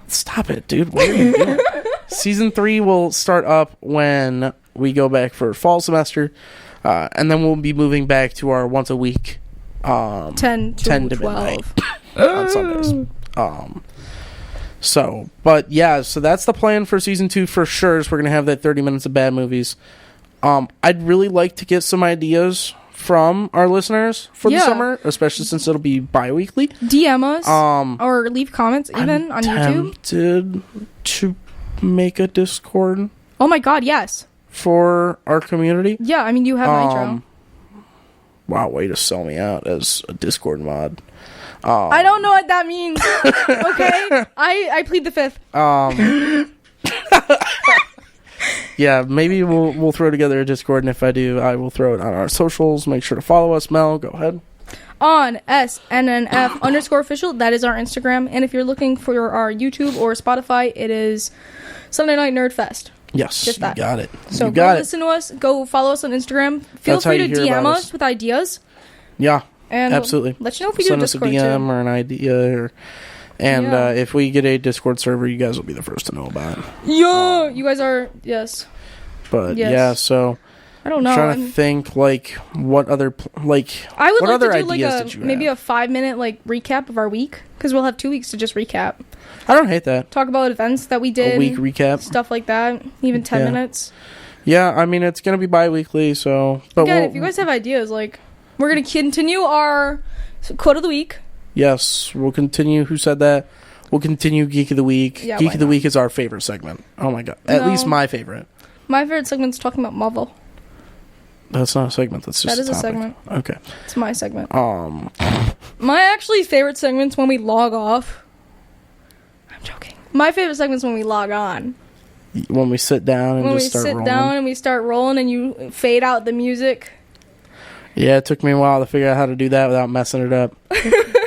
Stop it, dude. What are you doing? Season 3 will start up when we go back for fall semester, and then we'll be moving back to our once a week 10 to 12 midnight on Sundays. So that's the plan for Season 2 for sure, is we're going to have that 30 minutes of bad movies. I'd really like to get some ideas from our listeners for the summer, especially since it'll be bi-weekly. DM us or leave comments even on YouTube. I'm tempted to make a Discord. Oh my God, yes. For our community. Yeah, I mean, you have Nitro. Wow, way to sell me out as a Discord mod. I don't know what that means. Okay? I plead the fifth. Yeah, maybe we'll throw together a Discord, and if I do, I will throw it on our socials. Make sure to follow us. Mel, go ahead. On SNNF_official, that is our Instagram. And if you're looking for our YouTube or Spotify, it is Sunday Night Nerd Fest. Yes, just that. You got it. So go listen to us. Go follow us on Instagram. Feel free to DM us with ideas. Yeah, and absolutely. Let you know if we do a Discord Send us a DM too. or an idea, if we get a Discord server, you guys will be the first to know about it. Yeah, you guys are, yes. But yeah, so I don't know. I'm trying to think what other I would like to do maybe a 5-minute recap of our week, because we'll have 2 weeks to just recap. I don't hate that. Talk about events that we did. A week recap. Stuff like that. Even 10 minutes. Yeah, I mean, it's going to be bi-weekly, so... But again, if you guys have ideas, we're going to continue our quote of the week. Yes, we'll continue. Who said that? We'll continue Geek of the Week. Yeah, Geek of the Week is our favorite segment. Oh my God. At least my favorite. My favorite segment's talking about Marvel. That's not a segment. That's just a segment. Okay. It's my segment. My actually favorite segment's when we log off. I'm joking. My favorite segment's when we log on. When we sit down and just start rolling. When we sit down and we start rolling and you fade out the music. Yeah, it took me a while to figure out how to do that without messing it up.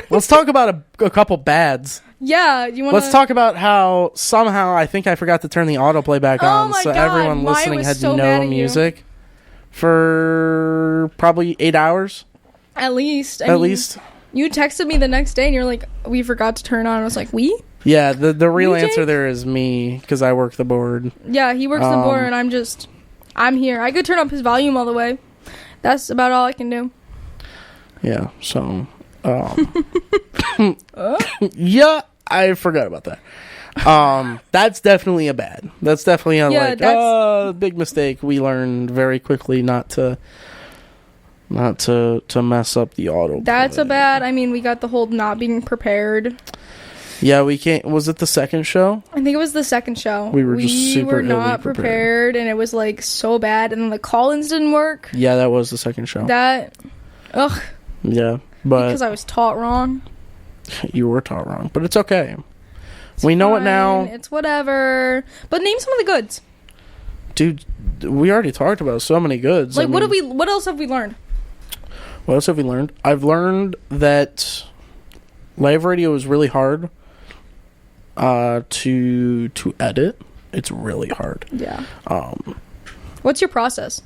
Let's talk about a couple bads. Yeah, Let's talk about how somehow I think I forgot to turn the autoplay back on, so everyone listening had no music for probably 8 hours. At least. At least. You texted me the next day and you're like, we forgot to turn on. I was like, we? Yeah, the real answer there is me, because I work the board. Yeah, he works the board and I'm here. I could turn up his volume all the way. That's about all I can do. Yeah, so Yeah, I forgot about that. That's definitely a bad. That's definitely a big mistake. We learned very quickly not to mess up the auto. That's a bad. I mean, we got the whole not being prepared. Yeah, we can't. Was it the second show? I think it was the second show. We were just super not prepared, and it was like so bad. And then the call-ins didn't work. Yeah, that was the second show. Yeah, but because I was taught wrong. You were taught wrong, but it's okay. We know it now. It's whatever. But name some of the goods. Dude, we already talked about so many goods. Like, what else have we learned? What else have we learned? I've learned that live radio is really hard to edit. It's really hard. Yeah. What's your process?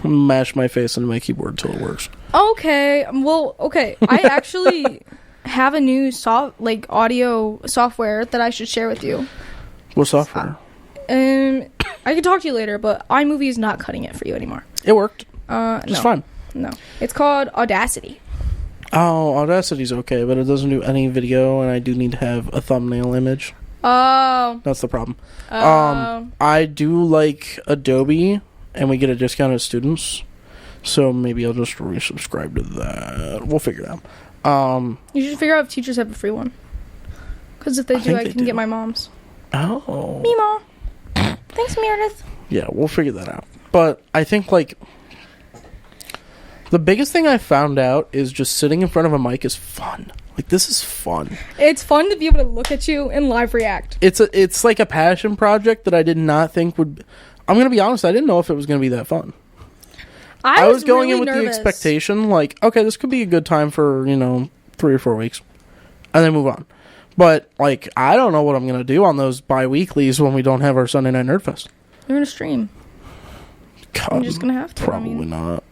Mash my face into my keyboard until it works. Okay. Well, okay. I actually have a new audio software that I should share with you. What software? I can talk to you later, but iMovie is not cutting it for you anymore. It worked. No. It's fine. No. It's called Audacity. Oh, Audacity's okay, but it doesn't do any video, and I do need to have a thumbnail image. Oh. That's the problem. I do like Adobe, and we get a discount as students, so maybe I'll just resubscribe to that. We'll figure it out. You should figure out if teachers have a free one. Because if they do, I can get my mom's. Oh. Meemaw. Thanks, Meredith. Yeah, we'll figure that out. But I think, the biggest thing I found out is just sitting in front of a mic is fun. This is fun. It's fun to be able to look at you and live react. It's like a passion project that I did not think would... I'm going to be honest, I didn't know if it was going to be that fun. I was going really in with nervous. the expectation, okay, this could be a good time for, 3 or 4 weeks. And then move on. But, I don't know what I'm going to do on those bi-weeklies when we don't have our Sunday Night Nerdfest. You're going to stream. God, I'm just going to have to. Probably not.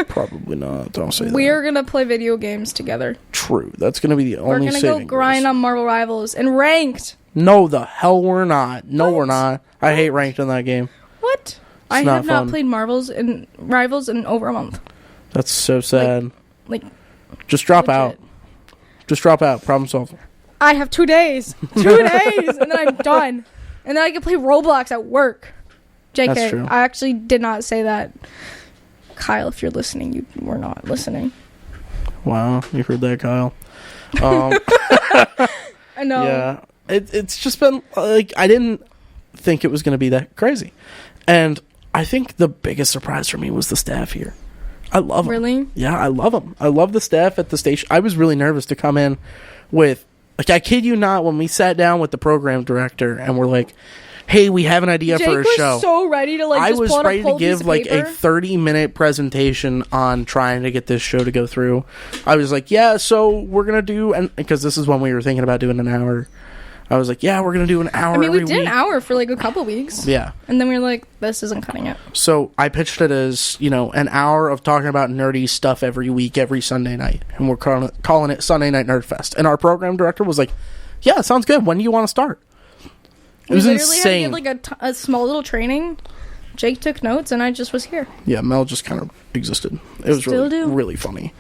Probably not. Don't say that. We are going to play video games together. True. That's going to be the only saving We're going to go grind on Marvel Rivals and Ranked. No, the hell we're not. No, we're not. I hate Ranked in that game. What? I have not played Marvels and Rivals in over a month. That's so sad. Just drop legit. out. Just drop out. Problem solved. I have 2 days. 2 days, and then I'm done. And then I can play Roblox at work. JK, That's true. I actually did not say that. Kyle, if you're listening, you were not listening. Wow, you heard that, Kyle. I know. Yeah, it's just been I didn't think it was going to be that crazy, and I think the biggest surprise for me was the staff here. I love them. Really? Yeah, I love them. I love the staff at the station. I was really nervous to come in with, I kid you not, when we sat down with the program director and we're like, hey, we have an idea for a show. I was so ready to I just was pull ready to a give piece of a paper. 30-minute presentation on trying to get this show to go through. I was like, yeah, so we're going to do, and because this is when we were thinking about doing an hour. I was like, yeah, we're going to do an hour. I mean, we every did week. an hour for a couple weeks. Yeah. And then we were like, this isn't cutting it. So I pitched it as, an hour of talking about nerdy stuff every week, every Sunday night. And we're calling it Sunday Night Nerdfest. And our program director was like, yeah, it sounds good. When do you want to start? It was insane. We literally had to give a small little training. Jake took notes, and I just was here. Yeah, Mel just kind of existed. It was really funny.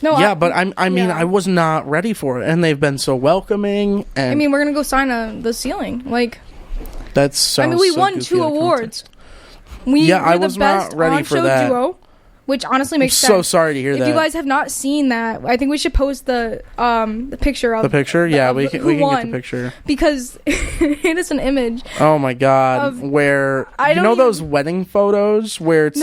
No, yeah, but I was not ready for it, and they've been so welcoming. And I mean, we're gonna go sign the ceiling. That's. We won 2 awards. I was not ready for that. Duo, which honestly makes sense. So sorry to hear that. If you guys have not seen that, I think we should post the picture of the picture. Yeah, we can get the picture because it is an image. Oh my god! Where those wedding photos where it's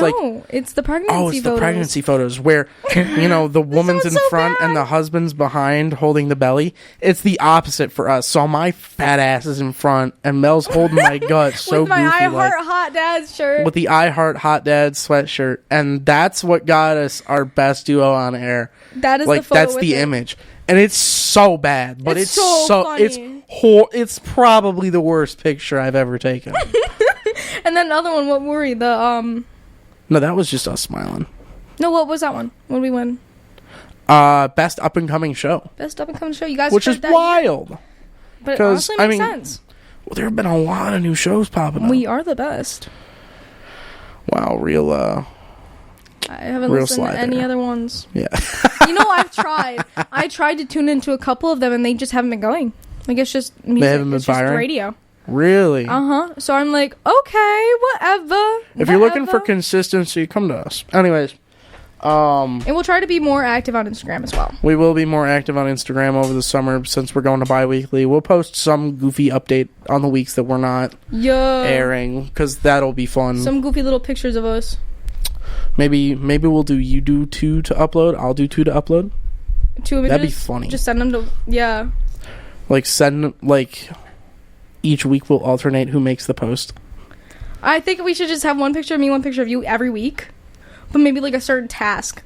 it's the pregnancy. Oh, it's the pregnancy photos where the woman's in front and the husband's behind holding the belly. It's the opposite for us. So my fat ass is in front and Mel's holding my gut. So with my goofy, I Heart Hot Dad shirt. With the I Heart Hot Dad sweatshirt, and that's what got us our best duo on air. That is the photo that's the image, and it's so bad, but it's so funny. It's probably the worst picture I've ever taken. And then another one, what were we? No, that was just us smiling. No, what was that one? What did we win? Best up and coming show. Best up and coming show. You guys, which is wild. But it honestly makes sense. Well, there have been a lot of new shows popping up. We are the best. Wow, real I haven't Real listened to slide any there. other ones. Yeah. You know, I've tried. I tried to tune into a couple of them, and they just haven't been going. Like, it's just music. haven't been it's just firing? radio. Really? So I'm like, okay, whatever. If you're looking for consistency, come to us. Anyways, and we'll try to be more active on Instagram as well. we will be more active on Instagram over the summer since we're going to bi-weekly. We'll post some goofy update on the weeks that we're not airing because that'll be fun. Some goofy little pictures of us. Maybe we'll do you do 2 to upload. I'll do 2 to upload. 2 images. That'd be funny. Just send them to Like each week we'll alternate who makes the post. I think we should just have one picture of me, one picture of you every week, but maybe like a certain task,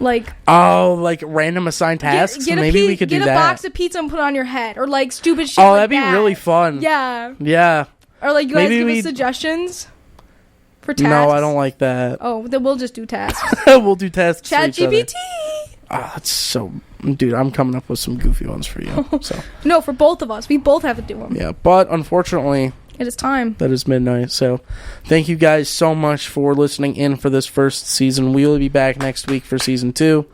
like like random assigned tasks. Maybe we could do that. Get a box of pizza and put it on your head, or like stupid shit. Oh, like that'd be really fun. Yeah. Or like you guys give us suggestions for tasks. No, I don't like that. Oh, then we'll just do tasks. We'll do tasks. ChatGPT. That's so, dude. I'm coming up with some goofy ones for you. So no, for both of us, we both have to do them. yeah, but unfortunately, it is time. That is midnight. So thank you guys so much for listening in for this first season. We will be back next week for season 2.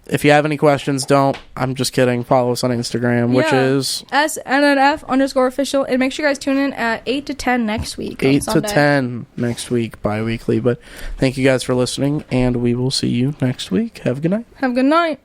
If you have any questions, don't. I'm just kidding. Follow us on Instagram, which is SNNF_official. And make sure you guys tune in at 8 to 10 next week. 8 to 10 next week, bi-weekly. But thank you guys for listening, and we will see you next week. Have a good night. Have a good night.